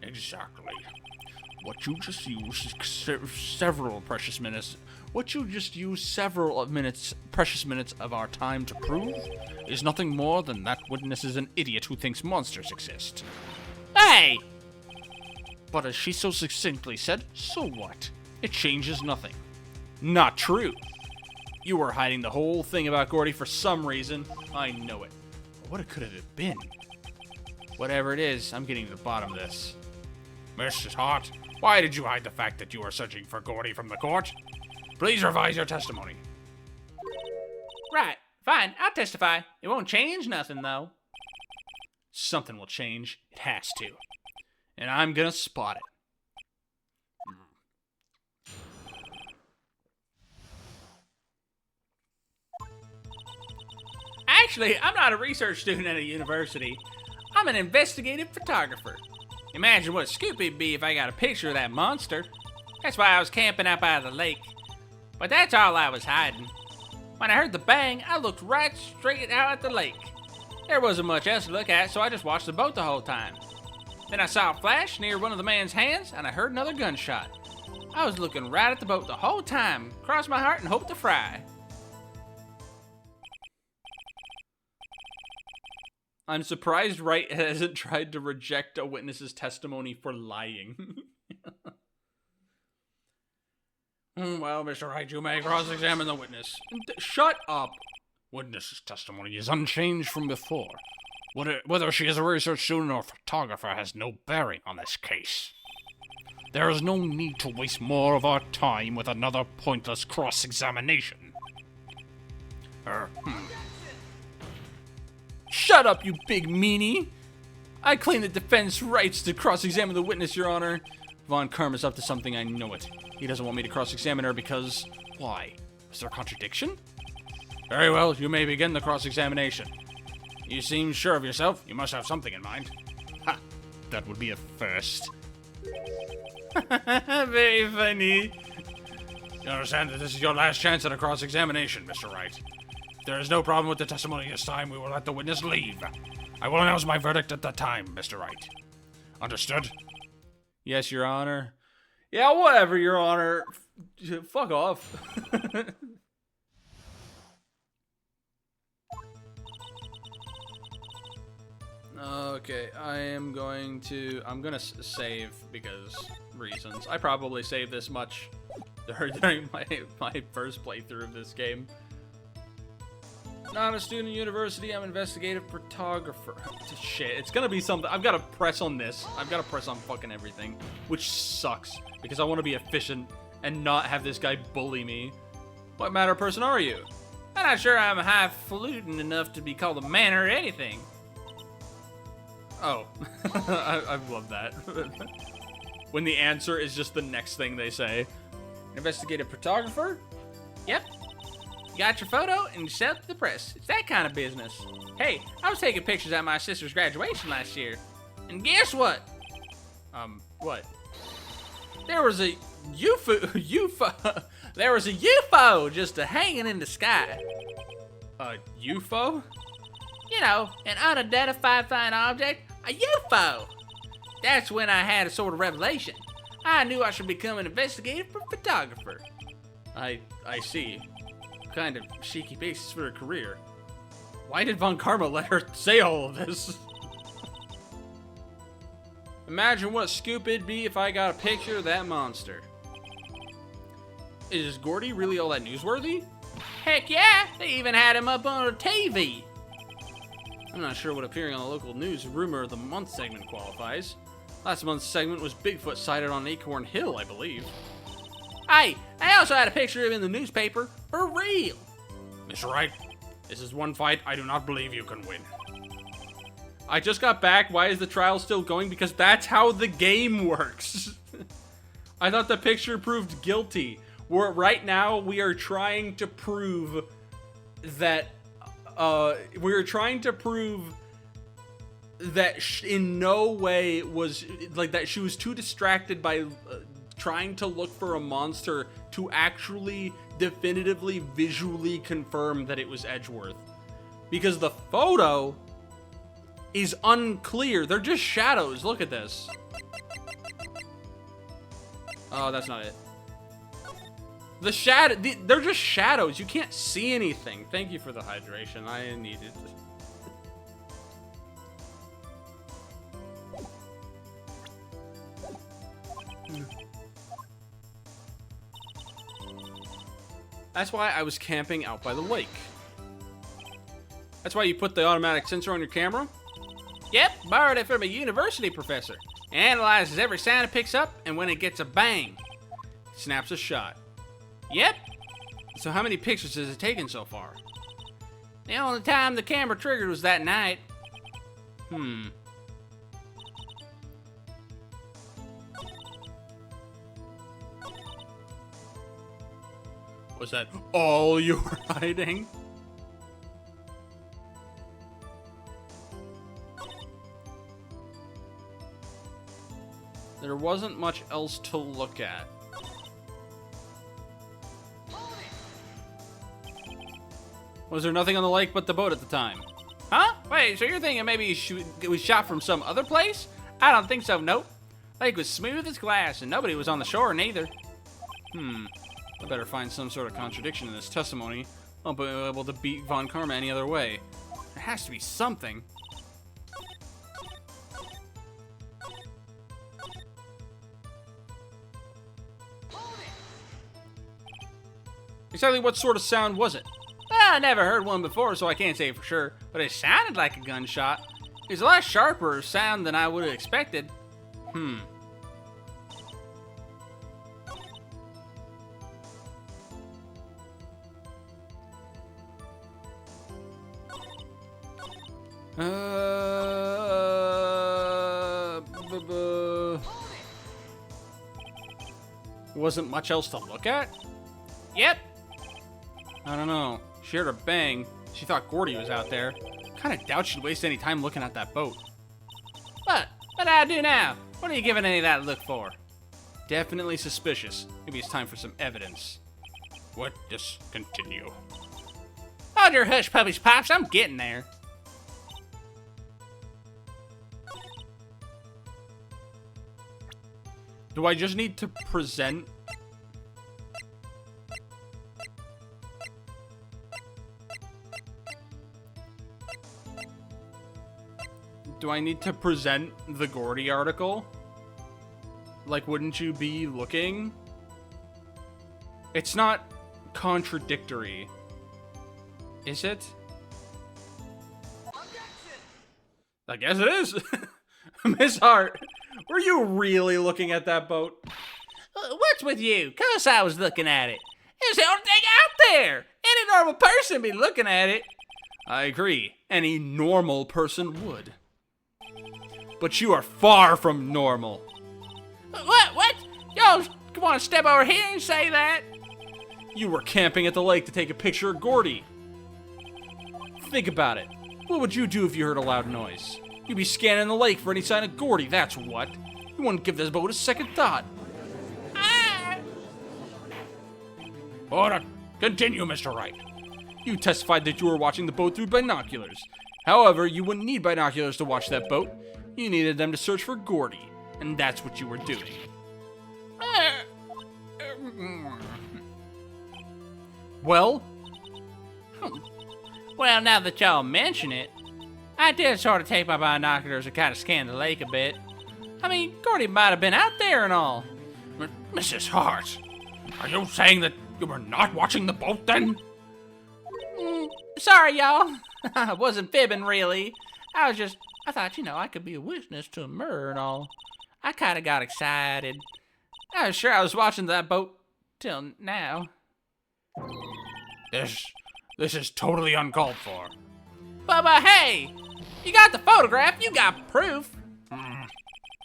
[SPEAKER 5] Exactly.
[SPEAKER 3] What you just used several precious minutes. What you just used several precious minutes of our time to prove is nothing more than that witness is an idiot who thinks monsters exist.
[SPEAKER 4] Hey!
[SPEAKER 3] But as she so succinctly said, so what? It changes nothing. Not true. You were hiding the whole thing about Gordy for some reason. I know it. But what could it have been? Whatever it is, I'm getting to the bottom of this.
[SPEAKER 5] Mrs. Hart, why did you hide the fact that you were searching for Gordy from the court? Please revise your testimony.
[SPEAKER 4] Right. Fine. I'll testify. It won't change nothing, though.
[SPEAKER 3] Something will change. It has to. And I'm gonna spot it.
[SPEAKER 4] Actually, I'm not a research student at a university. I'm an investigative photographer. Imagine what a scoop it'd be if I got a picture of that monster. That's why I was camping out by the lake. But that's all I was hiding. When I heard the bang, I looked right straight out at the lake. There wasn't much else to look at, so I just watched the boat the whole time. Then I saw a flash near one of the man's hands, and I heard another gunshot. I was looking right at the boat the whole time, crossed my heart and hoped to fry.
[SPEAKER 3] I'm surprised Wright hasn't tried to reject a witness's testimony for lying.
[SPEAKER 5] Well, Mr. Wright, you may cross-examine the witness.
[SPEAKER 3] Shut up.
[SPEAKER 5] Witness's testimony is unchanged from before. Whether she is a research student or photographer has no bearing on this case. There is no need to waste more of our time with another pointless cross-examination.
[SPEAKER 3] Shut up, you big meanie! I claim the defense rights to cross-examine the witness, Your Honor. Von Karma's up to something, I know it. He doesn't want me to cross-examine her because... Why? Is there a contradiction?
[SPEAKER 5] Very well, you may begin the cross-examination. You seem sure of yourself. You must have something in mind.
[SPEAKER 3] Ha! That would be a first.
[SPEAKER 4] Very funny.
[SPEAKER 5] You understand that this is your last chance at a cross-examination, Mr. Wright. If there is no problem with the testimony this time, we will let the witness leave. I will announce my verdict at that time, Mr. Wright. Understood?
[SPEAKER 3] Yes, Your Honor. Yeah, whatever, Your Honor. Fuck off. Okay, I'm gonna save because reasons. I probably saved this much during my first playthrough of this game. Not a student at university, I'm an investigative photographer. Shit, it's gonna be something. I've gotta press on this. I've gotta press on fucking everything, which sucks because I want to be efficient and not have this guy bully me. What matter person are you?
[SPEAKER 2] I'm not sure I'm highfalutin enough to be called a man or anything.
[SPEAKER 3] Oh, I love that. When the answer is just the next thing they say. Investigative photographer?
[SPEAKER 2] Yep. You got your photo and you sell it to the press. It's that kind of business. Hey, I was taking pictures at my sister's graduation last year. And guess what?
[SPEAKER 3] What?
[SPEAKER 2] There was a UFO. There was a UFO just hanging in the sky.
[SPEAKER 3] A UFO?
[SPEAKER 2] You know, an unidentified flying object, a UFO. That's when I had a sort of revelation. I knew I should become an investigative photographer.
[SPEAKER 3] I see. Kind of shaky basis for a career. Why did Von Karma let her say all of this? Imagine what scoop it'd be if I got a picture of that monster. Is Gordy really all that newsworthy?
[SPEAKER 2] Heck yeah, they even had him up on a TV.
[SPEAKER 3] I'm not sure what appearing on the local news rumor of the month segment qualifies. Last month's segment was Bigfoot sighted on Acorn Hill, I believe.
[SPEAKER 2] Hey, I also had a picture of him in the newspaper, for real.
[SPEAKER 5] Mr. Wright, this is one fight I do not believe you can win.
[SPEAKER 3] I just got back. Why is the trial still going? Because that's how the game works. I thought the picture proved guilty. Right now, we are trying to prove that in no way was like that she was too distracted by trying to look for a monster to actually definitively visually confirm that it was Edgeworth, because the photo is unclear. They're just shadows. Look at this. Oh, that's not it. The shadow, they're just shadows. You can't see anything. Thank you for the hydration. I needed it. That's why I was camping out by the lake. That's why you put the automatic sensor on your camera?
[SPEAKER 2] Yep, borrowed it from a university professor. Analyzes every sound it picks up, and when it gets a bang,
[SPEAKER 3] Snaps a shot.
[SPEAKER 2] yep,
[SPEAKER 3] So how many pictures has it taken so far?
[SPEAKER 2] the only time the camera triggered was that night.
[SPEAKER 3] Was that all you were hiding? There wasn't much else to look at. Was there nothing on the lake but the boat at the time?
[SPEAKER 2] Huh? Wait, so you're thinking maybe it was shot from some other place? I don't think so, nope. Lake was smooth as glass, and nobody was on the shore neither.
[SPEAKER 3] I better find some sort of contradiction in this testimony. I won't be able to beat Von Karma any other way. There has to be something. Exactly what sort of sound was it?
[SPEAKER 2] Well, I never heard one before, so I can't say for sure, but it sounded like a gunshot. It was a lot sharper sound than I would have expected.
[SPEAKER 3] Wasn't much else to look at?
[SPEAKER 2] Yep.
[SPEAKER 3] I don't know. She heard a bang. She thought Gordy was out there. Kinda doubt she'd waste any time looking at that boat.
[SPEAKER 2] What do I do now? What are you giving any of that look for?
[SPEAKER 3] Definitely suspicious. Maybe it's time for some evidence.
[SPEAKER 5] Witness, continue.
[SPEAKER 2] Hold your hush puppies, Pops. I'm getting there.
[SPEAKER 3] Do I just need to present? Do I need to present the Gordy article? Like, wouldn't you be looking? It's not contradictory. Is it? I guess it is. Miss Hart, were you really looking at that boat?
[SPEAKER 2] What's with you? 'Cause I was looking at it. It's the only thing out there. Any normal person be looking at it.
[SPEAKER 3] I agree. Any normal person would. But you are far from normal.
[SPEAKER 2] What? Y'all want to step over here and say that?
[SPEAKER 3] You were camping at the lake to take a picture of Gordy. Think about it. What would you do if you heard a loud noise? You'd be scanning the lake for any sign of Gordy, that's what. You wouldn't give this boat a second thought.
[SPEAKER 2] Ah!
[SPEAKER 5] Order. Continue, Mr. Wright.
[SPEAKER 3] You testified that you were watching the boat through binoculars. However, you wouldn't need binoculars to watch that boat. You needed them to search for Gordy, and that's what you were doing. Well?
[SPEAKER 2] Well, now that y'all mention it, I did sort of take my binoculars and kind of scan the lake a bit. I mean, Gordy might have been out there and all.
[SPEAKER 5] Mrs. Hart, are you saying that you were not watching the boat then?
[SPEAKER 2] Sorry, y'all. I wasn't fibbing, really. I thought, I could be a witness to a murder and all. I kind of got excited. I was sure I was watching that boat till now.
[SPEAKER 5] This is totally uncalled for.
[SPEAKER 2] But hey, you got the photograph. You got proof.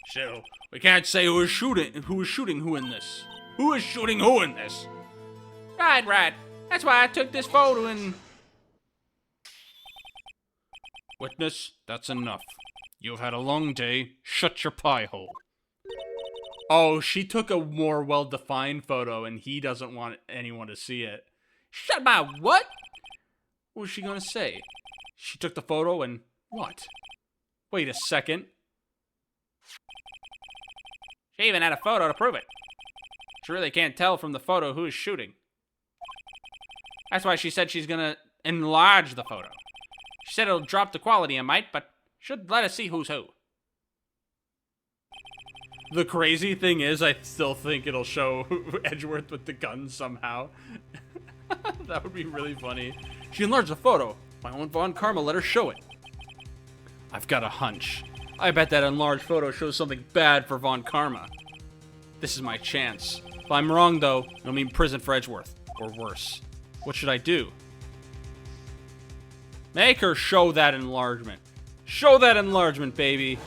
[SPEAKER 5] Still,
[SPEAKER 3] We can't say who is shooting who in this.
[SPEAKER 5] who is shooting who in this?
[SPEAKER 2] Right. That's why I took this photo and...
[SPEAKER 3] Witness, that's enough. You've had a long day. Shut your pie hole. Oh, she took a more well-defined photo and he doesn't want anyone to see it.
[SPEAKER 2] Shut my what?
[SPEAKER 3] What was she gonna say? She took the photo and what? Wait a second.
[SPEAKER 2] She even had a photo to prove it. She really can't tell from the photo who is shooting. That's why she said she's gonna enlarge the photo. She said it'll drop the quality a mite, but should let us see who's who.
[SPEAKER 3] The crazy thing is, I still think it'll show Edgeworth with the gun somehow. That would be really funny. She enlarged the photo. My own Von Karma let her show it. I've got a hunch. I bet that enlarged photo shows something bad for Von Karma. This is my chance. If I'm wrong, though, it'll mean prison for Edgeworth. Or worse. What should I do? Make her show that enlargement. Show that enlargement, baby.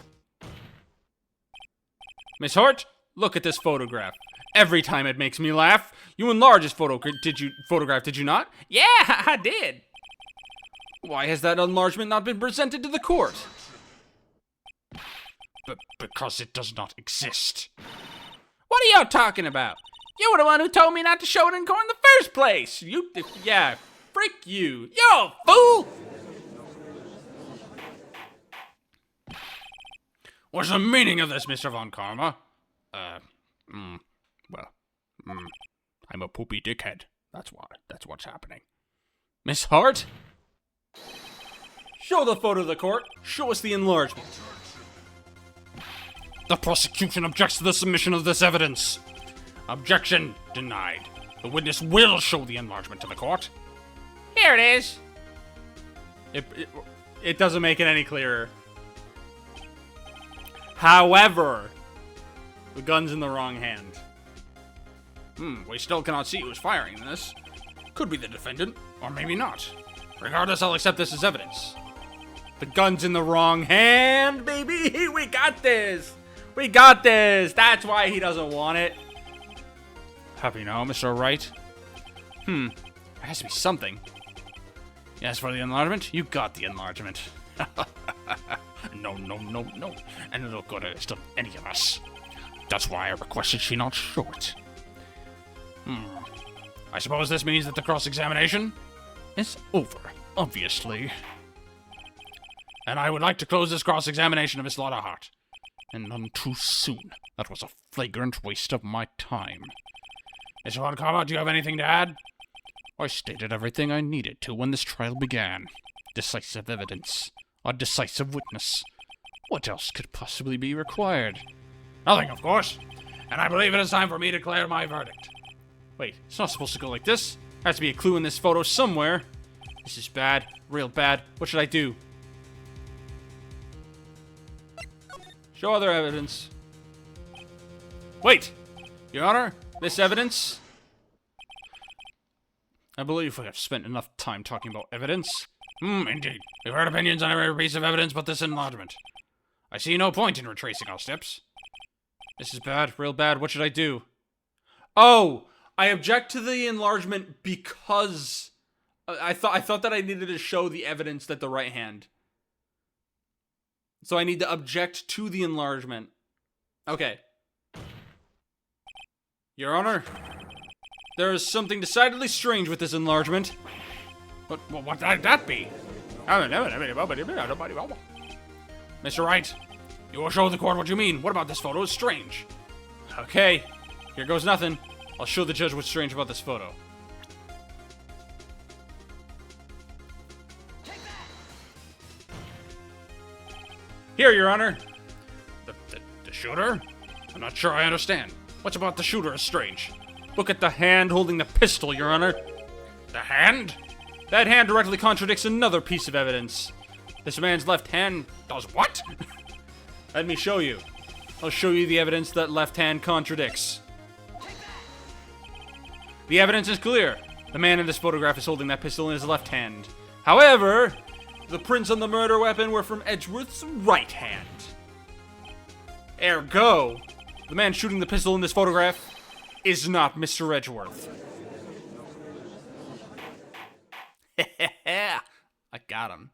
[SPEAKER 3] Miss Hart, look at this photograph. Every time it makes me laugh. You enlarged this photograph, did you not?
[SPEAKER 2] Yeah, I did.
[SPEAKER 3] Why has that enlargement not been presented to the court?
[SPEAKER 5] Because it does not exist.
[SPEAKER 2] What are y'all talking about? You were the one who told me not to show it in court in the first place.
[SPEAKER 3] Yeah, frick you.
[SPEAKER 2] Yo, fool!
[SPEAKER 5] What's the meaning of this, Mr. Von Karma? I'm a poopy dickhead. That's why. That's what's happening.
[SPEAKER 3] Miss Hart? Show the photo to the court. Show us the enlargement.
[SPEAKER 5] The prosecution objects to the submission of this evidence. Objection denied. The witness will show the enlargement to the court.
[SPEAKER 2] Here it is.
[SPEAKER 3] It doesn't make it any clearer. However, the gun's in the wrong hand.
[SPEAKER 5] We still cannot see who's firing this. Could be the defendant, or maybe not. Regardless, I'll accept this as evidence.
[SPEAKER 3] The gun's in the wrong hand, baby. We got this. We got this. That's why he doesn't want it.
[SPEAKER 5] Happy now, Mr. Wright?
[SPEAKER 3] There has to be something.
[SPEAKER 5] As for the enlargement, you got the enlargement. No. And it'll go to any of us. That's why I requested she not show it. I suppose this means that the cross-examination is over, obviously. And I would like to close this cross-examination of Miss Lotta Hart. And none too soon. That was a flagrant waste of my time. Mr. Von Karma, do you have anything to add? I stated everything I needed to when this trial began. Decisive evidence. A decisive witness. What else could possibly be required? Nothing, of course. And I believe it is time for me to declare my verdict.
[SPEAKER 3] Wait, it's not supposed to go like this. There has to be a clue in this photo somewhere. This is bad. Real bad. What should I do? Show other evidence. Wait! Your Honor, this evidence... I believe we have spent enough time talking about evidence.
[SPEAKER 5] Indeed. We've heard opinions on every piece of evidence but this enlargement. I see no point in retracing our steps.
[SPEAKER 3] This is bad, real bad. What should I do? Oh! I object to the enlargement because... I thought that I needed to show the evidence that the right hand. So I need to object to the enlargement. Okay. Your Honor, there is something decidedly strange with this enlargement.
[SPEAKER 5] What would that be? Mr. Wright, you will show the court what you mean. What about this photo is strange?
[SPEAKER 3] Okay, here goes nothing. I'll show the judge what's strange about this photo. Here, Your Honor.
[SPEAKER 5] The shooter? I'm not sure I understand. What's about the shooter is strange?
[SPEAKER 3] Look at the hand holding the pistol, Your Honor.
[SPEAKER 5] The hand?
[SPEAKER 3] That hand directly contradicts another piece of evidence. This man's left hand
[SPEAKER 5] Does what?
[SPEAKER 3] Let me show you. I'll show you the evidence that left hand contradicts. The evidence is clear. The man in this photograph is holding that pistol in his left hand. However, the prints on the murder weapon were from Edgeworth's right hand. Ergo, the man shooting the pistol in this photograph is not Mr. Edgeworth. I got him.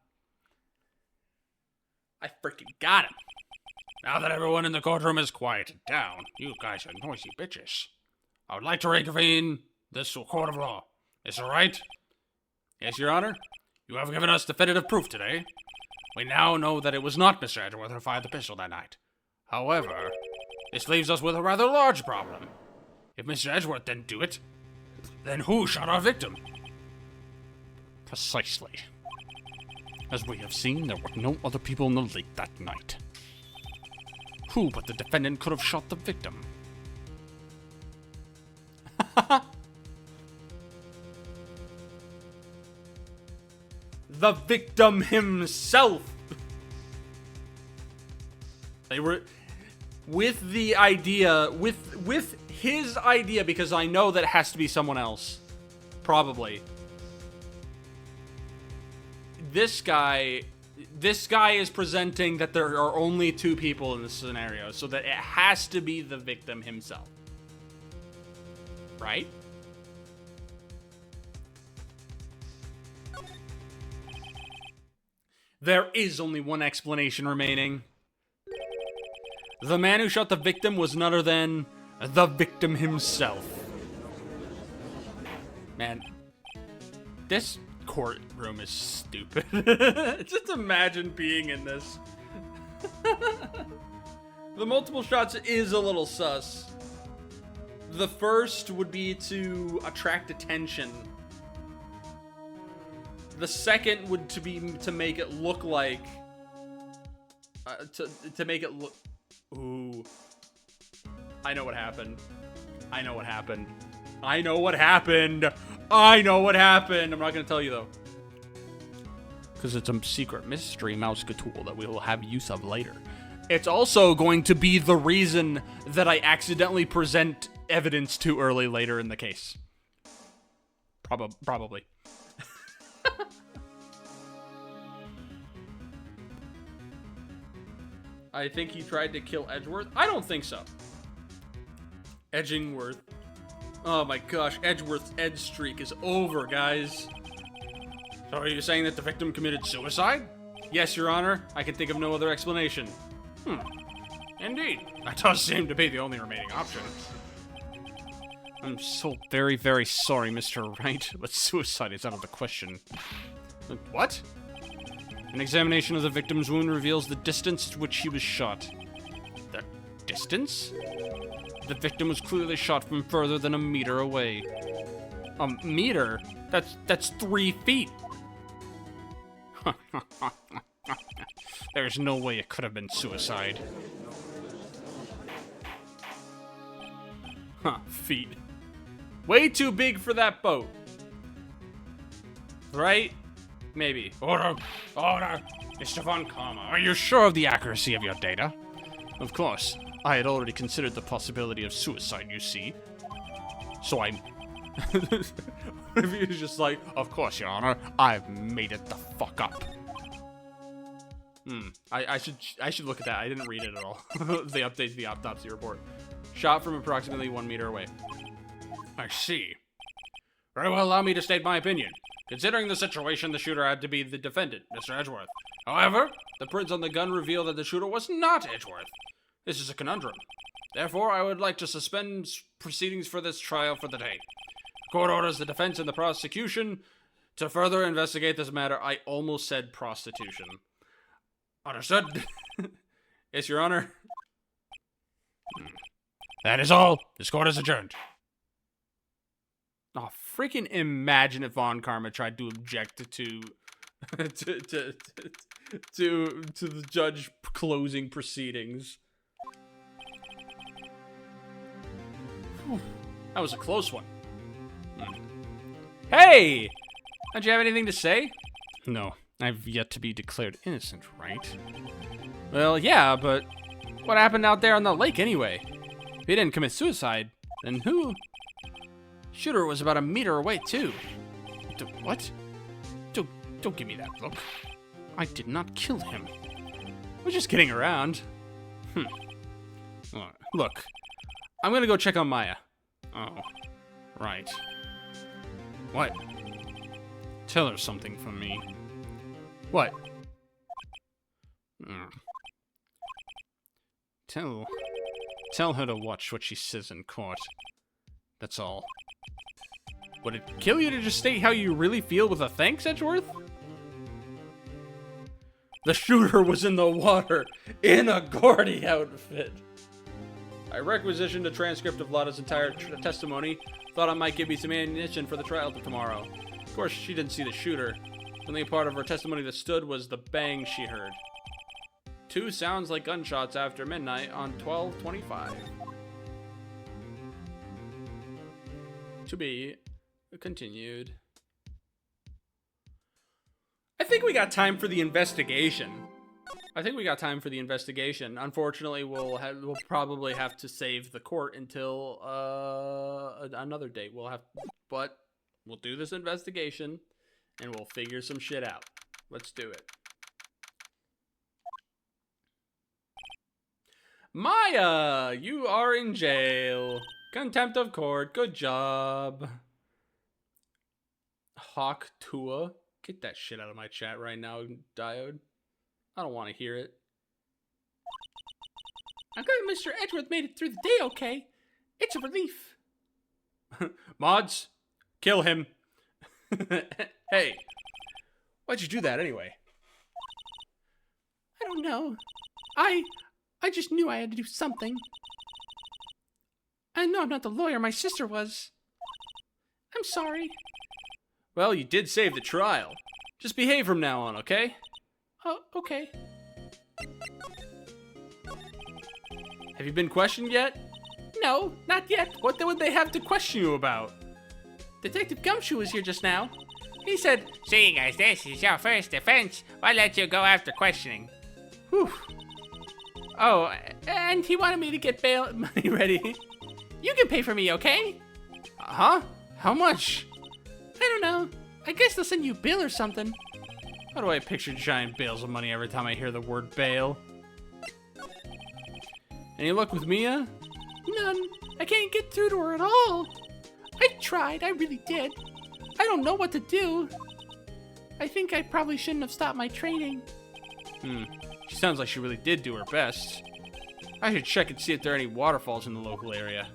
[SPEAKER 3] I freaking got him.
[SPEAKER 5] Now that everyone in the courtroom is quieted down, you guys are noisy bitches. I would like to reconvene this court of law. Is it right?
[SPEAKER 3] Yes, Your Honor.
[SPEAKER 5] You have given us definitive proof today. We now know that it was not Mr. Edgeworth who fired the pistol that night. However, this leaves us with a rather large problem. If Mr. Edgeworth didn't do it, then who shot our victim?
[SPEAKER 3] Precisely. As we have seen, there were no other people in the lake that night. Who but the defendant could have shot the victim? The victim himself! They were... With the idea... With his idea, because I know that it has to be someone else. Probably. This guy is presenting that there are only two people in this scenario, so that it has to be the victim himself. Right? There is only one explanation remaining. The man who shot the victim was none other than the victim himself. Man, this courtroom is stupid. Just imagine being in this. The multiple shots is a little sus. The first would be to attract attention. The second would to make it look like to make it look. Ooh, I know what happened. I know what happened. I know what happened. I know what happened. I'm not gonna tell you though, because it's a secret mystery mouse tool that we will have use of later. It's also going to be the reason that I accidentally present evidence too early later in the case. Probably. I think he tried to kill Edgeworth. I don't think so. Edgingworth. Oh my gosh, Edgeworth's edge streak is over, guys.
[SPEAKER 5] So are you saying that the victim committed suicide?
[SPEAKER 3] Yes, Your Honor. I can think of no other explanation.
[SPEAKER 5] Indeed. That does seem to be the only remaining option. I'm so very, very sorry, Mr. Wright, but suicide is out of the question. What? An examination of the victim's wound reveals the distance to which he was shot. The distance? The victim was clearly shot from further than a meter away. A meter? That's 3 feet. There's no way it could have been suicide.
[SPEAKER 3] Feet. Way too big for that boat. Right? Maybe.
[SPEAKER 5] Order! Mr. Von Karma, are you sure of the accuracy of your data? Of course. I had already considered the possibility of suicide, you see. So I...
[SPEAKER 3] What if he was just like,
[SPEAKER 5] Of course, Your Honor. I've made it the fuck up.
[SPEAKER 3] I should look at that. I didn't read it at all. They updated the autopsy report. Shot from approximately 1 meter away.
[SPEAKER 5] I see. Very well, allow me to state my opinion. Considering the situation, the shooter had to be the defendant, Mr. Edgeworth. However, the prints on the gun reveal that the shooter was not Edgeworth. This is a conundrum. Therefore, I would like to suspend proceedings for this trial for the day. Court orders the defense and the prosecution to further investigate this matter.
[SPEAKER 3] I almost said prostitution.
[SPEAKER 5] Understood?
[SPEAKER 3] Yes, Your Honor.
[SPEAKER 5] That is all. This court is adjourned.
[SPEAKER 3] Oh, freaking imagine if Von Karma tried to object to the judge closing proceedings. Whew, that was a close one. Hey! Don't you have anything to say?
[SPEAKER 5] No, I've yet to be declared innocent, right?
[SPEAKER 3] Well, yeah, but what happened out there on the lake anyway? If he didn't commit suicide, then who? Shooter was about a meter away, too.
[SPEAKER 5] What? Don't give me that look. I did not kill him.
[SPEAKER 3] We're just kidding around. Look, I'm gonna go check on Maya.
[SPEAKER 5] Oh, right. What? Tell her something from me.
[SPEAKER 3] What?
[SPEAKER 5] Tell her to watch what she says in court. That's all.
[SPEAKER 3] Would it kill you to just state how you really feel with a thanks, Edgeworth? The shooter was in the water in a Gordy outfit. I requisitioned a transcript of Lada's entire testimony. Thought it might give me some ammunition for the trial tomorrow. Of course, she didn't see the shooter. The only part of her testimony that stood was the bang she heard. 2 sounds like gunshots after midnight on 12/25. To be continued. I think we got time for the investigation. Unfortunately, we'll probably have to save the court until another date. But we'll do this investigation and we'll figure some shit out. Let's do it. Maya, you are in jail. Contempt of court. Good job. Hawk Tua. Get that shit out of my chat right now, Diode. I don't want to hear it.
[SPEAKER 4] I'm glad Mr. Edgeworth made it through the day okay. It's a relief.
[SPEAKER 3] Mods, kill him. Hey, why'd you do that anyway?
[SPEAKER 4] I don't know. I just knew I had to do something. I know I'm not the lawyer my sister was. I'm sorry.
[SPEAKER 3] Well, you did save the trial. Just behave from now on, okay?
[SPEAKER 4] Oh, okay.
[SPEAKER 3] Have you been questioned yet?
[SPEAKER 4] No, not yet.
[SPEAKER 3] What would they have to question you about?
[SPEAKER 4] Detective Gumshoe was here just now. He said,
[SPEAKER 2] Seeing as this is your first offense, why let you go after questioning?
[SPEAKER 3] Whew.
[SPEAKER 4] oh, and he wanted me to get bail money ready. You can pay for me, okay?
[SPEAKER 3] Huh? How much?
[SPEAKER 4] I don't know. I guess they'll send you a bill or something.
[SPEAKER 3] How do I picture giant bales of money every time I hear the word bail? Any luck with Mia?
[SPEAKER 4] None. I can't get through to her at all. I tried, I really did. I don't know what to do. I think I probably shouldn't have stopped my training.
[SPEAKER 3] She sounds like she really did do her best. I should check and see if there are any waterfalls in the local area.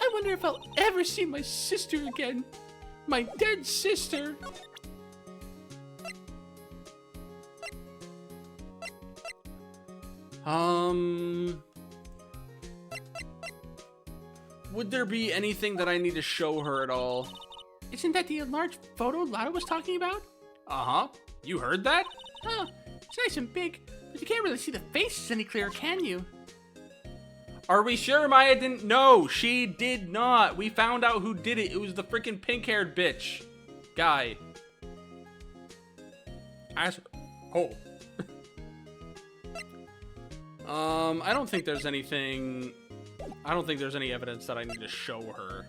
[SPEAKER 4] I wonder if I'll ever see my sister again. My dead sister.
[SPEAKER 1] Would there be anything that I need to show her at all?
[SPEAKER 4] Isn't that the enlarged photo Lotto was talking about?
[SPEAKER 1] Uh-huh. You heard that?
[SPEAKER 4] Oh, it's nice and big, but you can't really see the faces any clearer, can you?
[SPEAKER 1] Are we sure Maya didn't? No, she did not. We found out who did it. It was the freaking pink-haired bitch. Guy.
[SPEAKER 5] Oh.
[SPEAKER 1] I don't think there's anything... I don't think there's any evidence that I need to show her.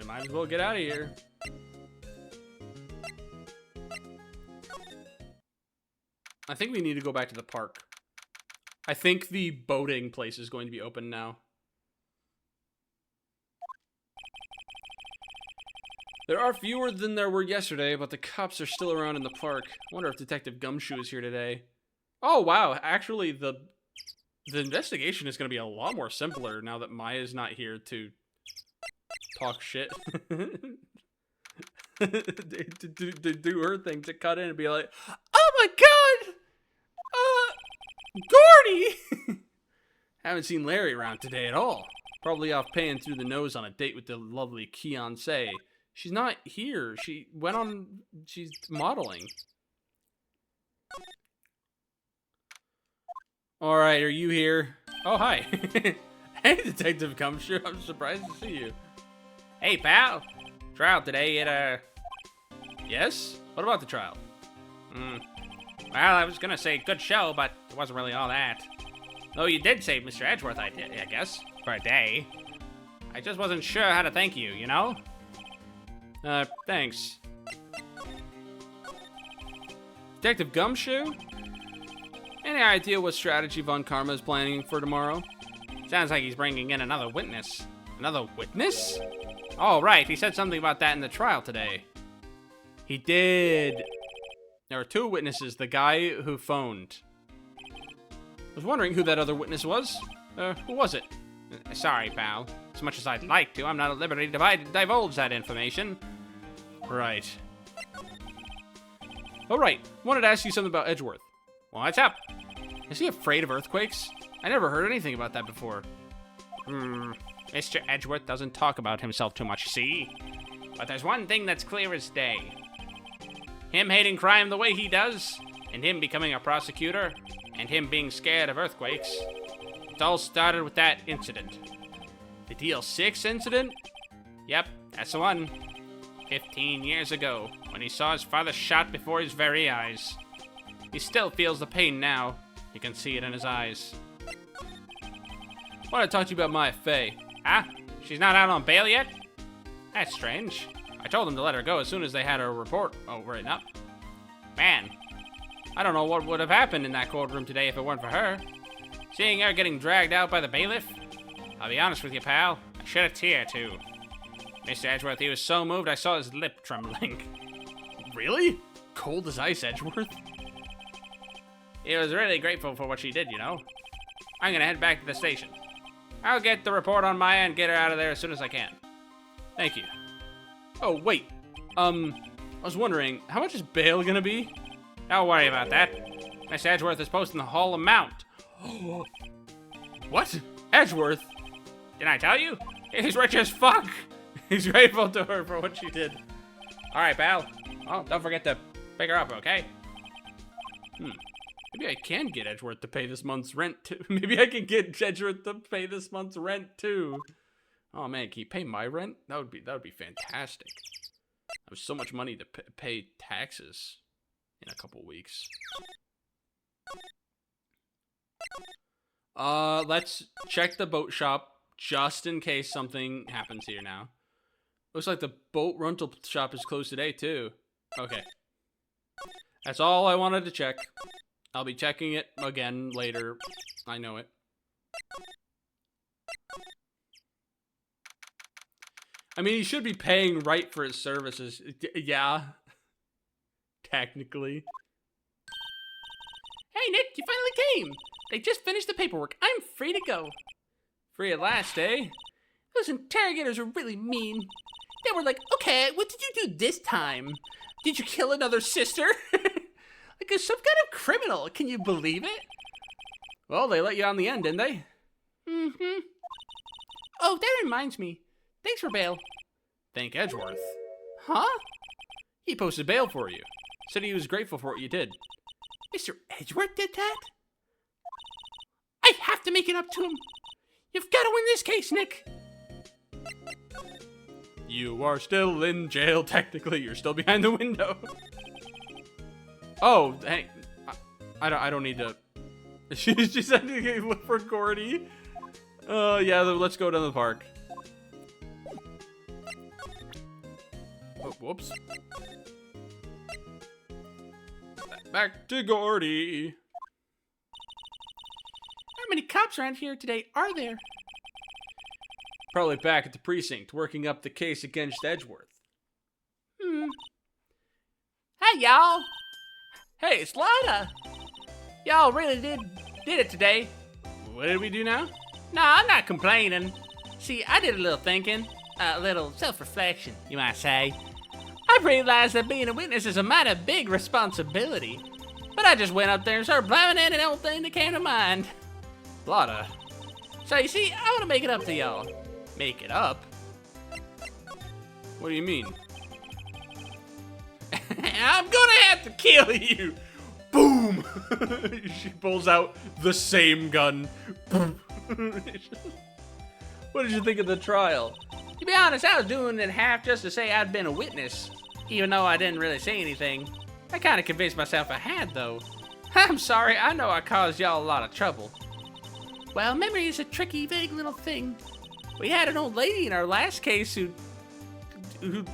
[SPEAKER 1] Might as well get out of here. I think we need to go back to the park. I think the boating place is going to be open now. There are fewer than there were yesterday, but the cops are still around in the park. I wonder if Detective Gumshoe is here today. Oh, wow. Actually, the investigation is going to be a lot more simpler now that Maya's not here to talk shit. to do her thing, to cut in and be like,
[SPEAKER 4] Oh my god! Gordy!
[SPEAKER 1] haven't seen Larry around today at all. Probably off paying through the nose on a date with the lovely Keonsae. She's not here. She's modeling. All right, are you here? Oh, hi. Hey, Detective Gumshoe. I'm surprised to see you.
[SPEAKER 2] Hey, pal. Trial today at,
[SPEAKER 1] Yes? What about the trial?
[SPEAKER 2] Well, I was gonna say good show, but it wasn't really all that. Though you did save Mr. Edgeworth, I guess, for a day. I just wasn't sure how to thank you, you know?
[SPEAKER 1] Thanks. Detective Gumshoe? Any idea what strategy Von Karma is planning for tomorrow?
[SPEAKER 2] Sounds like he's bringing in another witness.
[SPEAKER 1] Another witness?
[SPEAKER 2] Oh, right, he said something about that in the trial today.
[SPEAKER 1] He did. There were two witnesses, the guy who phoned. I was wondering who that other witness was. Who was it?
[SPEAKER 2] Sorry, pal. As much as I'd like to, I'm not at liberty to divulge that information.
[SPEAKER 1] Right. Oh, right. Wanted to ask you something about Edgeworth.
[SPEAKER 2] What's up?
[SPEAKER 1] Is he afraid of earthquakes? I never heard anything about that before.
[SPEAKER 2] Mr. Edgeworth doesn't talk about himself too much, see? But there's one thing that's clear as day. Him hating crime the way he does, and him becoming a prosecutor, and him being scared of earthquakes. It all started with that incident.
[SPEAKER 1] The DL6 incident?
[SPEAKER 2] Yep, that's the one. 15 years ago, when he saw his father shot before his very eyes. He still feels the pain now. You can see it in his eyes.
[SPEAKER 1] I want to talk to you about Maya Fey.
[SPEAKER 2] Huh? She's not out on bail yet? That's strange. I told them to let her go as soon as they had her report written up. Man, I don't know what would have happened in that courtroom today if it weren't for her. Seeing her getting dragged out by the bailiff? I'll be honest with you, pal. I shed a tear, too. Mr. Edgeworth, he was so moved I saw his lip trembling.
[SPEAKER 1] Really? Cold as ice, Edgeworth?
[SPEAKER 2] He was really grateful for what she did, you know. I'm gonna head back to the station. I'll get the report on Maya and get her out of there as soon as I can.
[SPEAKER 1] Thank you. Oh, wait. I was wondering, how much is bail gonna be?
[SPEAKER 2] Don't worry about that. Mr. Edgeworth is posting the whole amount.
[SPEAKER 1] What? Edgeworth?
[SPEAKER 2] Didn't I tell you? He's rich as fuck.
[SPEAKER 1] He's grateful to her for what she did.
[SPEAKER 2] All right, pal. Oh, don't forget to pick her up, okay?
[SPEAKER 1] Maybe I can get Edgeworth to pay this month's rent too. Maybe I can get Edgeworth to pay this month's rent too. Oh man, can you pay my rent? That would be fantastic. I have so much money to pay taxes in a couple weeks. Let's check the boat shop just in case something happens here now. Looks like the boat rental shop is closed today too. Okay. That's all I wanted to check. I'll be checking it again later. I know it. I mean, he should be paying Wright for his services. Yeah. Technically.
[SPEAKER 4] Hey, Nick, you finally came. They just finished the paperwork. I'm free to go.
[SPEAKER 3] Free at last, eh?
[SPEAKER 4] Those interrogators were really mean. They were like, okay, what did you do this time? Did you kill another sister? Like you're some kind of criminal. Can you believe it?
[SPEAKER 3] Well, they let you on the end, didn't they?
[SPEAKER 4] Mm-hmm. Oh, that reminds me. Thanks for bail.
[SPEAKER 3] Thank Edgeworth.
[SPEAKER 4] Huh?
[SPEAKER 3] He posted bail for you. Said he was grateful for what you did.
[SPEAKER 4] Mr. Edgeworth did that? I have to make it up to him. You've got to win this case, Nick.
[SPEAKER 3] You are still in jail, technically. You're still behind the window. Oh, hey. I don't need to... She said to look for Gordy. Yeah, let's go down to the park. Oh, whoops. Back to Gordy.
[SPEAKER 4] How many cops around here today are there?
[SPEAKER 3] Probably back at the precinct, working up the case against Edgeworth.
[SPEAKER 4] Hey, y'all. Hey, it's Lana. Y'all really did it today.
[SPEAKER 3] What did we do now?
[SPEAKER 4] No, I'm not complaining. See, I did a little thinking, a little self-reflection, you might say. I realized that being a witness is a mighty big responsibility. But I just went up there and started blabbing any old thing that came to mind.
[SPEAKER 3] Lotta.
[SPEAKER 4] So you see, I want to make it up to y'all.
[SPEAKER 3] Make it up? What do you mean?
[SPEAKER 4] I'm gonna have to kill you.
[SPEAKER 3] Boom! She pulls out the same gun. What did you think of the trial?
[SPEAKER 4] To be honest, I was doing it half just to say I'd been a witness. Even though I didn't really say anything. I kind of convinced myself I had, though. I'm sorry, I know I caused y'all a lot of trouble. Well, memory is a tricky, vague little thing. We had an old lady in our last case who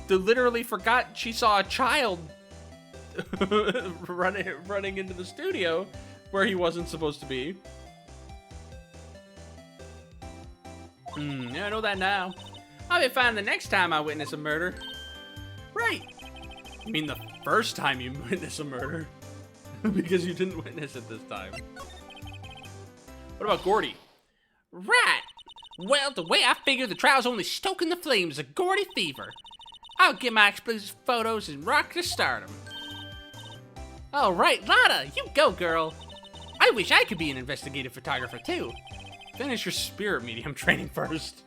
[SPEAKER 4] literally forgot she saw a child running into the studio
[SPEAKER 3] Where he wasn't supposed to be.
[SPEAKER 4] Yeah, I know that now. I'll be fine the next time I witness a murder.
[SPEAKER 3] Right. You mean the first time you witness a murder? Because you didn't witness it this time. What about Gordy?
[SPEAKER 4] Right. Well, the way I figure the trial's only stoking the flames of Gordy fever. I'll get my explosive photos and rock to stardom. All right, Lana, you go, girl. I wish I could be an investigative photographer, too.
[SPEAKER 3] Finish your spirit medium training first.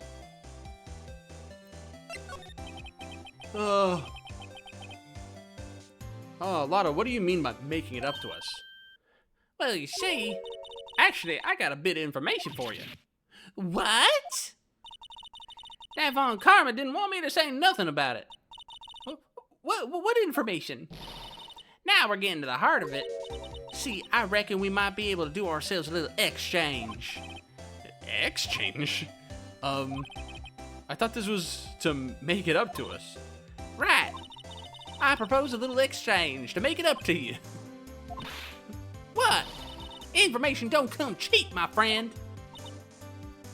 [SPEAKER 3] Oh, Lotta, what do you mean by making it up to us?
[SPEAKER 4] Well, you see, actually, I got a bit of information for you. What? That Von Karma didn't want me to say nothing about it. What information? Now we're getting to the heart of it. See, I reckon we might be able to do ourselves a little exchange.
[SPEAKER 3] Exchange? I thought this was to make it up to us.
[SPEAKER 4] Right. I propose a little exchange to make it up to you. What? Information don't come cheap, my friend.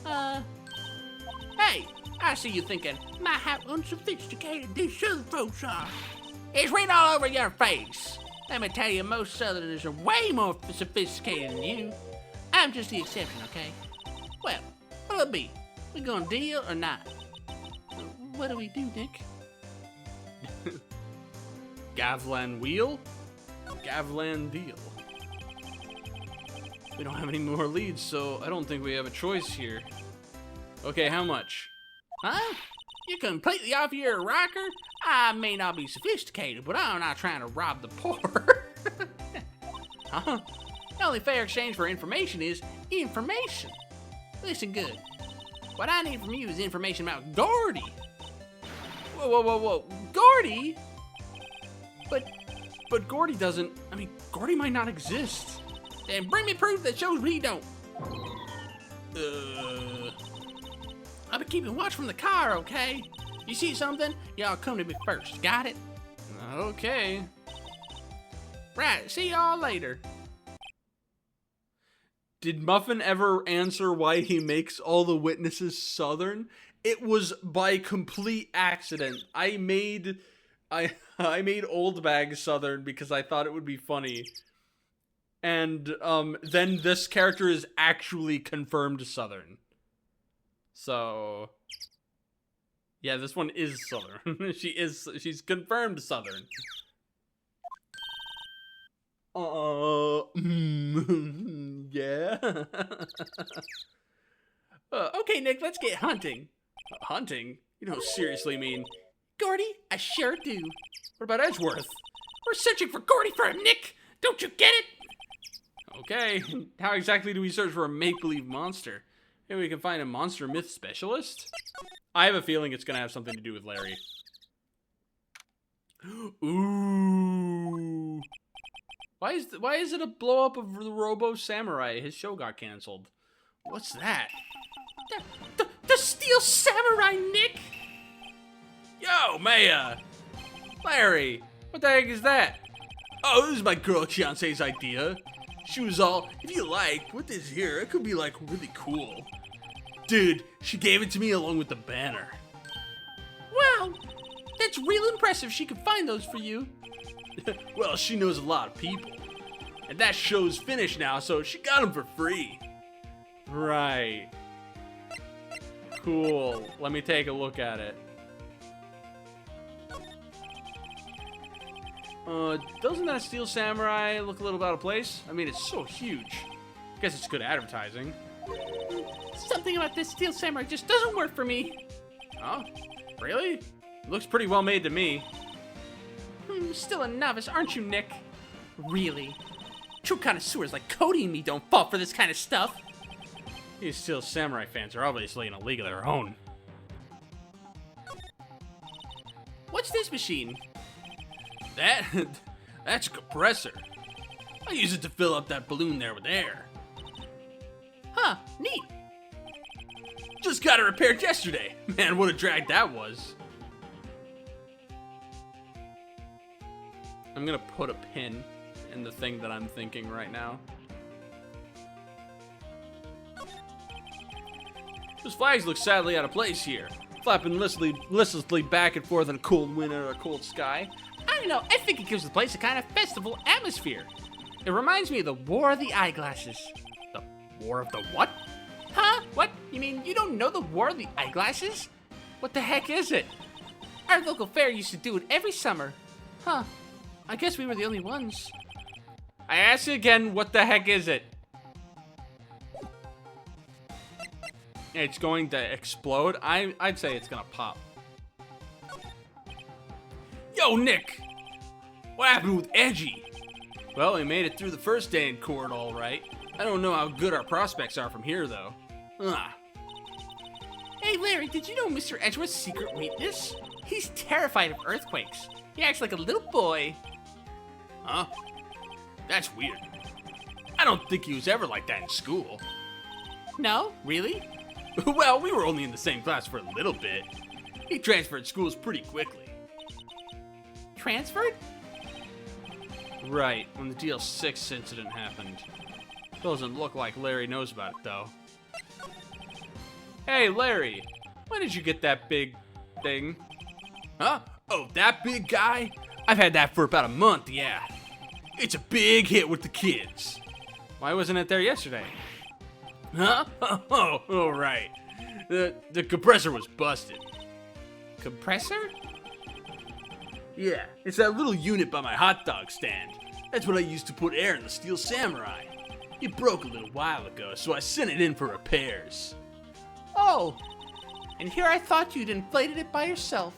[SPEAKER 4] Hey, I see you thinking, my, how unsophisticated these Southern folks are. It's written all over your face. Let me tell you, most Southerners are way more sophisticated than you. I'm just the exception, okay? Well, what'll it be? We gonna deal or not? What do we do, Nick?
[SPEAKER 3] Gavlan wheel? Gavlan deal. We don't have any more leads, so I don't think we have a choice here. Okay, how much?
[SPEAKER 4] Huh? You're completely off your rocker? I may not be sophisticated, but I'm not trying to rob the poor. Huh? The only fair exchange for information is information. Listen good. What I need from you is information about Gordy.
[SPEAKER 3] Whoa.
[SPEAKER 4] Gordy?
[SPEAKER 3] But Gordy doesn't... I mean, Gordy might not exist.
[SPEAKER 4] Then bring me proof that shows we don't. I'll be keeping watch from the car, okay? You see something? Y'all come to me first. Got it?
[SPEAKER 3] Okay.
[SPEAKER 4] Right, see y'all later.
[SPEAKER 3] Did Muffin ever answer why he makes all the witnesses Southern? It was by complete accident. I made Old Bag Southern because I thought it would be funny. And then this character is actually confirmed Southern.
[SPEAKER 1] So, yeah, this one is Southern. She's confirmed Southern. Yeah.
[SPEAKER 4] Okay, Nick, let's get hunting.
[SPEAKER 1] Hunting? You don't seriously mean...
[SPEAKER 4] Gordy, I sure do.
[SPEAKER 1] What about Edgeworth?
[SPEAKER 4] We're searching for Gordy for him, Nick. Don't you get it?
[SPEAKER 1] Okay, how exactly do we search for a make-believe monster? Maybe we can find a monster myth specialist? I have a feeling it's gonna have something to do with Larry. Ooh. Why is it a blow up of the Robo Samurai? His show got canceled. What's that?
[SPEAKER 4] The Steel Samurai, Nick!
[SPEAKER 1] Yo, Maya! Larry, what the heck is that? Oh, this is my girl Chiance's idea. She was all, if you like, with this here, it could be like really cool. Dude, she gave it to me along with the banner.
[SPEAKER 4] Wow, that's real impressive she could find those for you.
[SPEAKER 1] Well, she knows a lot of people. And that show's finished now, so she got them for free. Right. Cool. Let me take a look at it. Doesn't that Steel Samurai look a little out of place? I mean, it's so huge. Guess it's good advertising.
[SPEAKER 4] Something about this Steel Samurai just doesn't work for me.
[SPEAKER 1] Oh, really? It looks pretty well made to me.
[SPEAKER 4] Still a novice, aren't you, Nick? Really? True connoisseurs like Cody and me don't fall for this kind of stuff.
[SPEAKER 1] These Steel Samurai fans are obviously in a league of their own.
[SPEAKER 4] What's this machine?
[SPEAKER 1] That's a compressor. I use it to fill up that balloon there with air.
[SPEAKER 4] Huh, neat.
[SPEAKER 1] Just got it repaired yesterday. Man, what a drag that was. I'm gonna put a pin in the thing that I'm thinking right now. Those flags look sadly out of place here, flapping listlessly back and forth in a cold wind or a cold sky.
[SPEAKER 4] I don't know, I think it gives the place a kind of festival atmosphere. It reminds me of the War of the Eyeglasses.
[SPEAKER 1] The War of the what?
[SPEAKER 4] Huh? What? You mean you don't know the War of the Eyeglasses?
[SPEAKER 1] What the heck is it?
[SPEAKER 4] Our local fair used to do it every summer. Huh. I guess we were the only ones.
[SPEAKER 1] I ask you again, what the heck is it? It's going to explode? I'd say it's gonna pop. Yo, Nick! What happened with Edgy? Well, we made it through the first day in court all right. I don't know how good our prospects are from here, though. Ugh.
[SPEAKER 4] Hey, Larry, did you know Mr. Edgeworth's secret weakness? He's terrified of earthquakes. He acts like a little boy.
[SPEAKER 1] Huh? That's weird. I don't think he was ever like that in school.
[SPEAKER 4] No? Really?
[SPEAKER 1] Well, we were only in the same class for a little bit. He transferred schools pretty quickly.
[SPEAKER 4] Transferred?
[SPEAKER 1] Right, when the DL6 incident happened. Doesn't look like Larry knows about it, though. Hey, Larry, when did you get that big thing? Huh? Oh, that big guy? I've had that for about a month, yeah. It's a big hit with the kids. Why wasn't it there yesterday? Huh? Oh, right. The compressor was busted.
[SPEAKER 4] Compressor?
[SPEAKER 1] Yeah, it's that little unit by my hot dog stand. That's what I used to put air in the Steel Samurai. It broke a little while ago, so I sent it in for repairs.
[SPEAKER 4] Oh, and here I thought you'd inflated it by yourself.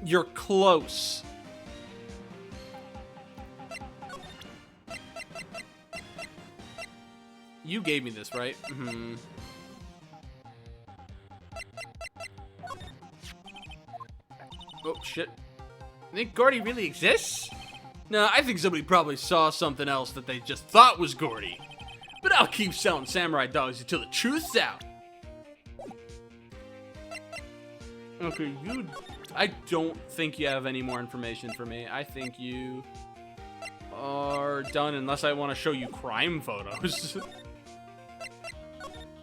[SPEAKER 1] You're close. You gave me this, right? Mm-hmm. Oh, shit.
[SPEAKER 4] Think Gordy really exists?
[SPEAKER 1] No, I think somebody probably saw something else that they just thought was Gordy. But I'll keep selling samurai dogs until the truth's out. Okay, I don't think you have any more information for me. I think you are done unless I want to show you crime photos.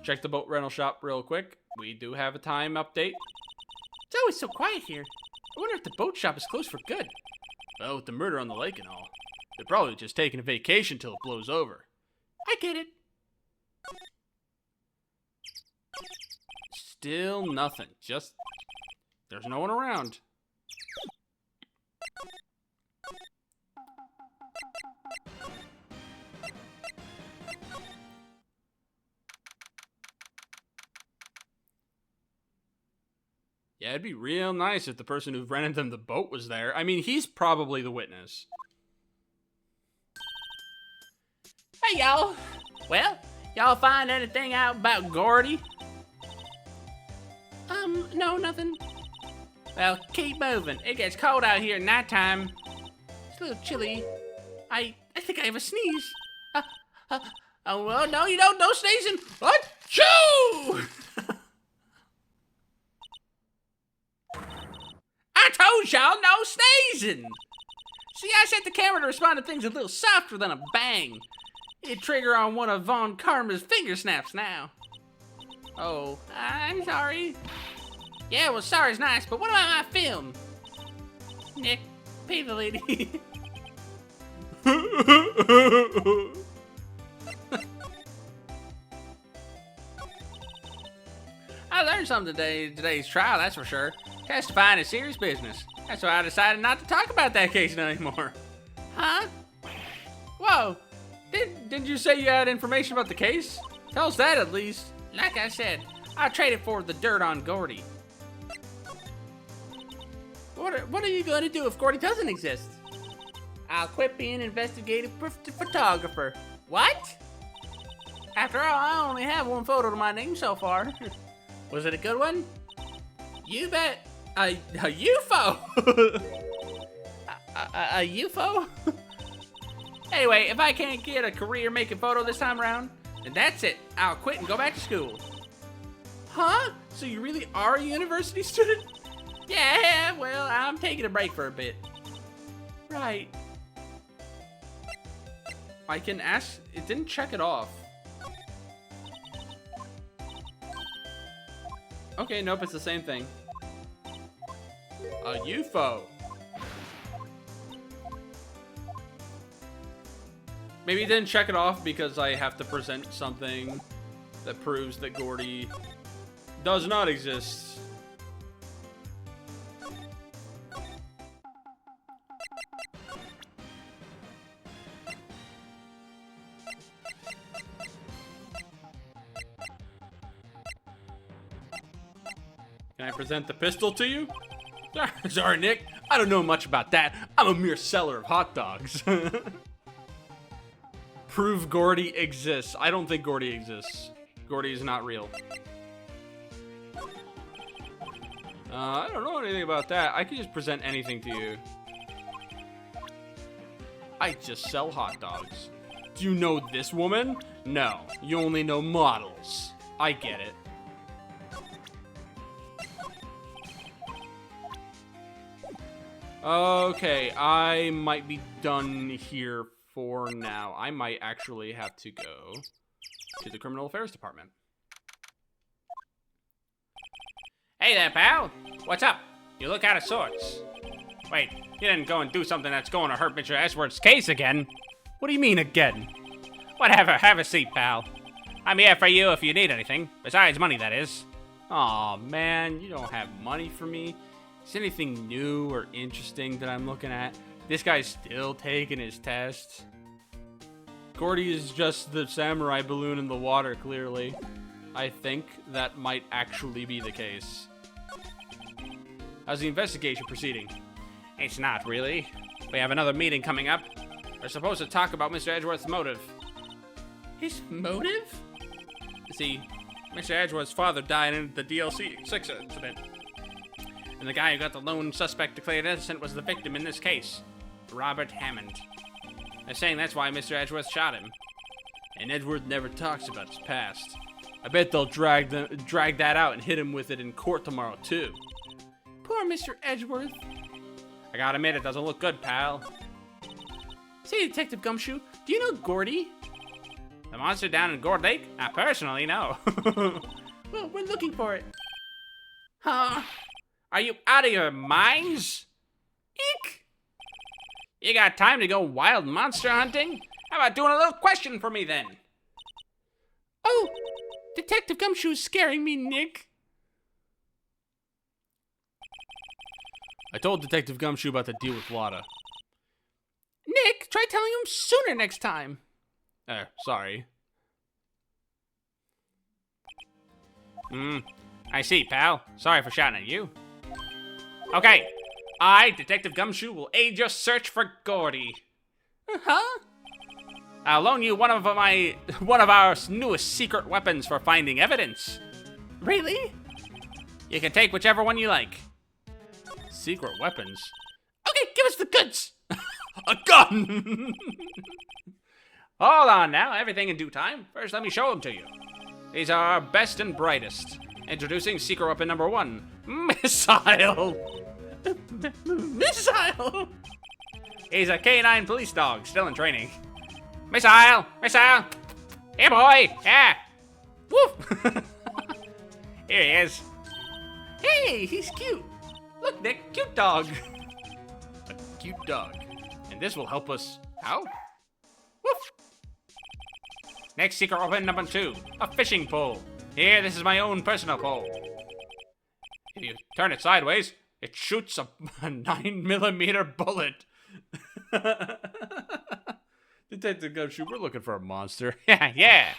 [SPEAKER 1] Check the boat rental shop real quick. We do have a time update.
[SPEAKER 4] It's always so quiet here. I wonder if the boat shop is closed for good.
[SPEAKER 3] Well, with the murder on the lake and all, they're probably just taking a vacation till it blows over.
[SPEAKER 4] I get it.
[SPEAKER 3] Still nothing. Just, there's no one around. Yeah, it'd be real nice if the person who rented them the boat was there. I mean, he's probably the witness.
[SPEAKER 4] Hey, y'all. Well, y'all find anything out about Gordy? No, nothing. Well, keep moving. It gets cold out here at nighttime. It's a little chilly. I think I have a sneeze. Oh, well, no, you don't. No sneezing. Achoo! I told y'all no sneezing. See, I set the camera to respond to things a little softer than a bang. It'd trigger on one of Von Karma's finger snaps now. Oh, I'm sorry. Yeah, well, sorry's nice, but what about my film? Nick, pay the lady. I learned something today's trial, that's for sure. Testifying is serious business. That's why I decided not to talk about that case anymore. Huh? Whoa. Didn't you say you had information about the case? Tell us that at least. Like I said, I'll trade it for the dirt on Gordy. What are you going to do if Gordy doesn't exist? I'll quit being investigative photographer. What? After all, I only have one photo to my name so far. Was it a good one? You bet. A UFO? a UFO? Anyway, if I can't get a career making photo this time around, then that's it. I'll quit and go back to school. Huh? So you really are a university student? Yeah, well, I'm taking a break for a bit. Right.
[SPEAKER 3] I can ask. It didn't check it off. Okay, nope, it's the same thing. A UFO. Maybe it didn't check it off because I have to present something that proves that Gordy does not exist. Can I present the pistol to you? Sorry, Nick. I don't know much about that. I'm a mere seller of hot dogs. Prove Gordy exists. I don't think Gordy exists. Gordy is not real. I don't know anything about that. I could just present anything to you. I just sell hot dogs. Do you know this woman? No, you only know models. I get it. Okay, I might be done here for now. I might actually have to go to the Criminal Affairs Department.
[SPEAKER 2] Hey there, pal. What's up? You look out of sorts. Wait, you didn't go and do something that's going to hurt Mr. Ashworth's case again?
[SPEAKER 3] What do you mean again?
[SPEAKER 2] Whatever, have a seat, pal. I'm here for you if you need anything. Besides money, that is.
[SPEAKER 3] Aw, man, you don't have money for me? Is there anything new or interesting that I'm looking at? This guy's still taking his tests. Gordy is just the samurai balloon in the water, clearly. I think that might actually be the case. How's the investigation proceeding?
[SPEAKER 2] It's not really. We have another meeting coming up. We're supposed to talk about Mr. Edgeworth's motive.
[SPEAKER 4] His motive?
[SPEAKER 2] See, Mr. Edgeworth's father died in the DLC 6 incident. And the guy who got the lone suspect declared innocent was the victim in this case, Robert Hammond. They're saying that's why Mr. Edgeworth shot him.
[SPEAKER 3] And Edgeworth never talks about his past. I bet they'll drag that out and hit him with it in court tomorrow, too.
[SPEAKER 4] Poor Mr. Edgeworth.
[SPEAKER 2] I gotta admit, it doesn't look good, pal.
[SPEAKER 4] Say, Detective Gumshoe, do you know Gordy?
[SPEAKER 2] The monster down in Gourd Lake? I personally know.
[SPEAKER 4] Well, we're looking for it.
[SPEAKER 2] Huh? Are you out of your minds?
[SPEAKER 4] Eek!
[SPEAKER 2] You got time to go wild monster hunting? How about doing a little question for me then?
[SPEAKER 4] Oh, Detective Gumshoe's scaring me, Nick.
[SPEAKER 3] I told Detective Gumshoe about the deal with Lotta.
[SPEAKER 4] Nick, try telling him sooner next time.
[SPEAKER 3] Sorry.
[SPEAKER 2] I see, pal. Sorry for shouting at you. Okay, I, Detective Gumshoe, will aid your search for Gordy.
[SPEAKER 4] Huh?
[SPEAKER 2] I'll loan you one of our newest secret weapons for finding evidence.
[SPEAKER 4] Really?
[SPEAKER 2] You can take whichever one you like.
[SPEAKER 3] Secret weapons?
[SPEAKER 4] Okay, give us the goods.
[SPEAKER 2] A gun! Hold on now, everything in due time. First, let me show them to you. These are our best and brightest. Introducing secret weapon number 1, Missile!
[SPEAKER 4] Missile!
[SPEAKER 2] He's a canine police dog, still in training. Missile! Missile! Here, boy! Yeah! Woof! Here he is.
[SPEAKER 4] Hey, he's cute.
[SPEAKER 2] Look, Nick, cute dog.
[SPEAKER 3] A cute dog.
[SPEAKER 2] And this will help us. How? Woof! Next secret weapon number 2, a fishing pole. Here, this is my own personal pole. If you turn it sideways, it shoots a 9mm bullet.
[SPEAKER 3] Detective Gumshoe, we're looking for a monster.
[SPEAKER 2] Yeah.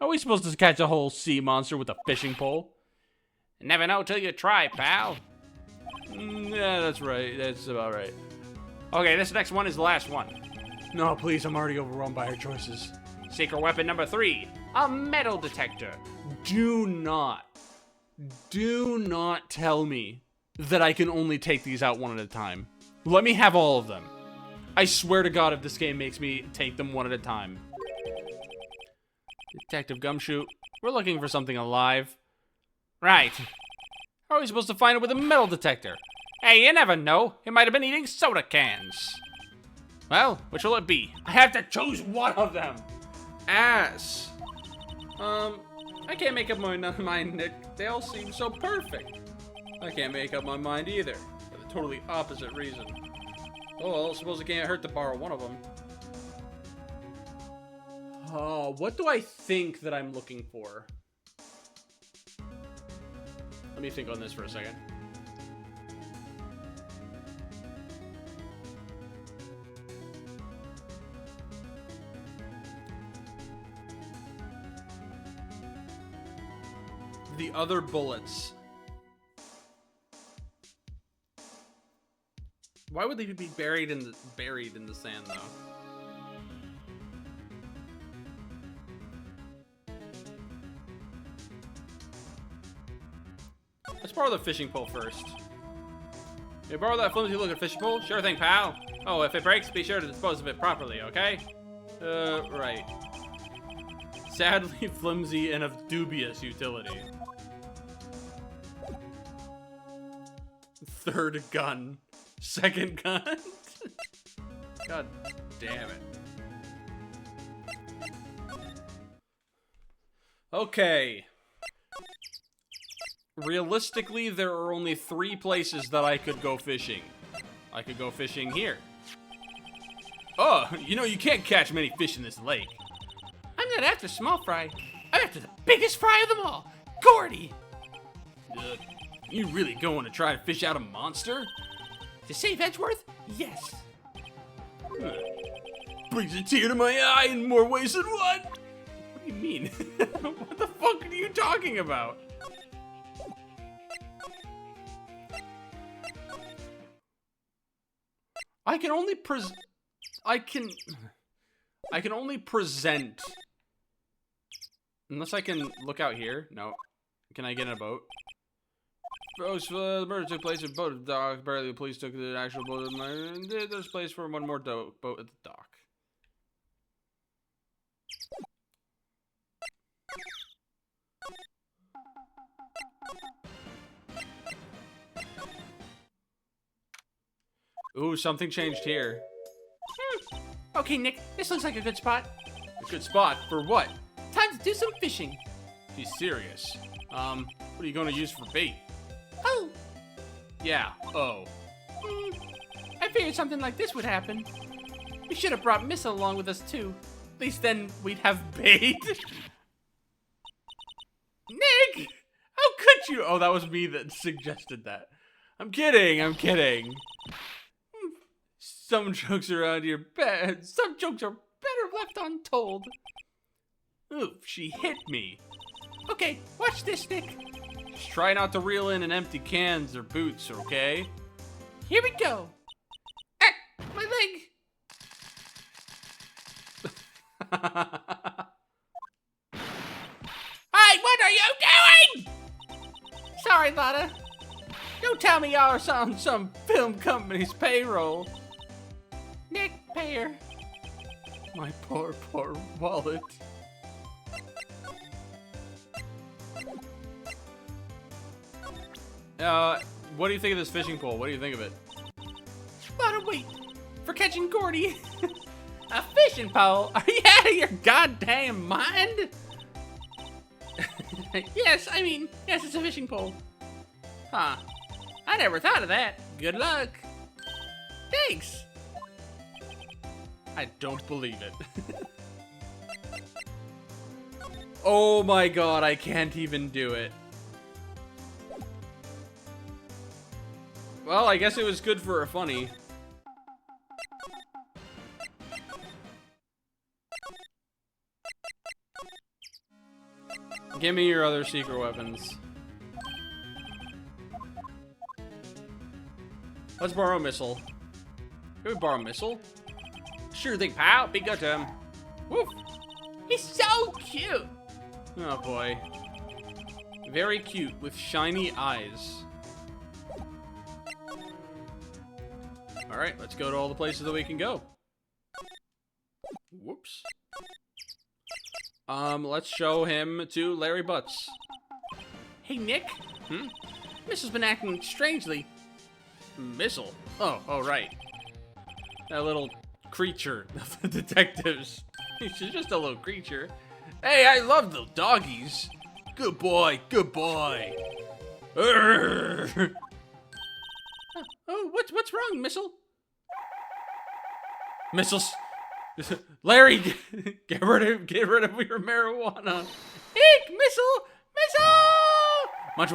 [SPEAKER 3] Are we supposed to catch a whole sea monster with a fishing pole?
[SPEAKER 2] Never know till you try, pal.
[SPEAKER 3] Yeah, that's right. That's about right.
[SPEAKER 2] Okay, this next one is the last one.
[SPEAKER 3] No, please, I'm already overwhelmed by our choices.
[SPEAKER 2] Secret weapon number 3, a metal detector.
[SPEAKER 3] Do not tell me that I can only take these out one at a time. Let me have all of them. I swear to God, if this game makes me take them one at a time. Detective Gumshoe, we're looking for something alive.
[SPEAKER 2] Right.
[SPEAKER 3] How are we supposed to find it with a metal detector?
[SPEAKER 2] Hey, you never know. He might have been eating soda cans. Well, which will it be? I have to choose one of them.
[SPEAKER 1] Ass. I can't make up my mind, Nick. They all seem so perfect. I can't make up my mind either, for the totally opposite reason. Oh, well, I suppose it can't hurt to borrow one of them. What do I think that I'm looking for? Let me think on this for a second. The other bullets. Why would they be buried in the sand though? Let's borrow the fishing pole first. You borrow that flimsy looking fishing pole? Sure thing, pal. Oh, if it breaks, be sure to dispose of it properly, okay? Right. Sadly flimsy and of dubious utility. Third gun. Second gun. God damn it. Okay. Realistically, there are only 3 places that I could go fishing. I could go fishing here. Oh, you know, you can't catch many fish in this lake.
[SPEAKER 4] I'm not after small fry. I'm after the biggest fry of them all, Gordy.
[SPEAKER 1] You really going to try to fish out a monster?
[SPEAKER 4] To save Edgeworth? Yes.
[SPEAKER 1] Brings a tear to my eye in more ways than one. What do you mean? What the fuck are you talking about? I can only present. Unless I can look out here. No. Can I get in a boat? The murder took place in boat at the dock. Apparently, the police took the actual boat. There's place for one more boat at the dock. Ooh, something changed here.
[SPEAKER 4] Okay, Nick, this looks like a good spot.
[SPEAKER 1] A good spot for what?
[SPEAKER 4] Time to do some fishing.
[SPEAKER 1] He's serious. What are you going to use for bait?
[SPEAKER 4] Oh,
[SPEAKER 1] Yeah. Oh.
[SPEAKER 4] I figured something like this would happen. We should have brought Missile along with us too. At least then we'd have bait.
[SPEAKER 1] Nick! How could you? Oh, that was me that suggested that. I'm kidding. Some jokes around here bad. Some jokes are better left untold. Ooh, she hit me.
[SPEAKER 4] Okay, watch this, Nick.
[SPEAKER 1] Just try not to reel in empty cans or boots, okay?
[SPEAKER 4] Here we go. Ah, my leg. Hey, what are you doing? Sorry, Lotta. Don't tell me y'all are on some film company's payroll. Nick, pay her.
[SPEAKER 1] My poor wallet. What do you think of this fishing pole? What do you think of it?
[SPEAKER 4] Lotta, wait. For catching Gordy. A fishing pole? Are you out of your goddamn mind? Yes, it's a fishing pole. Huh. I never thought of that. Good luck. Thanks.
[SPEAKER 1] I don't believe it. Oh my god, I can't even do it. Well, I guess it was good for a funny. Give me your other secret weapons. Let's borrow a missile. Can we borrow a missile?
[SPEAKER 2] Sure thing, pal. Be good to him.
[SPEAKER 1] Woof.
[SPEAKER 4] He's so cute.
[SPEAKER 1] Oh boy. Very cute with shiny eyes. Alright, let's go to all the places that we can go. Whoops. Let's show him to Larry Butts.
[SPEAKER 4] Hey, Nick. Missile's been acting strangely.
[SPEAKER 1] Missile? Oh, right. That little creature of the detectives. She's just a little creature. Hey, I love the doggies. Good boy, good boy. Urgh.
[SPEAKER 4] Oh, what's wrong, Missile?
[SPEAKER 1] Missiles. Larry, get rid of your marijuana.
[SPEAKER 4] Eek, Missile!
[SPEAKER 1] Munch.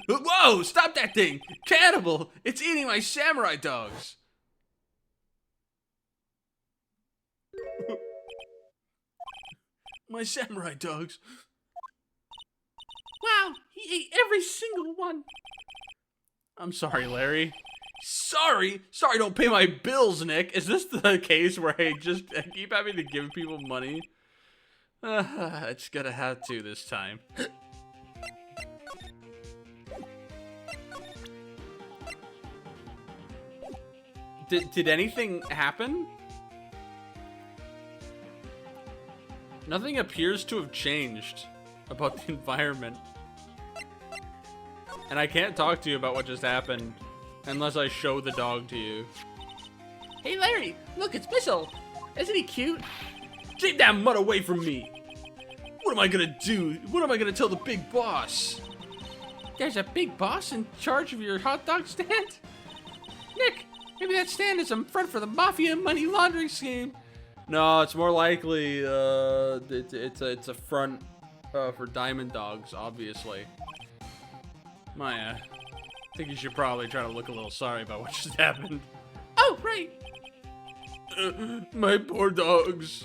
[SPEAKER 1] Whoa, stop that thing. Cannibal, it's eating my samurai dogs. My samurai dogs.
[SPEAKER 4] Wow, he ate every single one.
[SPEAKER 1] I'm sorry, Larry. Sorry, don't pay my bills, Nick. Is this the case where I keep having to give people money? It's gonna have to this time. Did anything happen? Nothing appears to have changed about the environment. And I can't talk to you about what just happened unless I show the dog to you.
[SPEAKER 4] Hey, Larry, look, it's Missile. Isn't he cute?
[SPEAKER 1] Take that mud away from me! What am I gonna do? What am I gonna tell the big boss?
[SPEAKER 4] There's a big boss in charge of your hot dog stand? Nick, maybe that stand is a front for the mafia money laundering scheme.
[SPEAKER 1] No, it's more likely it's a front for Diamond Dogs, obviously. Maya, I think you should probably try to look a little sorry about what just happened.
[SPEAKER 4] Oh, right.
[SPEAKER 1] My poor dogs.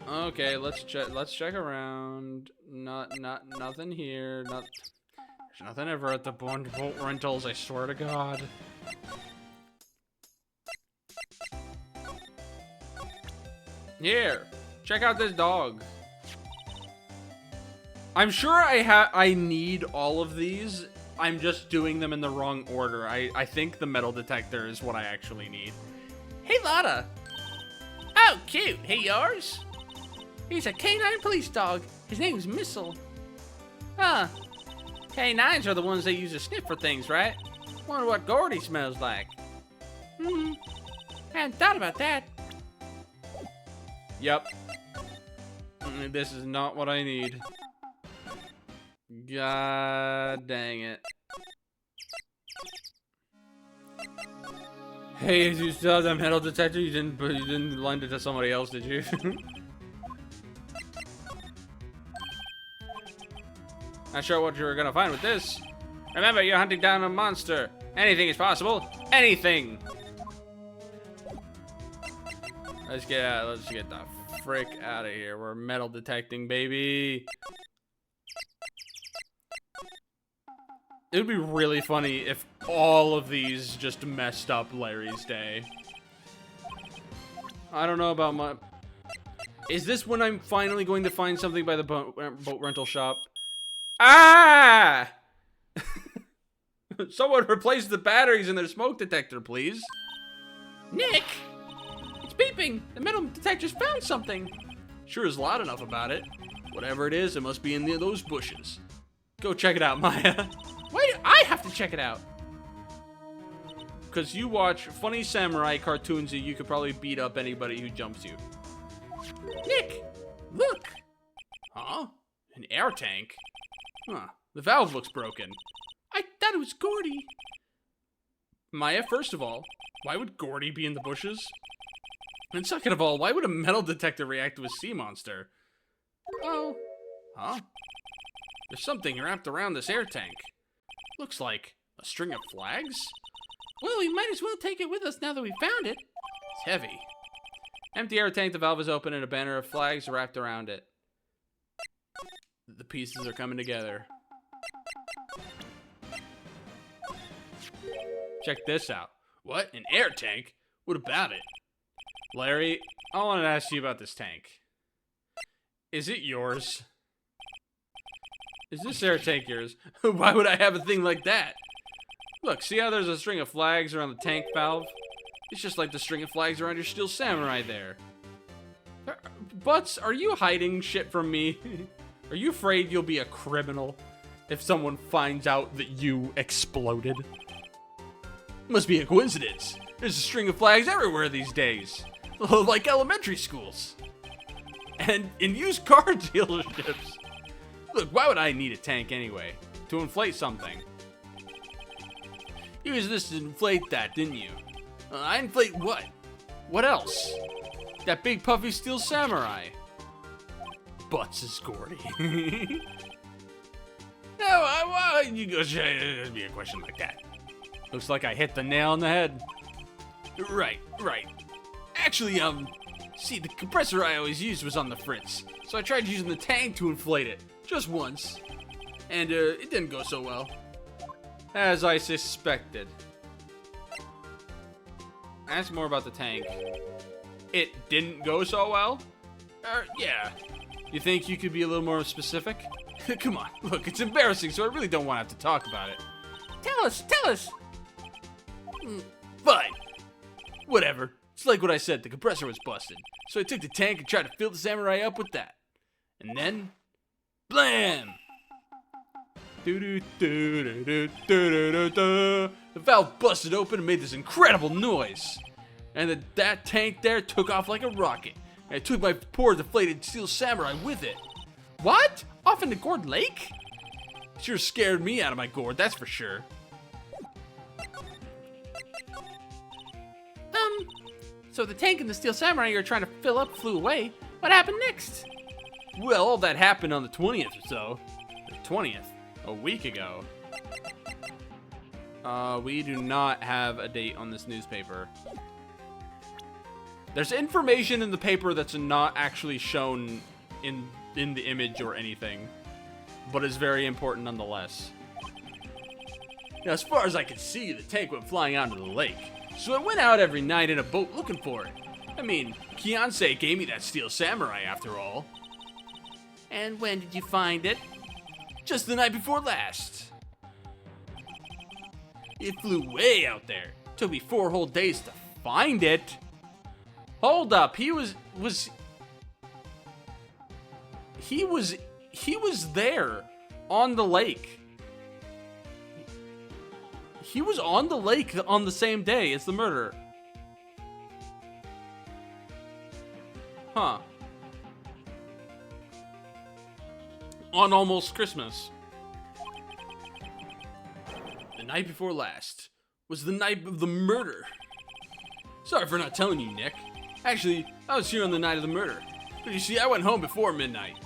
[SPEAKER 1] Okay, let's check around. Nothing here. There's nothing ever at the boat rentals, I swear to God. Here, check out this dog. I'm sure I need all of these. I'm just doing them in the wrong order. I think the metal detector is what I actually need.
[SPEAKER 4] Hey, Lotta. Oh, cute. Hey, yours? He's a canine police dog. His name's Missile. Huh. Canines are the ones they use to sniff for things, right? Wonder what Gordy smells like. Hadn't thought about that.
[SPEAKER 1] Yep. This is not what I need. God dang it. Hey, you still have that metal detector? You didn't lend it to somebody else, did you? Not sure what you're gonna find with this. Remember, you're hunting down a monster. Anything is possible. Anything. Let's get out. Let's get the frick out of here. We're metal detecting, baby. It would be really funny if all of these just messed up Larry's day. I don't know about my... Is this when I'm finally going to find something by the boat rental shop? Ah! Someone replace the batteries in their smoke detector, please.
[SPEAKER 4] Nick! It's beeping! The metal detector's found something!
[SPEAKER 1] Sure is loud enough about it. Whatever it is, it must be in those bushes. Go check it out, Maya.
[SPEAKER 4] Why do I have to check it out?
[SPEAKER 1] Because you watch funny samurai cartoons and you could probably beat up anybody who jumps you.
[SPEAKER 4] Nick! Look!
[SPEAKER 1] Huh? An air tank? Huh. The valve looks broken.
[SPEAKER 4] I thought it was Gordy.
[SPEAKER 1] Maya, first of all, why would Gordy be in the bushes? And second of all, why would a metal detector react to a sea monster?
[SPEAKER 4] Oh.
[SPEAKER 1] Huh? There's something wrapped around this air tank. Looks like a string of flags?
[SPEAKER 4] Well, we might as well take it with us now that we found it.
[SPEAKER 1] It's heavy. Empty air tank, the valve is open, and a banner of flags wrapped around it. The pieces are coming together. Check this out. What? An air tank? What about it? Larry, I wanted to ask you about this tank. Is it yours? Is this air tank yours? Why would I have a thing like that? Look, see how there's a string of flags around the tank valve? It's just like the string of flags around your Steel Samurai there. Butts, are you hiding shit from me? Are you afraid you'll be a criminal if someone finds out that you exploded? Must be a coincidence. There's a string of flags everywhere these days. Like elementary schools. And in used car dealerships. Look, why would I need a tank anyway? To inflate something. You used this to inflate that, didn't you? I inflate what? What else? That big puffy Steel Samurai. Butts is Gordy. No, why you go ask me a question like that? Looks like I hit the nail on the head. Right. Actually, see, the compressor I always used was on the fritz, so I tried using the tank to inflate it, just once. And, it didn't go so well. As I suspected. Ask more about the tank. It didn't go so well? Yeah. You think you could be a little more specific? Come on, look, it's embarrassing, so I really don't want to have to talk about it.
[SPEAKER 4] Tell us!
[SPEAKER 1] Fine. Whatever. It's like what I said, the compressor was busted. So I took the tank and tried to fill the Samurai up with that. And then, blam! The valve busted open and made this incredible noise. And that tank there took off like a rocket. And I took my poor deflated Steel Samurai with it.
[SPEAKER 4] What? Off in the Gourd Lake?
[SPEAKER 1] Sure scared me out of my gourd, that's for sure.
[SPEAKER 4] So the tank and the Steel Samurai you were trying to fill up flew away. What happened next?
[SPEAKER 1] Well, all that happened on the 20th or so. The 20th. A week ago. We do not have a date on this newspaper. There's information in the paper that's not actually shown in the image or anything, but is very important nonetheless. Now, as far as I could see, the tank went flying out into the lake, so I went out every night in a boat looking for it. I mean, Kiansei gave me that Steel Samurai after all.
[SPEAKER 4] And when did you find it?
[SPEAKER 1] Just the night before last. It flew way out there. Took me 4 whole days to find it. Hold up, he was there on the lake. He was on the lake on the same day as the murder. Huh. On almost Christmas. The night before last was the night of the murder.
[SPEAKER 3] Sorry for not telling you, Nick. Actually, I was here on the night of the murder. But you see, I went home before midnight.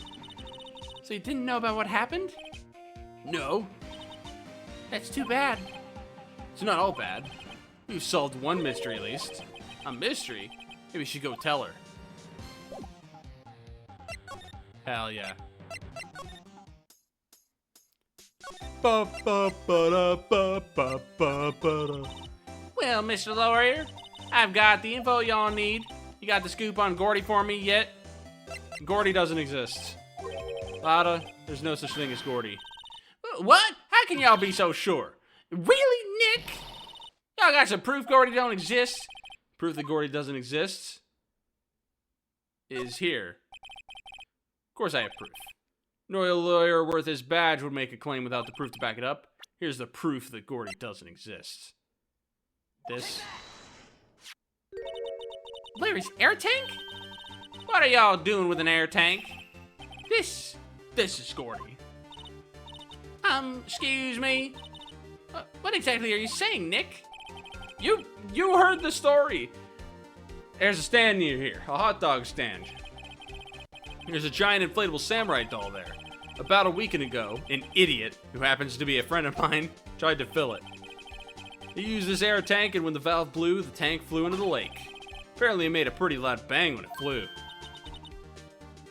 [SPEAKER 4] So you didn't know about what happened?
[SPEAKER 3] No,
[SPEAKER 4] That's too bad.
[SPEAKER 3] it's not all bad. We've solved one mystery at least.
[SPEAKER 1] A mystery? Maybe we should go tell her.
[SPEAKER 3] Hell yeah.
[SPEAKER 2] Well, Mr. Lawyer, I've got the info y'all need. You got the scoop on Gordy for me yet?
[SPEAKER 1] Gordy doesn't exist. Lotta, there's no such thing as Gordy.
[SPEAKER 2] What? How can y'all be so sure? Really, Nick? Y'all got some proof Gordy don't exist?
[SPEAKER 1] Proof that Gordy doesn't exist is here. Of course I have proof. No lawyer worth his badge would make a claim without the proof to back it up. Here's the proof that Gordy doesn't exist. This.
[SPEAKER 2] Larry's air tank? What are y'all doing with an air tank?
[SPEAKER 1] This is Gordy.
[SPEAKER 2] Excuse me? What exactly are you saying, Nick?
[SPEAKER 1] You heard the story. There's a stand near here, a hot dog stand. There's a giant inflatable samurai doll there. About a week ago, an idiot, who happens to be a friend of mine, tried to fill it. He used this air tank, and when the valve blew, the tank flew into the lake. Apparently it made a pretty loud bang when it flew.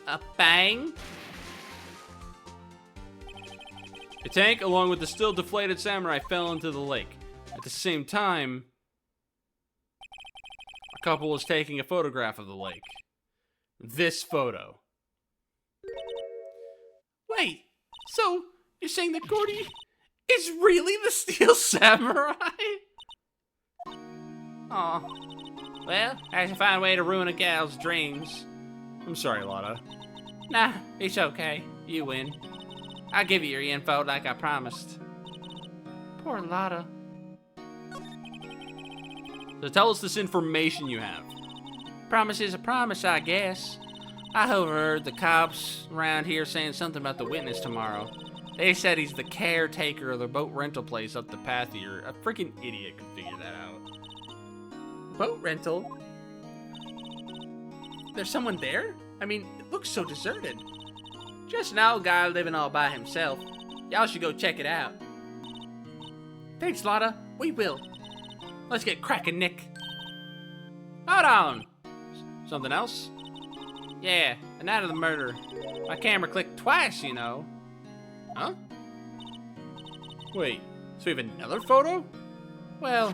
[SPEAKER 2] A bang?
[SPEAKER 1] The tank, along with the still deflated samurai, fell into the lake. At the same time, a couple was taking a photograph of the lake. This photo.
[SPEAKER 4] Wait, so you're saying that Gordy is really the Steel Samurai?
[SPEAKER 2] Aw. Well, that's a fine way to ruin a gal's dreams.
[SPEAKER 1] I'm sorry, Lotta.
[SPEAKER 2] Nah, it's okay. You win. I'll give you your info like I promised.
[SPEAKER 4] Poor Lotta.
[SPEAKER 1] So tell us this information you have.
[SPEAKER 2] Promise is a promise, I guess. I overheard the cops around here saying something about the witness tomorrow. They said he's the caretaker of the boat rental place up the path here. A freaking idiot could figure that out.
[SPEAKER 4] Boat rental? There's someone there? I mean, it looks so deserted.
[SPEAKER 2] Just an old guy living all by himself. Y'all should go check it out.
[SPEAKER 4] Thanks, Lotta. We will.
[SPEAKER 2] Let's get cracking, Nick. Hold on.
[SPEAKER 1] Something else?
[SPEAKER 2] Yeah, the night of the murder. My camera clicked twice, you know.
[SPEAKER 1] Huh? Wait, so we have another photo?
[SPEAKER 2] Well,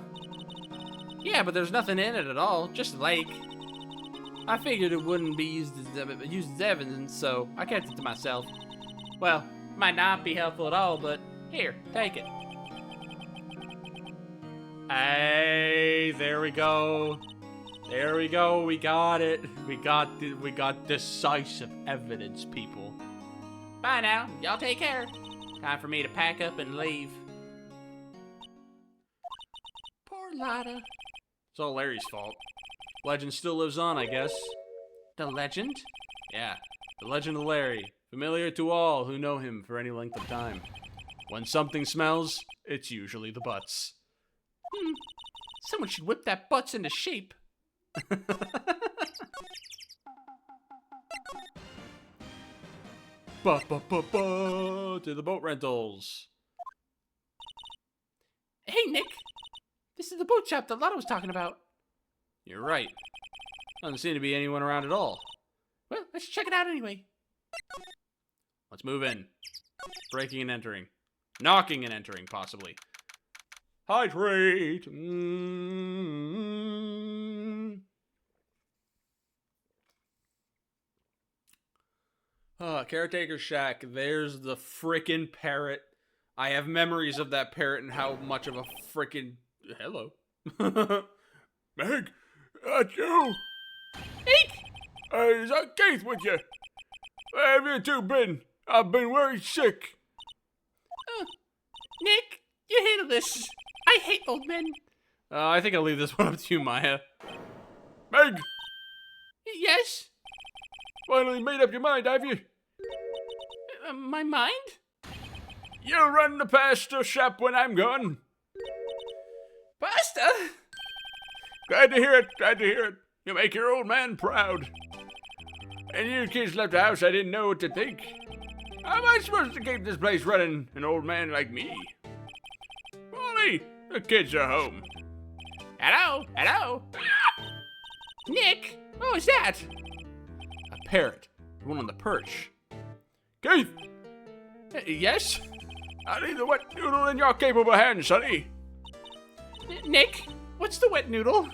[SPEAKER 2] yeah, but there's nothing in it at all. Just a lake. I figured it wouldn't be used as evidence, so I kept it to myself. Well, might not be helpful at all, but here, take it.
[SPEAKER 1] Hey, there we go. There we go. We got it. We got decisive evidence, people.
[SPEAKER 2] Bye now. Y'all take care. Time for me to pack up and leave.
[SPEAKER 4] Poor Lotta.
[SPEAKER 1] It's all Larry's fault. Legend still lives on, I guess.
[SPEAKER 4] The legend?
[SPEAKER 1] Yeah, the legend of Larry. Familiar to all who know him for any length of time. When something smells, it's usually the butts.
[SPEAKER 4] Someone should whip that butts into shape.
[SPEAKER 1] To the boat rentals.
[SPEAKER 4] Hey, Nick. This is the boat shop that Lotta was talking about.
[SPEAKER 1] You're right. Doesn't seem to be anyone around at all.
[SPEAKER 4] Well, let's check it out anyway.
[SPEAKER 1] Let's move in. Breaking and entering. Knocking and entering, possibly. Hydrate! Caretaker Shack. There's the frickin' parrot. I have memories of that parrot and how much of a frickin'... Hello.
[SPEAKER 5] Meg, that's you.
[SPEAKER 4] Nick!
[SPEAKER 5] Is that Keith with you? Where have you two been? I've been very sick.
[SPEAKER 4] Nick, you handle this. I hate old men.
[SPEAKER 1] I think I'll leave this one up to you, Maya.
[SPEAKER 5] Meg,
[SPEAKER 4] Yes?
[SPEAKER 5] finally made up your mind, have you?
[SPEAKER 4] My mind?
[SPEAKER 5] You run the pasta shop when I'm gone.
[SPEAKER 4] Pasta?
[SPEAKER 5] Glad to hear it. Glad to hear it. You make your old man proud. And you kids left the house, I didn't know what to think. How am I supposed to keep this place running, an old man like me? Polly, the kids are home.
[SPEAKER 2] Hello? Hello? Nick? What was that?
[SPEAKER 1] A parrot. The one on the perch.
[SPEAKER 5] Keith,
[SPEAKER 1] Yes?
[SPEAKER 5] I leave the wet noodle in your capable hands, sonny.
[SPEAKER 4] Nick, what's the wet noodle?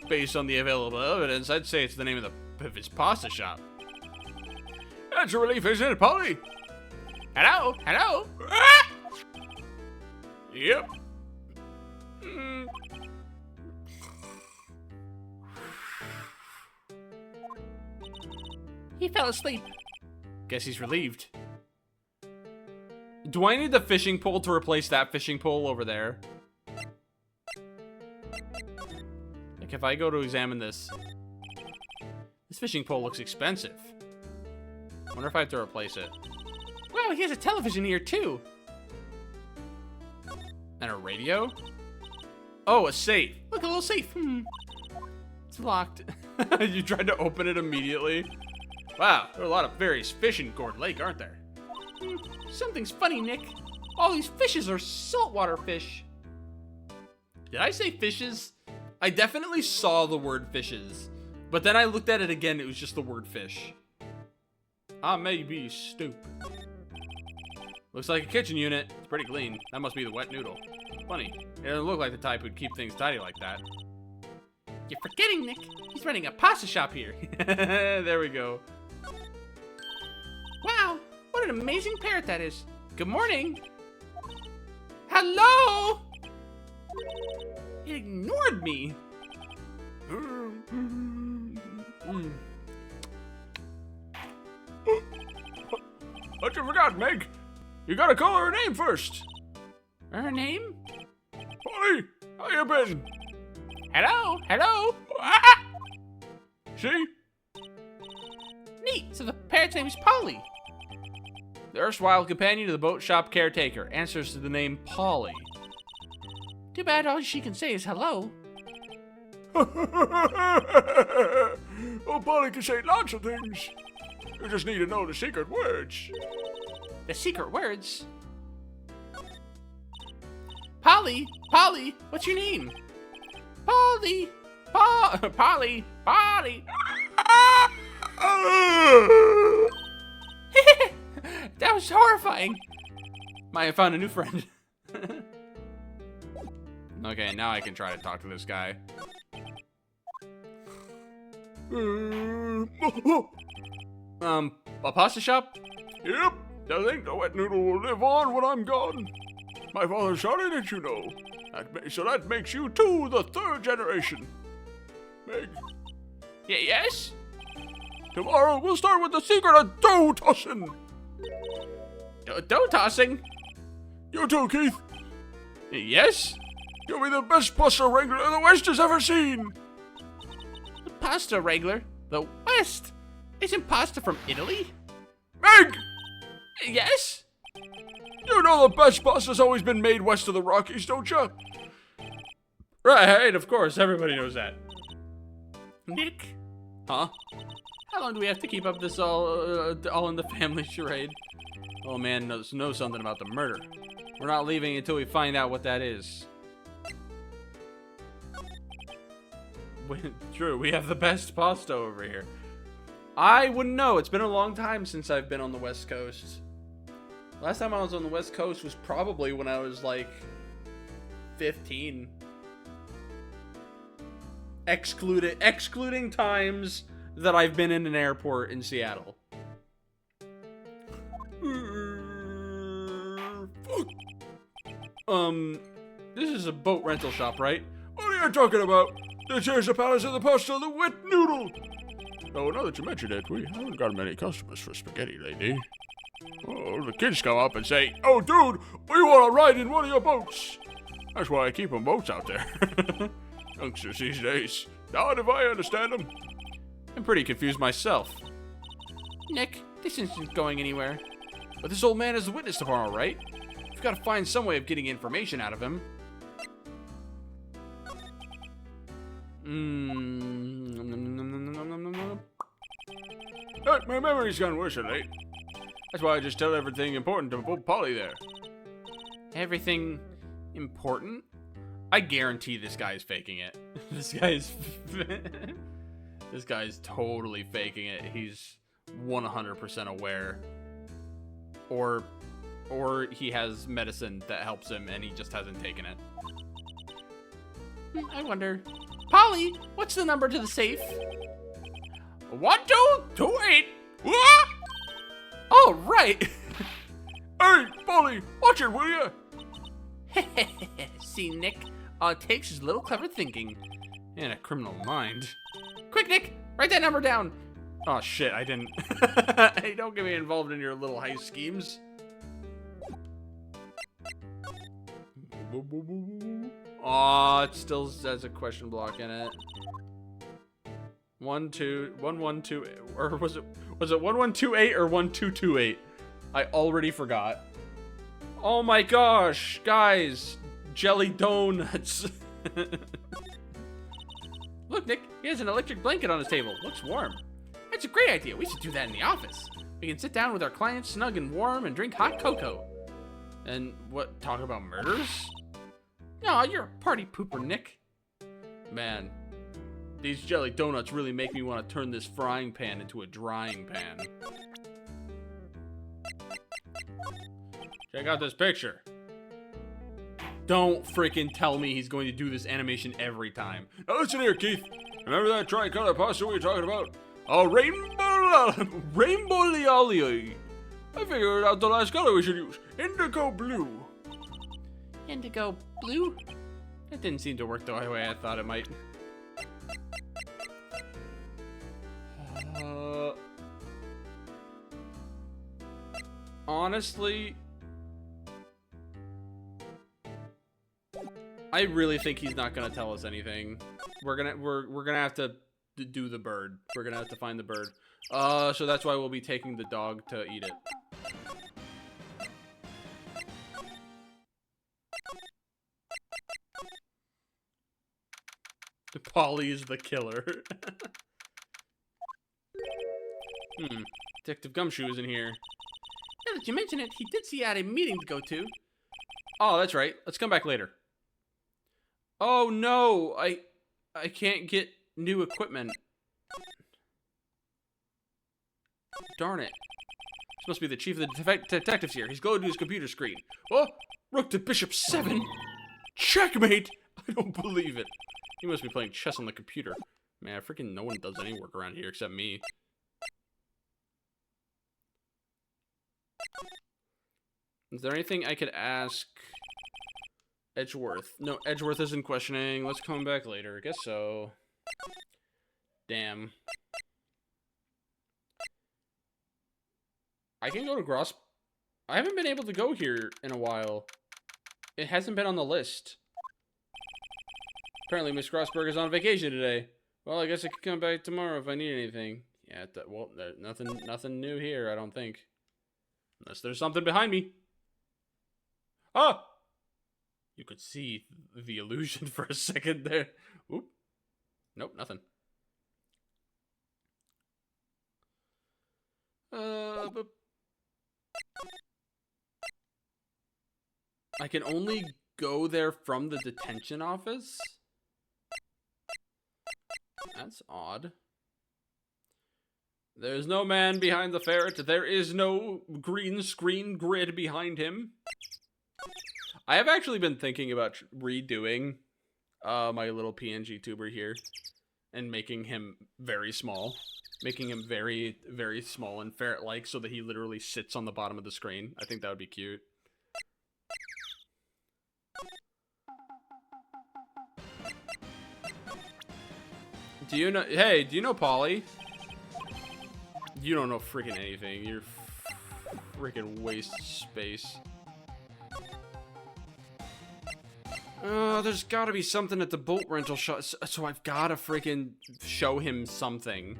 [SPEAKER 1] Based on the available evidence, I'd say it's the name of his pasta shop.
[SPEAKER 5] That's a relief, isn't it, Polly?
[SPEAKER 2] Hello? Hello?
[SPEAKER 5] Yep.
[SPEAKER 4] He fell asleep.
[SPEAKER 1] Guess he's relieved. Do I need the fishing pole to replace that fishing pole over there? Like, if I go to examine this fishing pole looks expensive. I wonder if I have to replace it.
[SPEAKER 4] Wow, he has a television here too.
[SPEAKER 1] And a radio? Oh, a safe.
[SPEAKER 4] Look, a little safe.
[SPEAKER 1] It's locked. You tried to open it immediately? Wow, there are a lot of various fish in Gourd Lake, aren't there?
[SPEAKER 4] Something's funny, Nick. All these fishes are saltwater fish.
[SPEAKER 1] Did I say fishes? I definitely saw the word fishes. But then I looked at it again, it was just the word fish. I may be stupid. Looks like a kitchen unit. It's pretty clean. That must be the wet noodle. Funny. It doesn't look like the type who'd keep things tidy like that.
[SPEAKER 4] You're forgetting, Nick. He's running a pasta shop here.
[SPEAKER 1] There we go.
[SPEAKER 4] Wow, what an amazing parrot that is. Good morning. Hello? It ignored me.
[SPEAKER 5] What you forgot, Meg? You gotta call her name first.
[SPEAKER 4] Her name?
[SPEAKER 5] Polly, how you been?
[SPEAKER 2] Hello? Hello?
[SPEAKER 5] See?
[SPEAKER 4] Neat, so the parrot's name is Polly.
[SPEAKER 1] The erstwhile companion to the boat shop caretaker answers to the name Polly.
[SPEAKER 4] Too bad all she can say is hello.
[SPEAKER 5] Oh, Polly can say lots of things. You just need to know the secret words.
[SPEAKER 4] The secret words? Polly, Polly, what's your name? Polly, Polly, Polly. That was horrifying.
[SPEAKER 1] Might have found a new friend. Okay, now I can try to talk to this guy. A pasta shop?
[SPEAKER 5] Yep, I think the wet noodle will live on when I'm gone. My father started it, you know. So that makes you two the third generation. Meg,
[SPEAKER 4] Yes?
[SPEAKER 5] tomorrow we'll start with the secret of dough tossing.
[SPEAKER 4] Dough tossing?
[SPEAKER 5] You too, Keith.
[SPEAKER 1] Yes?
[SPEAKER 5] You'll be the best pasta wrangler the West has ever seen.
[SPEAKER 4] The pasta wrangler? The West? Isn't pasta from Italy?
[SPEAKER 5] Meg,
[SPEAKER 4] Yes?
[SPEAKER 5] you know the best pasta's always been made west of the Rockies, don't you?
[SPEAKER 1] Right, of course, everybody knows that.
[SPEAKER 4] Nick?
[SPEAKER 1] Huh? How long do we have to keep up this all in the family charade? Oh man knows something about the murder. We're not leaving until we find out what that is. True, we have the best pasta over here. I wouldn't know. It's been a long time since I've been on the West Coast. Last time I was on the West Coast was probably when I was like 15. Excluding times that I've been in an airport in Seattle. This is a boat rental shop, right?
[SPEAKER 5] What are you talking about? This here's the Palace of the Pasta, the wet noodle. Oh, now that you mention it, we haven't got many customers for spaghetti lately. Oh, the kids come up and say, "Oh, dude, we want to ride in one of your boats." That's why I keep them boats out there. Youngsters these days. Not if I understand them.
[SPEAKER 1] I'm pretty confused myself.
[SPEAKER 4] Nick, this isn't going anywhere.
[SPEAKER 1] But this old man is the witness tomorrow, right? We've got to find some way of getting information out of him.
[SPEAKER 5] Hey, my memory's gone worse of late. That's why I just tell everything important to Polly there.
[SPEAKER 3] Everything important? I guarantee this guy's faking it. This guy's this guy's totally faking it. He's 100% aware. Or he has medicine that helps him and he just hasn't taken it.
[SPEAKER 4] I wonder. Polly, what's the number to the safe?
[SPEAKER 5] 1228. What?
[SPEAKER 4] Oh, right.
[SPEAKER 5] Hey, Polly, watch it, will ya?
[SPEAKER 4] See, Nick, all it takes is a little clever thinking.
[SPEAKER 3] And a criminal mind.
[SPEAKER 4] Quick, Nick, write that number down.
[SPEAKER 3] Oh shit, I didn't. Hey, don't get me involved in your little heist schemes. Aw, it still has a question block in it. 112, or was it 1128 or 1228? I already forgot. Oh my gosh, guys, jelly donuts.
[SPEAKER 4] Look, Nick, he has an electric blanket on his table. Looks warm. That's a great idea. We should do that in the office. We can sit down with our clients snug and warm and drink hot cocoa.
[SPEAKER 3] And what, talk about murders?
[SPEAKER 4] No, you're a party pooper, Nick.
[SPEAKER 3] Man, these jelly donuts really make me want to turn this frying pan into a drying pan.
[SPEAKER 5] Check out this picture.
[SPEAKER 3] Don't freaking tell me he's going to do this animation every time.
[SPEAKER 5] Now listen here, Keith. Remember that tricolor pasta we were talking about? Oh, rainbow liali. I figured out the last color we should use. Indigo blue.
[SPEAKER 4] Indigo blue?
[SPEAKER 3] That didn't seem to work the way I thought it might. Honestly, I really think he's not gonna tell us anything. We're gonna have to do the bird. We're gonna have to find the bird. So that's why we'll be taking the dog to eat it. Polly is the killer. Detective Gumshoe is in here.
[SPEAKER 4] Now that you mention it, he did see I had a meeting to go to.
[SPEAKER 3] Oh, that's right. Let's come back later. Oh no, I can't get new equipment. Darn it. This must be the chief of the detectives here. He's going to his computer screen. Oh, rook to bishop 7. Checkmate! I don't believe it. He must be playing chess on the computer. Man, freaking no one does any work around here except me. Is there anything I could ask Edgeworth? No, Edgeworth isn't questioning. Let's come back later. I guess so. Damn. I can go to Gross. I haven't been able to go here in a while. It hasn't been on the list. Apparently, Miss Grossberg is on vacation today. Well, I guess I could come back tomorrow if I need anything. Yeah, well, there's nothing new here, I don't think. Unless there's something behind me. Ah! You could see the illusion for a second there. Oop. Nope, nothing. But I can only go there from the detention office? That's odd. There's no man behind the ferret. There is no green screen grid behind him. I have actually been thinking about redoing my little PNG tuber here and making him very small. Making him very, very small and ferret-like so that he literally sits on the bottom of the screen. I think that would be cute. Do you know... Hey, do you know Polly? You don't know freaking anything. You're freaking waste space. There's gotta be something at the boat rental shop, so I've gotta freaking show him something.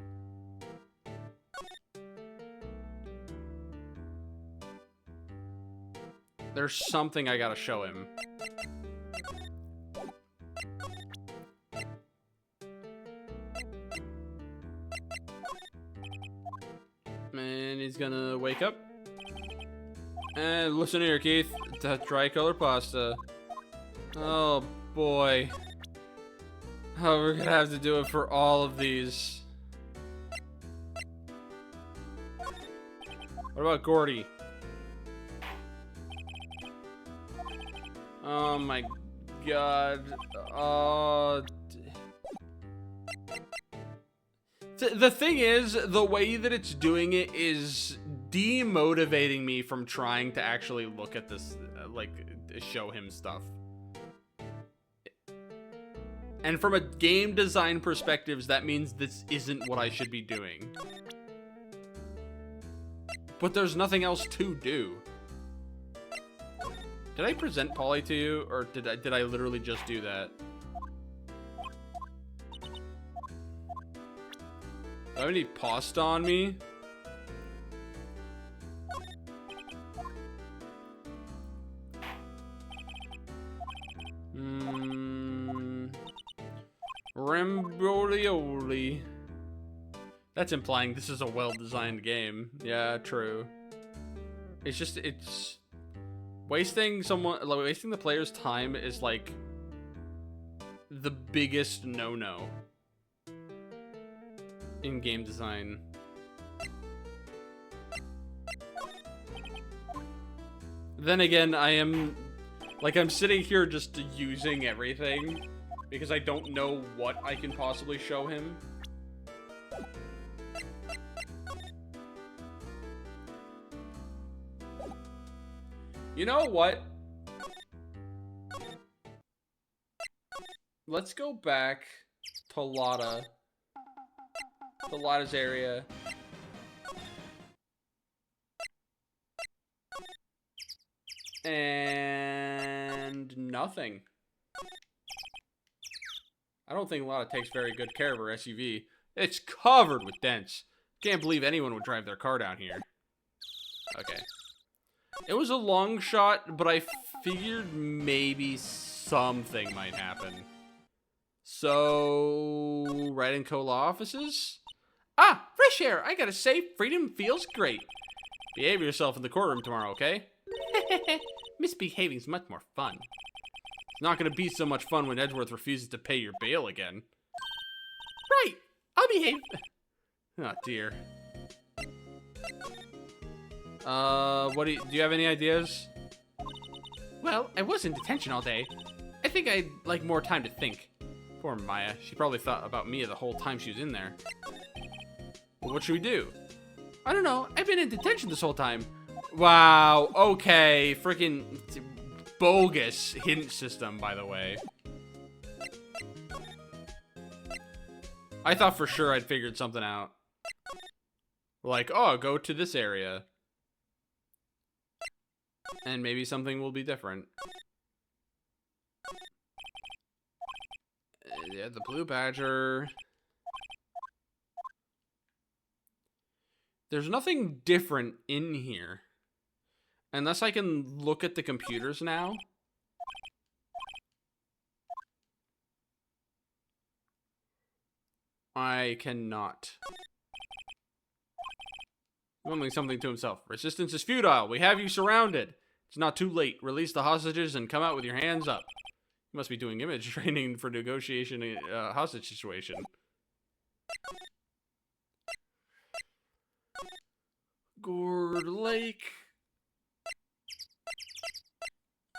[SPEAKER 3] There's something I gotta show him.
[SPEAKER 1] And he's gonna wake up. And listen here, Keith. That tricolor pasta. Oh boy. Oh, we're gonna have to do it for all of these. What about Gordy? Oh my god. The thing is, the way that it's doing it is demotivating me from trying to actually look at this, like, show him stuff. And from a game design perspective, that means this isn't what I should be doing. But there's nothing else to do. Did I present Polly to you, or did I literally just do that? Do I have any pasta on me? Rambolioli. That's implying this is a well-designed game. Yeah, true. It's just, it's... wasting the player's time is, like, the biggest no-no in game design. Then again, I'm sitting here just using everything because I don't know what I can possibly show him. You know what? Let's go back to Lotta. To Lotta's area. And nothing. I don't think Lotta takes very good care of her SUV. It's covered with dents. Can't believe anyone would drive their car down here. Okay. It was a long shot, but I figured maybe something might happen. So, Wright and Co. law offices? Ah, fresh air! I gotta say, freedom feels great. Behave yourself in the courtroom tomorrow, okay? Misbehaving's much more fun. It's not gonna be so much fun when Edgeworth refuses to pay your bail again. Right! I'll behave. Oh, dear. Do you have any ideas? Well, I was in detention all day. I think I'd like more time to think. Poor Maya. She probably thought about me the whole time she was in there. Well, what should we do? I don't know. I've been in detention this whole time. Wow. Okay. Freaking bogus hint system, by the way. I thought for sure I'd figured something out. Like, oh, go to this area. And maybe something will be different. Yeah, the Blue Badger. There's nothing different in here. Unless I can look at the computers now. I cannot. Mumbling something to himself. Resistance is futile. We have you surrounded. It's not too late. Release the hostages and come out with your hands up. You must be doing image training for negotiation hostage situation. Gourd Lake.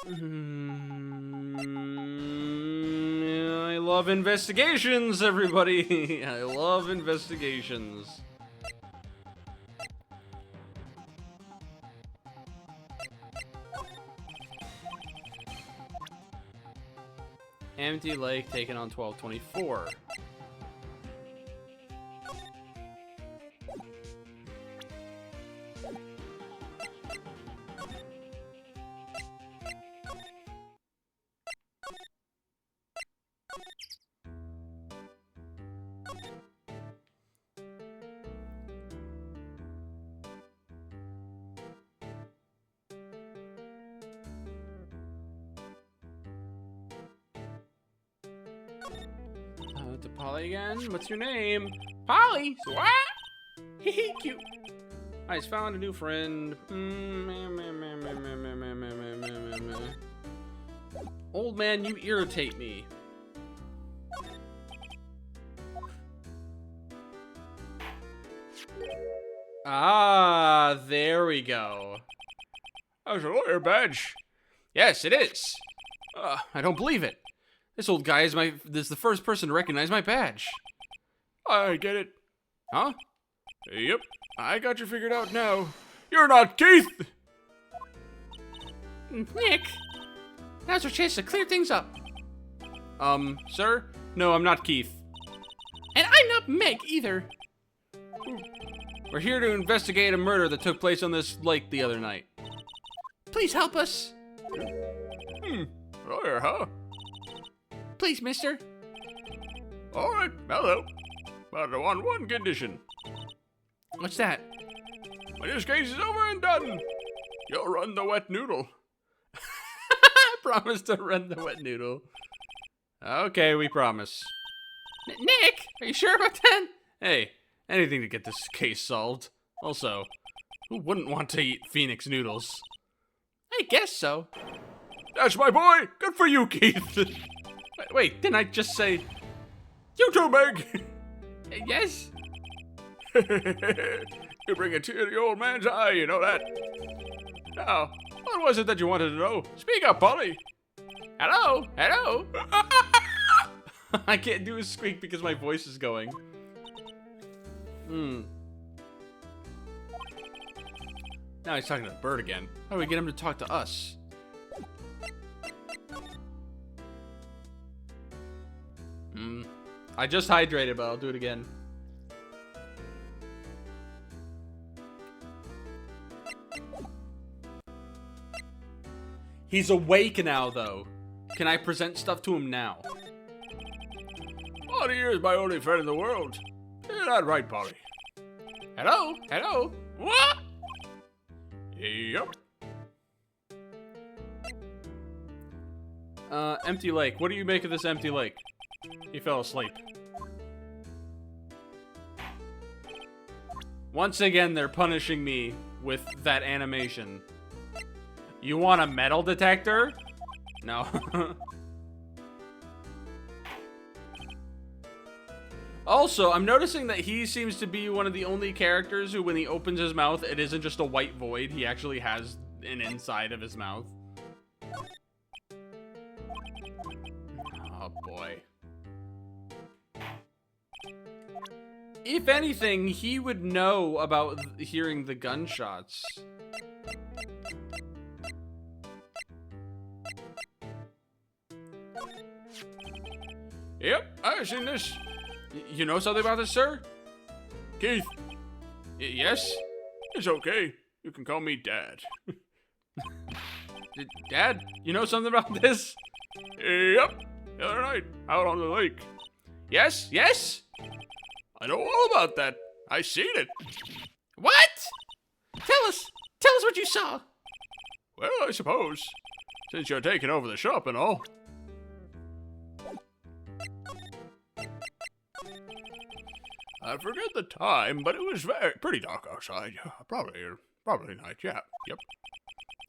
[SPEAKER 1] I love investigations, everybody. I love investigations. Empty Lake taken on 1224. To Polly again. What's your name?
[SPEAKER 4] Polly.
[SPEAKER 1] What?
[SPEAKER 4] Hee cute.
[SPEAKER 1] I just found a new friend. Old man, you irritate me. Ah, there we go.
[SPEAKER 5] How's a lawyer badge?
[SPEAKER 1] Yes, it is. I don't believe it. This old guy is the first person to recognize my badge.
[SPEAKER 5] I get it.
[SPEAKER 1] Huh?
[SPEAKER 5] Yep, I got you figured out now. You're not Keith!
[SPEAKER 4] Nick, now's our chance to clear things up.
[SPEAKER 1] Sir? No, I'm not Keith.
[SPEAKER 4] And I'm not Meg either.
[SPEAKER 1] We're here to investigate a murder that took place on this lake the other night.
[SPEAKER 4] Please help us.
[SPEAKER 5] Lawyer, huh?
[SPEAKER 4] Please, mister.
[SPEAKER 5] Alright, hello. But on one condition.
[SPEAKER 4] What's that?
[SPEAKER 5] When this case is over and done, you'll run the wet noodle.
[SPEAKER 1] I promise to run the wet noodle. Okay, we promise.
[SPEAKER 4] Nick, are you sure about that?
[SPEAKER 1] Hey, anything to get this case solved. Also, who wouldn't want to eat Phoenix noodles?
[SPEAKER 4] I guess so.
[SPEAKER 5] That's my boy! Good for you, Keith!
[SPEAKER 1] Wait, didn't I just say...
[SPEAKER 5] You too, Meg!
[SPEAKER 4] Yes.
[SPEAKER 5] You bring a tear to the old man's eye, you know that. Now, what was it that you wanted to know? Speak up, Polly!
[SPEAKER 4] Hello, hello.
[SPEAKER 1] I can't do a squeak because my voice is going. Now he's talking to the bird again. How do we get him to talk to us? I just hydrated, but I'll do it again. He's awake now, though. Can I present stuff to him now?
[SPEAKER 5] Polly here is my only friend in the world. You're not right, Polly.
[SPEAKER 4] Hello, hello.
[SPEAKER 5] What? Yep.
[SPEAKER 1] Empty lake. What do you make of this empty lake? He fell asleep. Once again, they're punishing me with that animation. You want a metal detector? No. Also, I'm noticing that he seems to be one of the only characters who, when he opens his mouth, it isn't just a white void. He actually has an inside of his mouth. Oh, boy. If anything, he would know about hearing the gunshots.
[SPEAKER 5] Yep, I've seen this.
[SPEAKER 1] You know something about this, sir?
[SPEAKER 5] Keith,
[SPEAKER 1] Yes?
[SPEAKER 5] it's okay. You can call me Dad.
[SPEAKER 1] Dad, you know something about this?
[SPEAKER 5] Yep, the other night, out on the lake.
[SPEAKER 1] Yes? Yes?
[SPEAKER 5] I know all about that. I seen it.
[SPEAKER 4] What? Tell us what you saw.
[SPEAKER 5] Well, I suppose. Since you're taking over the shop and all. I forget the time, but it was pretty dark outside. Probably night, yeah. Yep.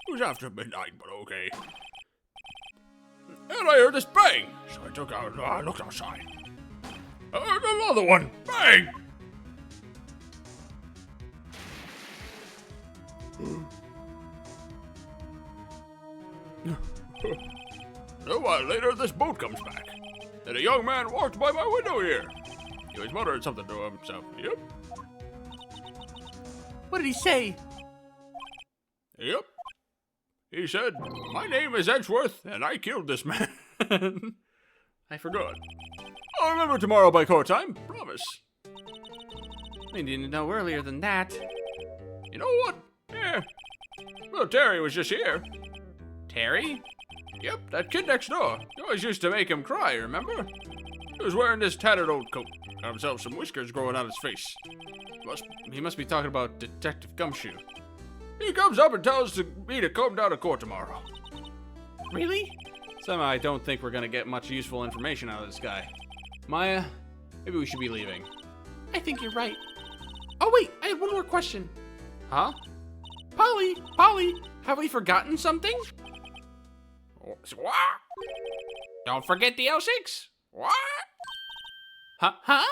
[SPEAKER 5] It was after midnight, but okay. And I heard this bang, so I took out, I looked outside. I heard another one, bang! A while later, this boat comes back. And a young man walked by my window here. He was muttering something to himself. Yep.
[SPEAKER 4] What did he say?
[SPEAKER 5] Yep. He said, "My name is Edgeworth, and I killed this man." I forgot. I'll remember tomorrow by court time. Promise.
[SPEAKER 1] We didn't know earlier than that.
[SPEAKER 5] You know what? Yeah. Well, Terry was just here.
[SPEAKER 1] Terry?
[SPEAKER 5] Yep, that kid next door. You always used to make him cry, remember? He was wearing this tattered old coat. Got himself some whiskers growing out his face.
[SPEAKER 1] He must be talking about Detective Gumshoe.
[SPEAKER 5] He comes up and tells me to come down to court tomorrow.
[SPEAKER 4] Really?
[SPEAKER 1] Somehow I don't think we're gonna get much useful information out of this guy.
[SPEAKER 3] Maya, maybe we should be leaving.
[SPEAKER 4] I think you're right. Oh wait, I have one more question.
[SPEAKER 3] Huh?
[SPEAKER 4] Polly, have we forgotten something?
[SPEAKER 2] What? Don't forget the L6. What?
[SPEAKER 4] Huh?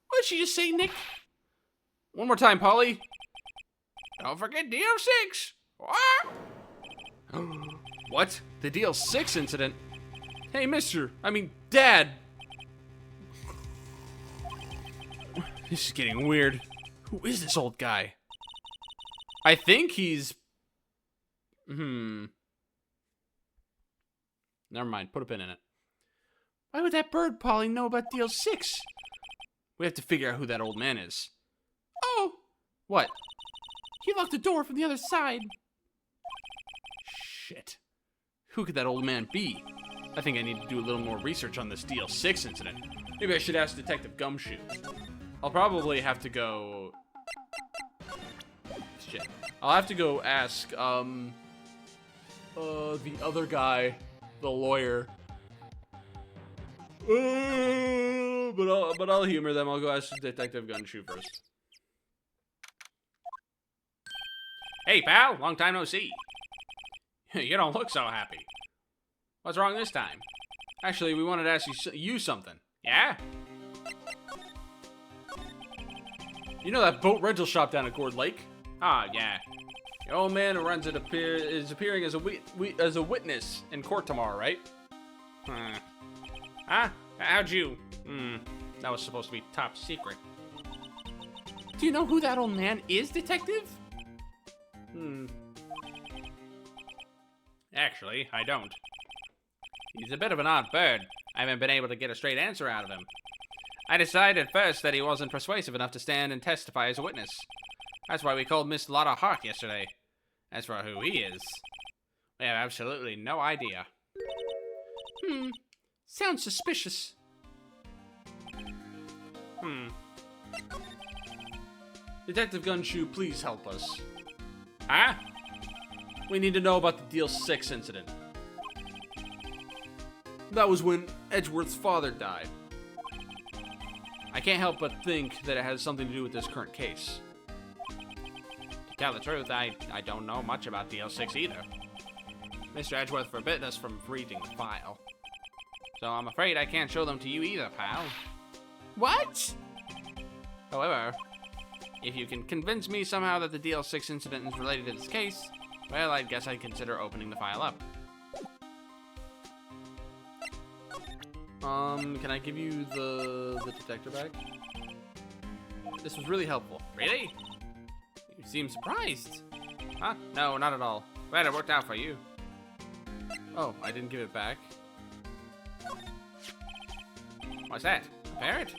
[SPEAKER 4] What did she just say, Nick?
[SPEAKER 3] One more time, Polly.
[SPEAKER 2] Don't forget the L6. What?
[SPEAKER 3] What? The DL6 incident? Hey, Dad! This is getting weird. Who is this old guy? I think he's... Never mind, put a pin in it.
[SPEAKER 4] Why would that bird, Polly, know about DL6?
[SPEAKER 3] We have to figure out who that old man is.
[SPEAKER 4] Oh,
[SPEAKER 3] What?
[SPEAKER 4] he locked the door from the other side.
[SPEAKER 3] Shit. Who could that old man be? I think I need to do a little more research on this DL6 incident. Maybe I should ask Detective Gumshoe. I'll probably have to go... Shit. I'll have to go ask, the other guy, the lawyer. But I'll humor them. I'll go ask Detective Gumshoe first.
[SPEAKER 2] Hey, pal. Long time no see. You don't look so happy. What's wrong this time?
[SPEAKER 3] Actually, we wanted to ask you something.
[SPEAKER 2] Yeah?
[SPEAKER 3] You know that boat rental shop down at Gourd Lake?
[SPEAKER 2] Oh, yeah.
[SPEAKER 3] The old man who runs it is appearing as a witness in court tomorrow, right?
[SPEAKER 2] Huh? How'd you? That was supposed to be top secret.
[SPEAKER 4] Do you know who that old man is, Detective?
[SPEAKER 2] Actually, I don't. He's a bit of an odd bird. I haven't been able to get a straight answer out of him. I decided first that he wasn't persuasive enough to stand and testify as a witness. That's why we called Miss Lotta Hawk yesterday. As for who he is, we have absolutely no idea.
[SPEAKER 4] Sounds suspicious.
[SPEAKER 3] Detective Gumshoe, please help us.
[SPEAKER 2] Huh?
[SPEAKER 3] We need to know about the Deal 6 incident. That was when Edgeworth's father died. I can't help but think that it has something to do with this current case.
[SPEAKER 2] To tell the truth, I don't know much about DL6 either. Mr. Edgeworth forbid us from reading the file. So I'm afraid I can't show them to you either, pal.
[SPEAKER 4] What?
[SPEAKER 2] However, if you can convince me somehow that the DL6 incident is related to this case, well, I guess I'd consider opening the file up.
[SPEAKER 3] Can I give you the detector back? This was really helpful.
[SPEAKER 2] Really? You seem surprised. Huh? No, not at all. Glad it worked out for you.
[SPEAKER 3] Oh, I didn't give it back.
[SPEAKER 2] What's that? A parrot?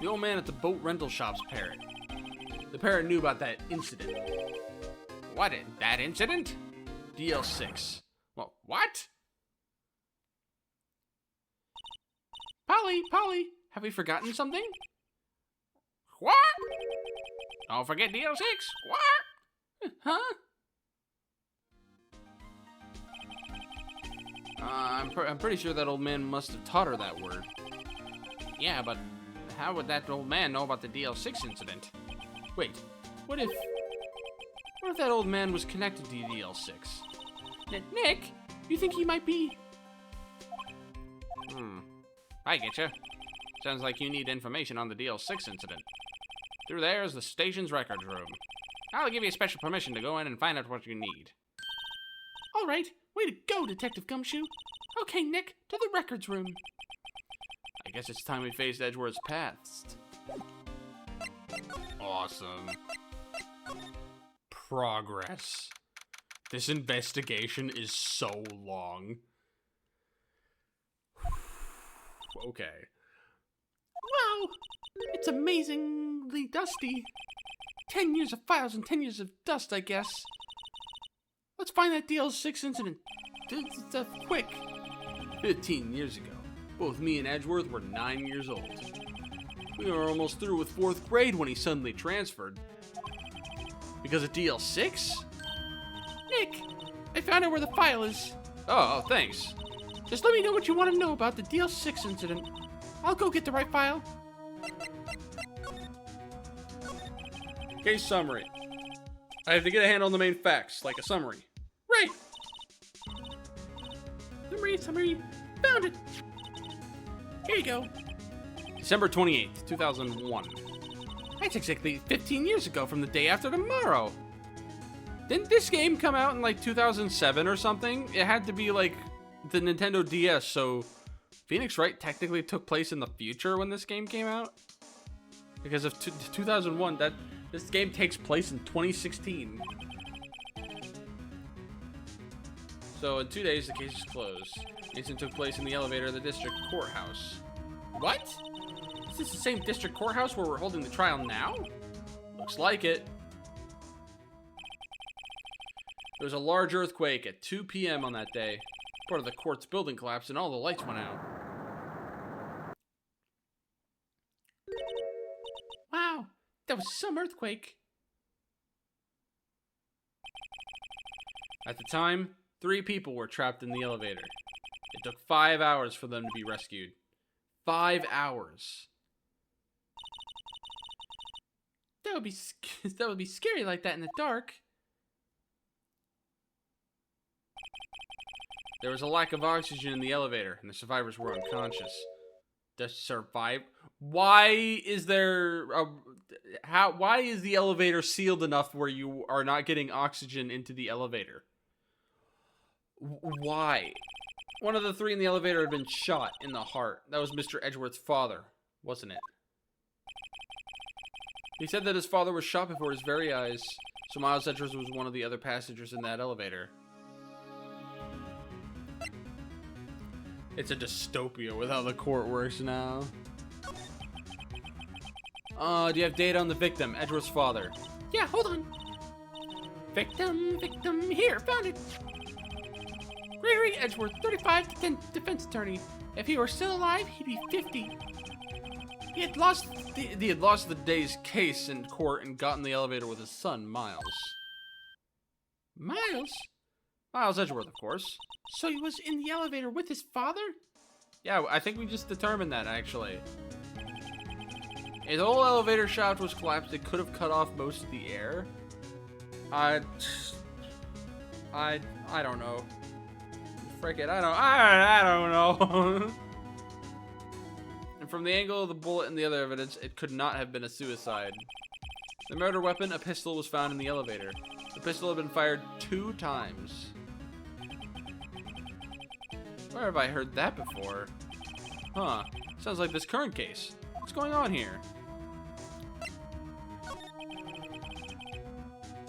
[SPEAKER 3] The old man at the boat rental shop's parrot. The parrot knew about that incident.
[SPEAKER 2] What, that incident?
[SPEAKER 3] DL6.
[SPEAKER 2] Well, what?
[SPEAKER 4] Polly, have we forgotten something?
[SPEAKER 2] What? Don't forget DL6. What?
[SPEAKER 4] Huh?
[SPEAKER 3] I'm pretty sure that old man must have taught her that word.
[SPEAKER 2] Yeah, but how would that old man know about the DL6 incident?
[SPEAKER 3] Wait, what if that old man was connected to DL6?
[SPEAKER 4] Nick, you think he might be?
[SPEAKER 2] I getcha. Sounds like you need information on the DL6 incident. Through there is the station's records room. I'll give you special permission to go in and find out what you need.
[SPEAKER 4] All right, way to go, Detective Gumshoe. Okay, Nick, to the records room.
[SPEAKER 3] I guess it's time we faced Edgeworth's past. Awesome. Progress. This investigation is so long. Okay.
[SPEAKER 4] Wow, it's amazingly dusty. 10 years of files and 10 years of dust, I guess. Let's find that DL6 incident. Stuff quick.
[SPEAKER 3] 15 years ago, both me and Edgeworth were 9 years old. We were almost through with 4th grade when he suddenly transferred. Because of DL6?
[SPEAKER 4] Nick, I found out where the file is.
[SPEAKER 3] Oh, thanks.
[SPEAKER 4] Just let me know what you want to know about the DL6 incident. I'll go get the right file.
[SPEAKER 1] Case summary. I have to get a handle on the main facts, like a summary. Right.
[SPEAKER 4] Summary. Found it. Here you go.
[SPEAKER 1] December 28th, 2001.
[SPEAKER 4] That's exactly 15 years ago from the day after tomorrow.
[SPEAKER 1] Didn't this game come out in like 2007 or something? It had to be like the Nintendo DS, so Phoenix Wright technically took place in the future when this game came out? Because of 2001, this game takes place in 2016. So in 2 days, the case is closed. The incident took place in the elevator of the district courthouse. What? Is this the same district courthouse where we're holding the trial now? Looks like it. There was a large earthquake at 2 p.m. on that day. Part of the court's building collapsed and all the lights went out.
[SPEAKER 4] Wow, that was some earthquake.
[SPEAKER 1] At the time, 3 people were trapped in the elevator. It took 5 hours for them to be rescued. 5 hours.
[SPEAKER 4] That would be scary like that in the dark.
[SPEAKER 1] There was a lack of oxygen in the elevator, and the survivors were unconscious. To survive? Why is there why is the elevator sealed enough where you are not getting oxygen into the elevator? Why? One of the 3 in the elevator had been shot in the heart. That was Mr. Edgeworth's father, wasn't it? He said that his father was shot before his very eyes, so Miles Edgeworth was one of the other passengers in that elevator. It's a dystopia with how the court works now. Do you have data on the victim, Edgeworth's father?
[SPEAKER 4] Yeah, hold on. Victim, here, found it. Gregory Edgeworth, 35 to 10 defense attorney. If he were still alive, he'd be 50. He had lost
[SPEAKER 1] the day's case in court and got in the elevator with his son, Miles.
[SPEAKER 4] Miles?
[SPEAKER 1] Miles Edgeworth, of course.
[SPEAKER 4] So he was in the elevator with his father?
[SPEAKER 1] Yeah, I think we just determined that, actually. If the whole elevator shaft was collapsed, it could have cut off most of the air. I don't know. Frick it, I don't know. And from the angle of the bullet and the other evidence, it could not have been a suicide. The murder weapon, a pistol, was found in the elevator. The pistol had been fired 2 times. Where have I heard that before? Huh. Sounds like this current case. What's going on here?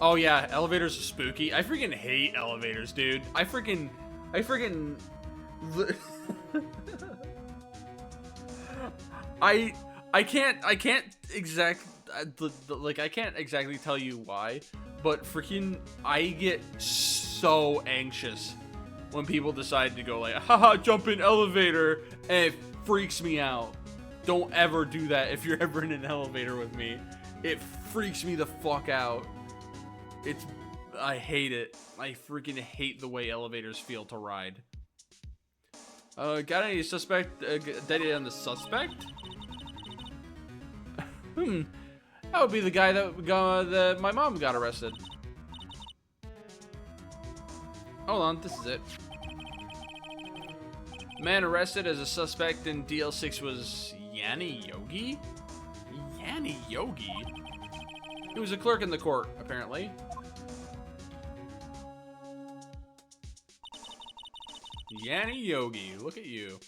[SPEAKER 1] Oh yeah, elevators are spooky. I freaking hate elevators, dude. I freaking I can't exactly tell you why, but freaking I get so anxious when people decide to go like, haha, jump in elevator, and it freaks me out. Don't ever do that if you're ever in an elevator with me. It freaks me the fuck out. I hate it. I freaking hate the way elevators feel to ride. Got any suspect, data on the suspect? That would be the guy that my mom got arrested. Hold on, this is it. Man arrested as a suspect in DL6 was Yanni Yogi? Yanni Yogi? He was a clerk in the court, apparently. Yanni Yogi, look at you.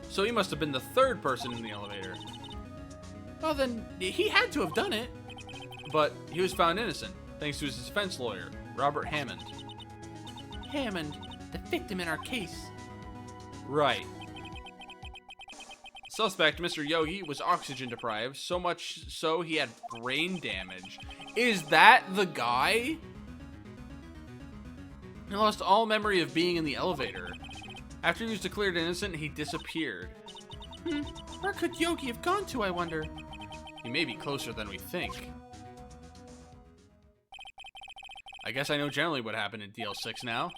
[SPEAKER 1] So he must have been the 3rd person in the elevator.
[SPEAKER 4] Well then, he had to have done it.
[SPEAKER 1] But he was found innocent, thanks to his defense lawyer, Robert Hammond.
[SPEAKER 4] Hammond, the victim in our case.
[SPEAKER 1] Right. Suspect, Mr. Yogi, was oxygen deprived, so much so he had brain damage. Is that the guy? He lost all memory of being in the elevator. After he was declared innocent, he disappeared.
[SPEAKER 4] Where could Yogi have gone to, I wonder?
[SPEAKER 1] He may be closer than we think. I guess I know generally what happened in DL6 now.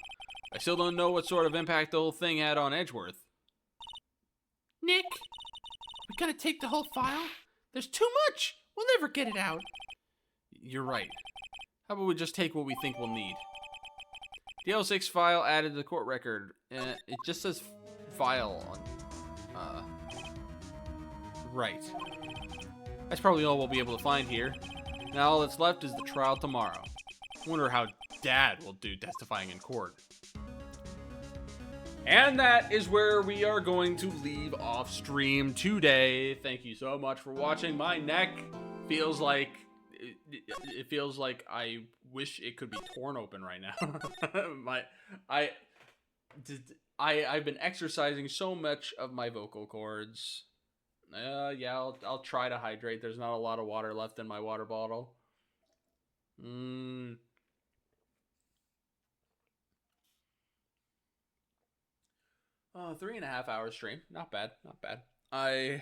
[SPEAKER 1] I still don't know what sort of impact the whole thing had on Edgeworth.
[SPEAKER 4] Nick, we gotta take the whole file? There's too much. We'll never get it out.
[SPEAKER 3] You're right. How about we just take what we think we'll need? The L6 file added to the court record. It just says file on... Right. That's probably all we'll be able to find here. Now all that's left is the trial tomorrow. I wonder how Dad will do testifying in court. And that is where we are going to leave off stream today. Thank you so much for watching. My neck feels like... It feels like I wish it could be torn open right now. I've been exercising so much of my vocal cords. Yeah, I'll try to hydrate. There's not a lot of water left in my water bottle. 3.5 hour stream. Not bad. Not bad. I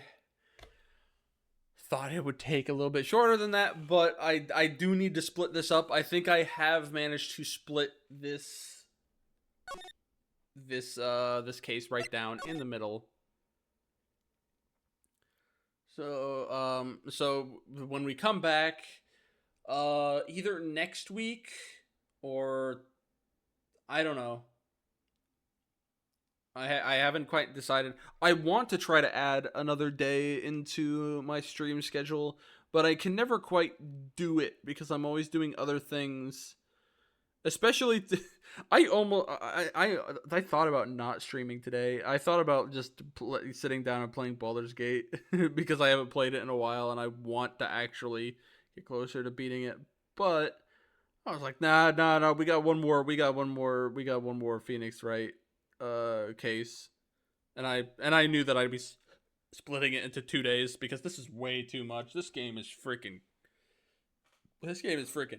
[SPEAKER 3] thought it would take a little bit shorter than that, but I do need to split this up. I think I have managed to split this case right down in the middle. So when we come back, either next week or I don't know. I haven't quite decided. I want to try to add another day into my stream schedule, but I can never quite do it because I'm always doing other things. Especially, I thought about not streaming today. I thought about just sitting down and playing Baldur's Gate because I haven't played it in a while and I want to actually get closer to beating it. But I was like, nah. We got one more Phoenix Wright case, and I knew that I'd be splitting it into 2 days because this is way too much. This game is freaking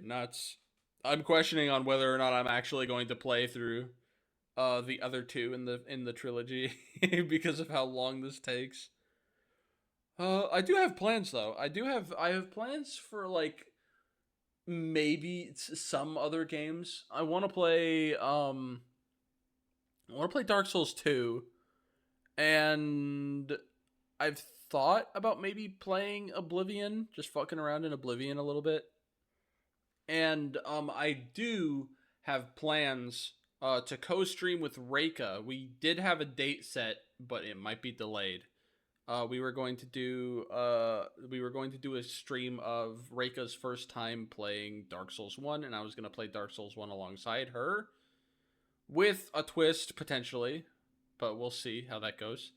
[SPEAKER 3] nuts. I'm questioning on whether or not I'm actually going to play through the other two in the trilogy because of how long this takes. I do have plans though. I have plans for like maybe some other games. I want to play Dark Souls 2, and I've thought about maybe playing Oblivion, just fucking around in Oblivion a little bit. And I do have plans to co-stream with Reika. We did have a date set, but it might be delayed. We were going to do a stream of Reika's first time playing Dark Souls 1, and I was going to play Dark Souls 1 alongside her. With a twist, potentially, but we'll see how that goes.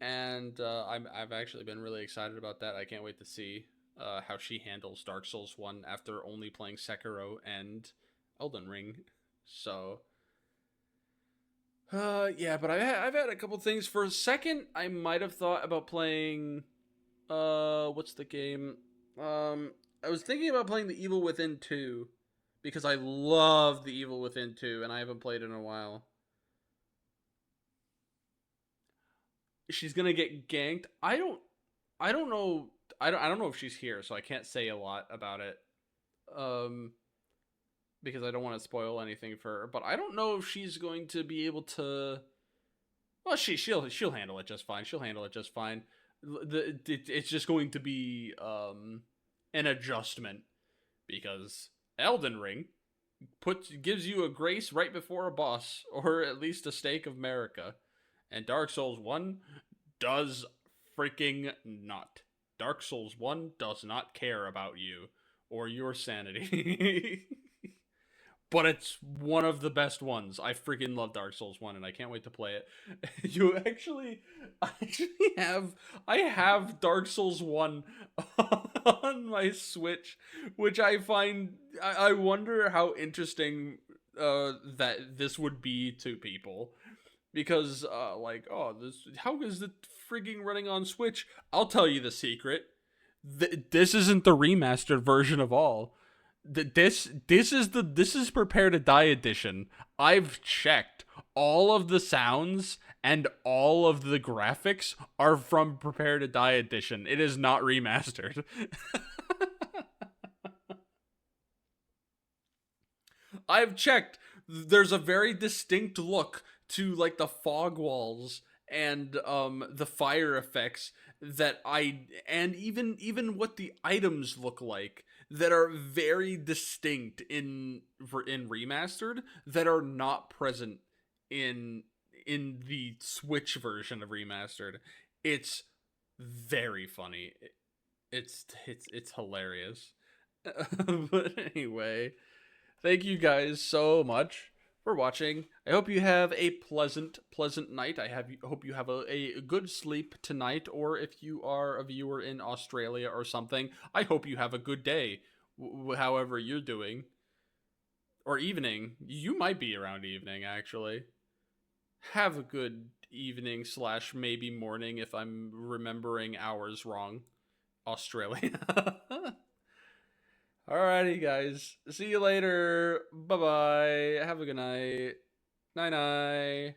[SPEAKER 3] And I've actually been really excited about that. I can't wait to see how she handles Dark Souls 1 after only playing Sekiro and Elden Ring. So, yeah, but I've had a couple things. For a second, I might have thought about playing, what's the game? I was thinking about playing The Evil Within 2. Because I love The Evil Within 2, and I haven't played it in a while. She's gonna get ganked. I don't know. I don't know if she's here, so I can't say a lot about it. Because I don't want to spoil anything for her. But I don't know if she's going to be able to. Well, she'll handle it just fine. She'll handle it just fine. It's just going to be an adjustment because Elden Ring gives you a grace right before a boss, or at least a stake of Marika. And Dark Souls 1 does freaking not. Dark Souls 1 does not care about you or your sanity. But it's one of the best ones. I freaking love Dark Souls 1 and I can't wait to play it. I have Dark Souls 1 on my Switch, which I find, I wonder how interesting that this would be to people. Because, how is it frigging running on Switch? I'll tell you the secret. This isn't the remastered version of all. This is Prepare to Die edition. I've checked. All of the sounds and all of the graphics are from Prepare to Die edition. It is not remastered. I've checked. There's a very distinct look to like the fog walls
[SPEAKER 1] and the fire effects and even what the items look like that are very distinct in remastered that are not present in the Switch version of remastered. It's very funny. It's hilarious. But anyway, thank you guys so much for watching. I hope you have a pleasant night. Hope you have a good sleep tonight, or if you are a viewer in Australia or something, I hope you have a good day, however you're doing. Or evening. You might be around evening, actually. Have a good evening / maybe morning if I'm remembering hours wrong. Australia. Alrighty, guys. See you later. Bye bye. Have a good night. Night night.